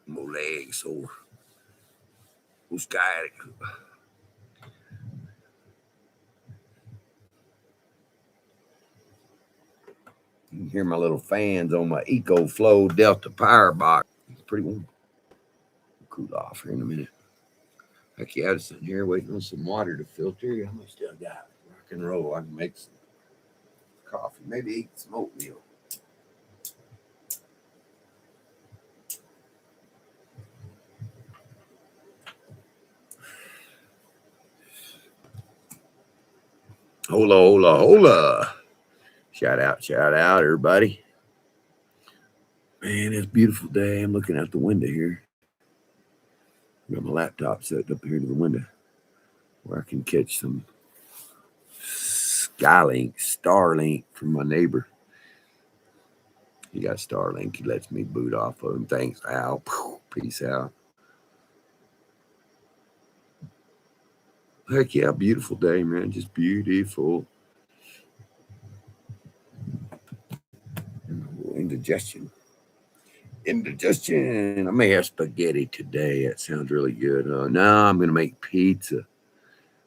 My legs sore. Who's got it? You can hear my little fans on my EcoFlow Delta Power Box. It's pretty warm. Cool off here in a minute. Heck yeah, I'm sitting here waiting on some water to filter. How much do I got? Rock and roll. I can make some coffee. Maybe eat some oatmeal. Hola, hola, hola. Shout out, everybody. Man, it's a beautiful day. I'm looking out the window here. I got my laptop set up here to the window where I can catch some Starlink from my neighbor. He got Starlink. He lets me boot off of him. Thanks, Al. Peace out. Heck yeah, beautiful day, man. Just beautiful. Indigestion. I may have spaghetti today. That sounds really good. No, I'm going to make pizza.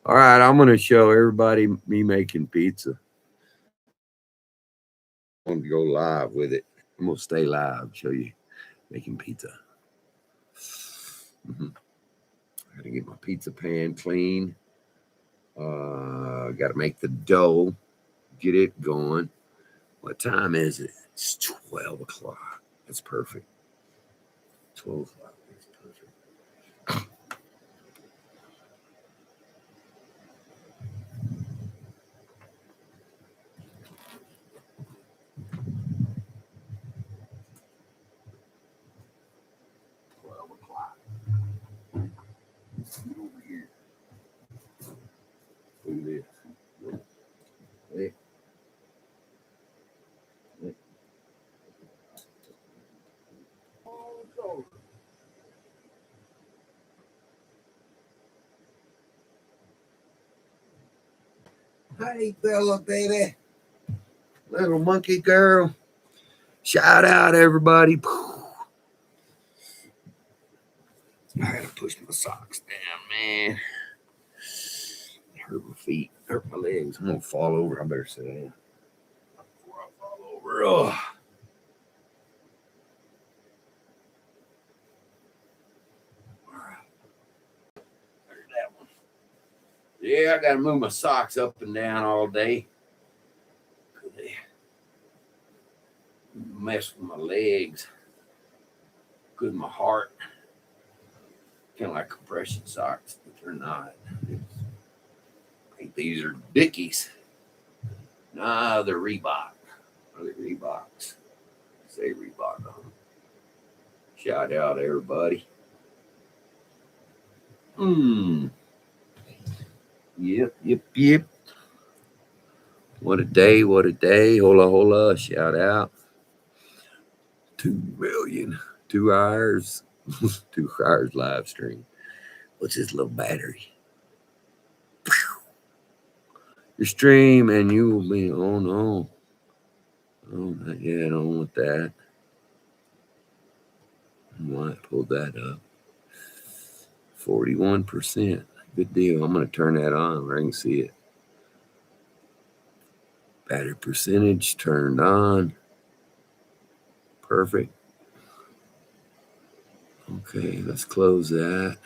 All right, I'm going to show everybody me making pizza. I'm going to go live with it. I'm going to stay live, show you making pizza. I got to get my pizza pan clean. Got to make the dough, get it going. What time is it? It's 12 o'clock. That's perfect. 12 o'clock. That's perfect. Over here. Look at this. Hey. Hey, fella, baby. Little monkey girl. Shout out, everybody. I gotta push my socks down, man. Hurt my feet, hurt my legs. I'm gonna fall over. I better sit down before I fall over. Oh. There's that one. Yeah, I gotta move my socks up and down all day. They mess with my legs. Good, my heart. Kind of like compression socks, but they're not. I think these are Dickies. Nah, they're Reebok. Are they Reeboks? Say Reebok on them. Shout out, everybody. Yep. What a day. Hola, hola. Shout out. 2 million. 2 hours. 2 hours live stream. What's this little battery? Your stream and you will be, oh no. Oh, not yet. I don't want that. I might pull that up. 41%. Good deal. I'm going to turn that on where I can see it. Battery percentage turned on. Perfect. Okay, let's close that.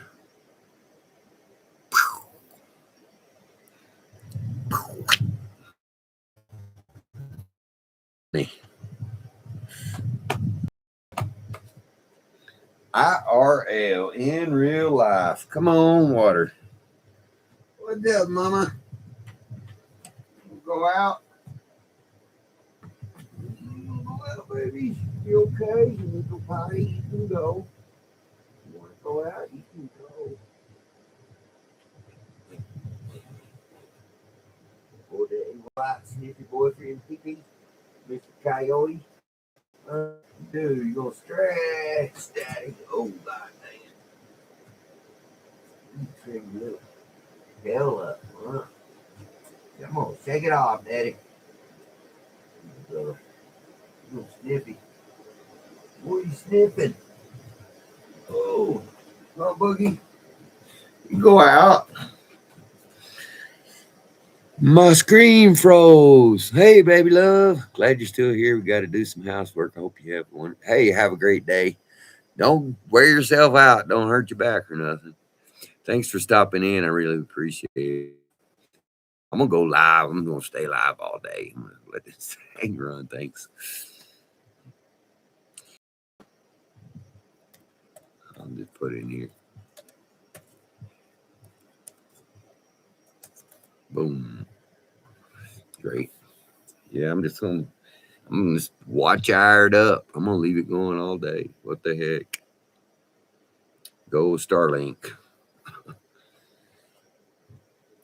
IRL in real life. Come on, water. What's up, mama? Go out. Well, baby, you okay? You need to potty? You can go. You want to go out? You can go. Oh, daddy, white sniffy boyfriend, pee-pee, Mr. Coyote. Dude, you're going to stretch, daddy. Oh, God damn. You trim little hell up, huh? Come on, shake it off, daddy. Little sniffy. What are you sniffing? Oh, boogie. You go out. My screen froze. Hey, baby love. Glad you're still here. We got to do some housework. I hope you have one. Hey, have a great day. Don't wear yourself out. Don't hurt your back or nothing. Thanks for stopping in. I really appreciate it. I'm going to go live. I'm going to stay live all day. I'm going to let this thing run. Thanks. I'll just put it in here. Boom. Great. Yeah, I'm just going to watch ired up. I'm going to leave it going all day. What the heck? Go Starlink.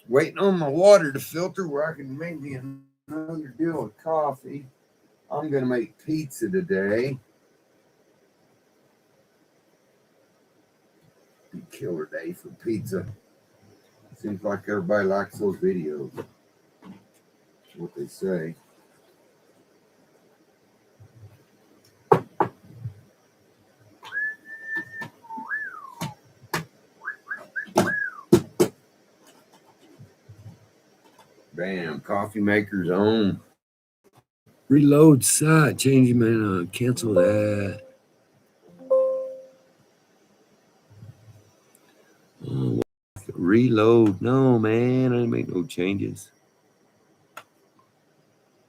Waiting on my water to filter where I can make me another deal of coffee. I'm going to make pizza today. Killer day for pizza. Seems like everybody likes those videos. That's what they say. Bam, coffee maker's on. Reload site, change man, cancel that. Oh, reload. No, man, I didn't make no changes.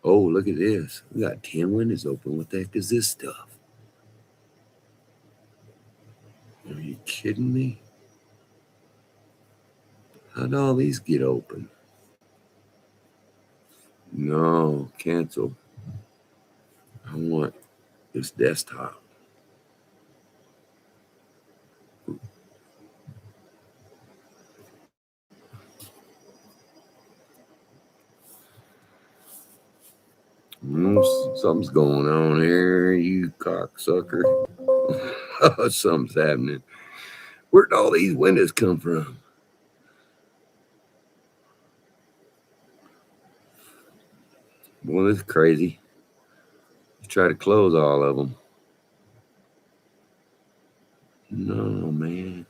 Oh, look at this. We got 10 windows open. What the heck is this stuff? Are you kidding me? How'd all these get open? No, cancel. I want this desktop. Something's going on here, you cocksucker. Something's happening. Where'd all these windows come from? Boy, this is crazy. Try to close all of them. No, man.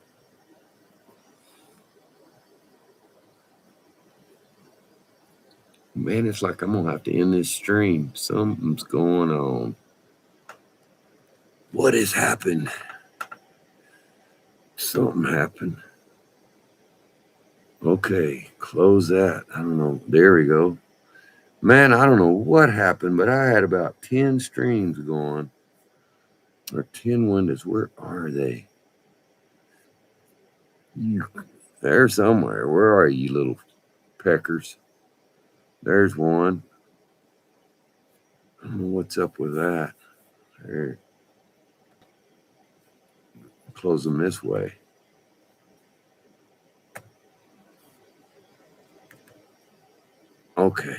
Man, it's like I'm going to have to end this stream. Something's going on. What has happened? Something happened. Okay, close that. I don't know. There we go. Man, I don't know what happened, but I had about 10 streams going. Or 10 windows. Where are they? They're somewhere. Where are you, little peckers? There's one. I don't know what's up with that. There. Close them this way. Okay.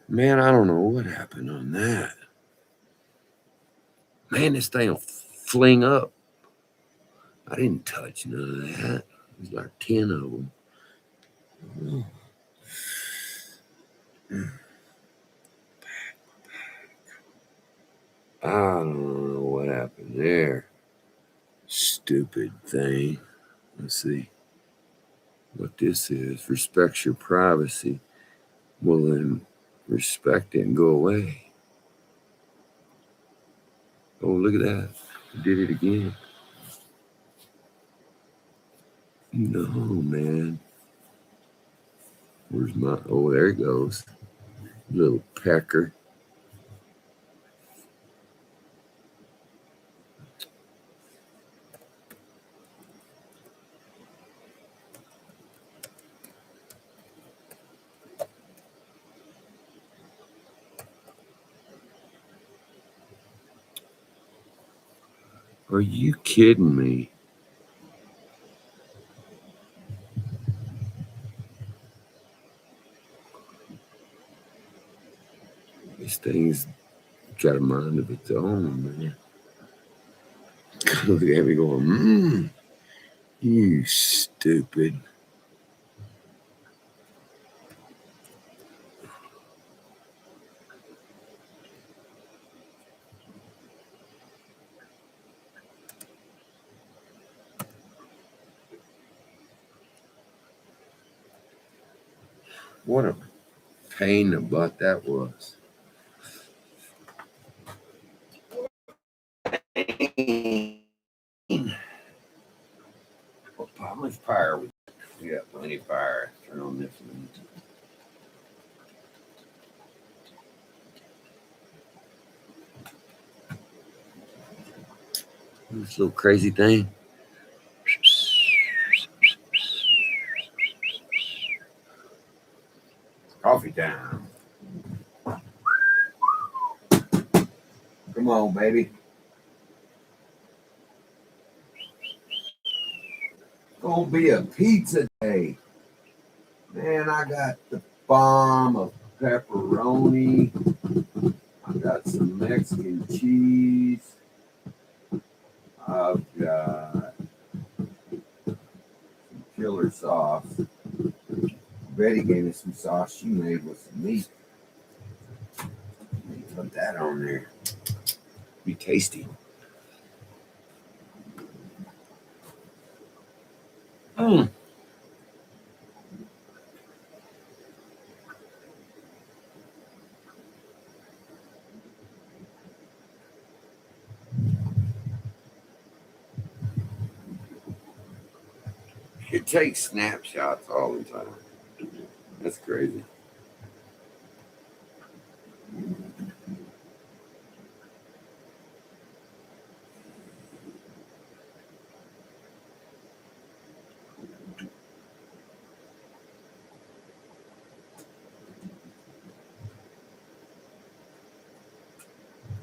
Man, I don't know what happened on that. Man, this thing will fling up. I didn't touch none of that. There's like 10 of them. I don't know what happened there. Stupid thing. Let's see. what this is. Respects your privacy. Well, then respect it and go away. Oh, look at that. I did it again. No, man. Where's my... Oh, there it goes. Little pecker. Are you kidding me? This thing's got a mind of its own, man. Look at me going, you stupid. What a pain in the butt that was. How much fire we got? Plenty of fire. Turn on this one. This little crazy thing. Coffee time. Come on, baby. It's gonna be a pizza day. Man, I got the bomb of pepperoni. I got some Mexican cheese. I've got some killer sauce. Betty gave me some sauce she made with some meat. Put that on there. Be tasty. It takes snapshots all the time. That's crazy.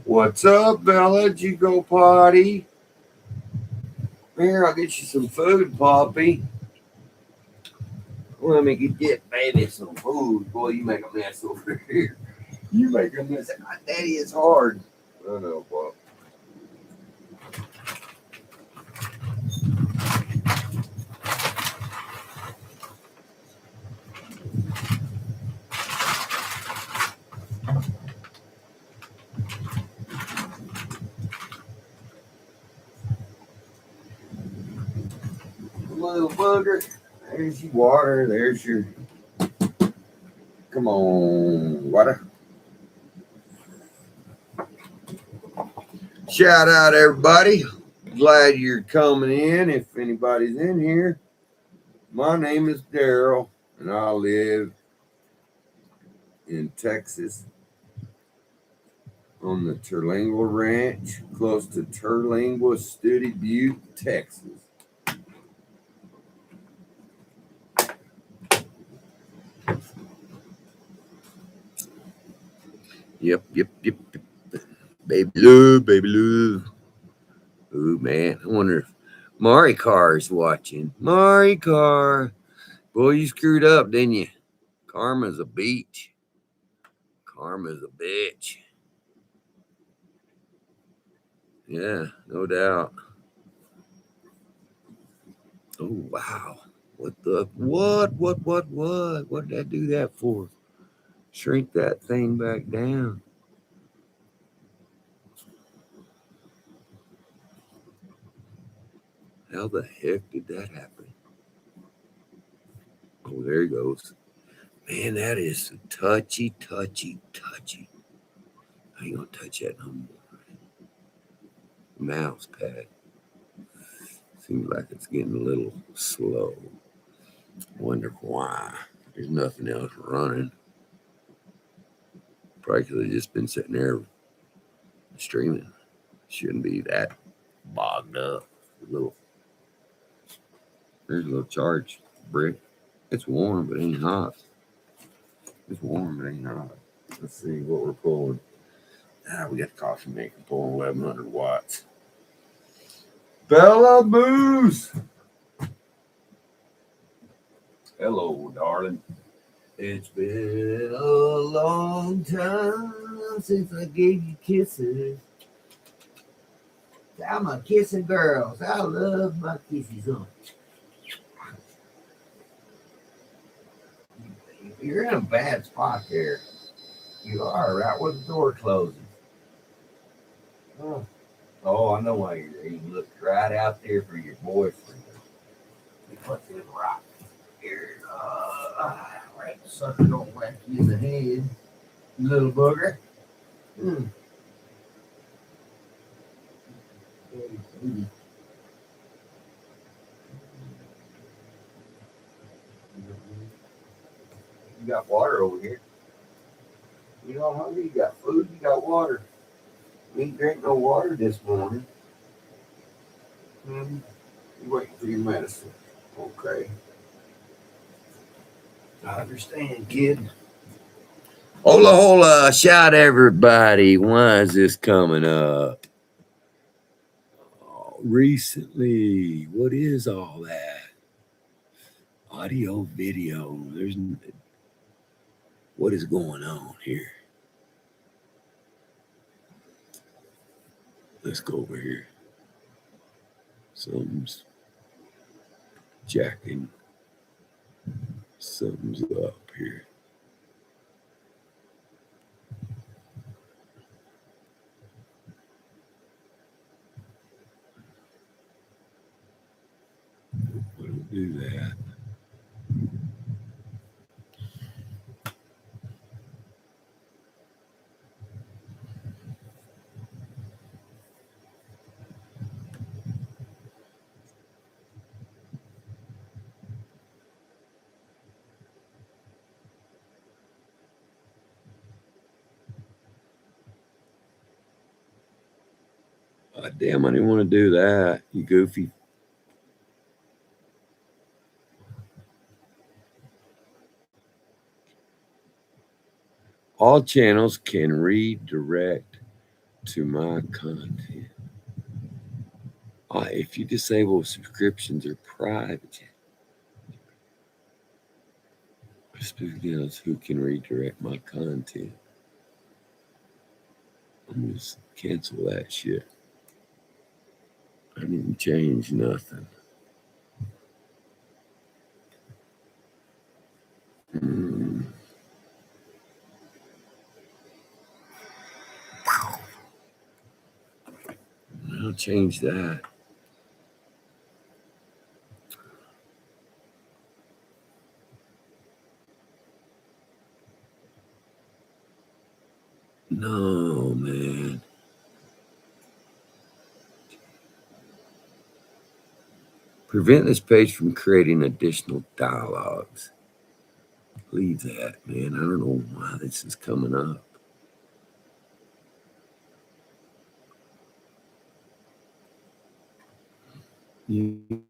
What's up, Bella? Did you go potty? Here, I'll get you some food, Poppy. Let me get baby some food. Boy, you make a mess over here. You make a mess. Daddy, it's hard. I know, Pop. Little bugger. There's your water. There's your... Come on, water. Shout out, everybody. Glad you're coming in. If anybody's in here, my name is Daryl, and I live in Texas on the Terlingua Ranch, close to Terlingua, Studi Butte, Texas. Yep. Baby love. Ooh, man. I wonder if Mari Carr is watching. Mari Carr. Boy, you screwed up, didn't you? Karma's a beach. Karma's a bitch. Yeah, no doubt. Oh, wow. What? What did I do that for? Shrink that thing back down. How the heck did that happen? Oh, there he goes. Man, that is touchy. I ain't gonna touch that no more. Mouse pad. Seems like it's getting a little slow. Wonder why. There's nothing else running. Probably because I've just been sitting there streaming. Shouldn't be that bogged up. There's a little charge brick. It's warm, but it ain't hot. It's warm, but it ain't hot. Let's see what we're pulling. We got the coffee maker pulling 1100 watts. Bella Moose! Hello, darling. It's been a long time since I gave you kisses. I'm a kissing girls. I love my kisses on. You're in a bad spot there. You are right where the door closes. Oh, I know why you're there. You looked right out there for your boyfriend. You put this rock here. Right, sucker don't whack you in the head, you little booger. You got water over here. You know how hungry? You got food, you got water. You ain't drink no water this morning. You waiting for your medicine. Okay. I understand, kid. Hola, shout everybody. Why is this coming up? Recently, what is all that? Audio, video. What is going on here? Let's go over here. Something's jacking. Something's up here. We don't do that. Damn, I didn't want to do that, you goofy. All channels can redirect to my content. If you disable subscriptions or private, specifically those who can redirect my content. I'm just cancel that shit. I didn't change nothing. I'll change that. No, man. Prevent this page from creating additional dialogues. Leave that, man. I don't know why this is coming up. You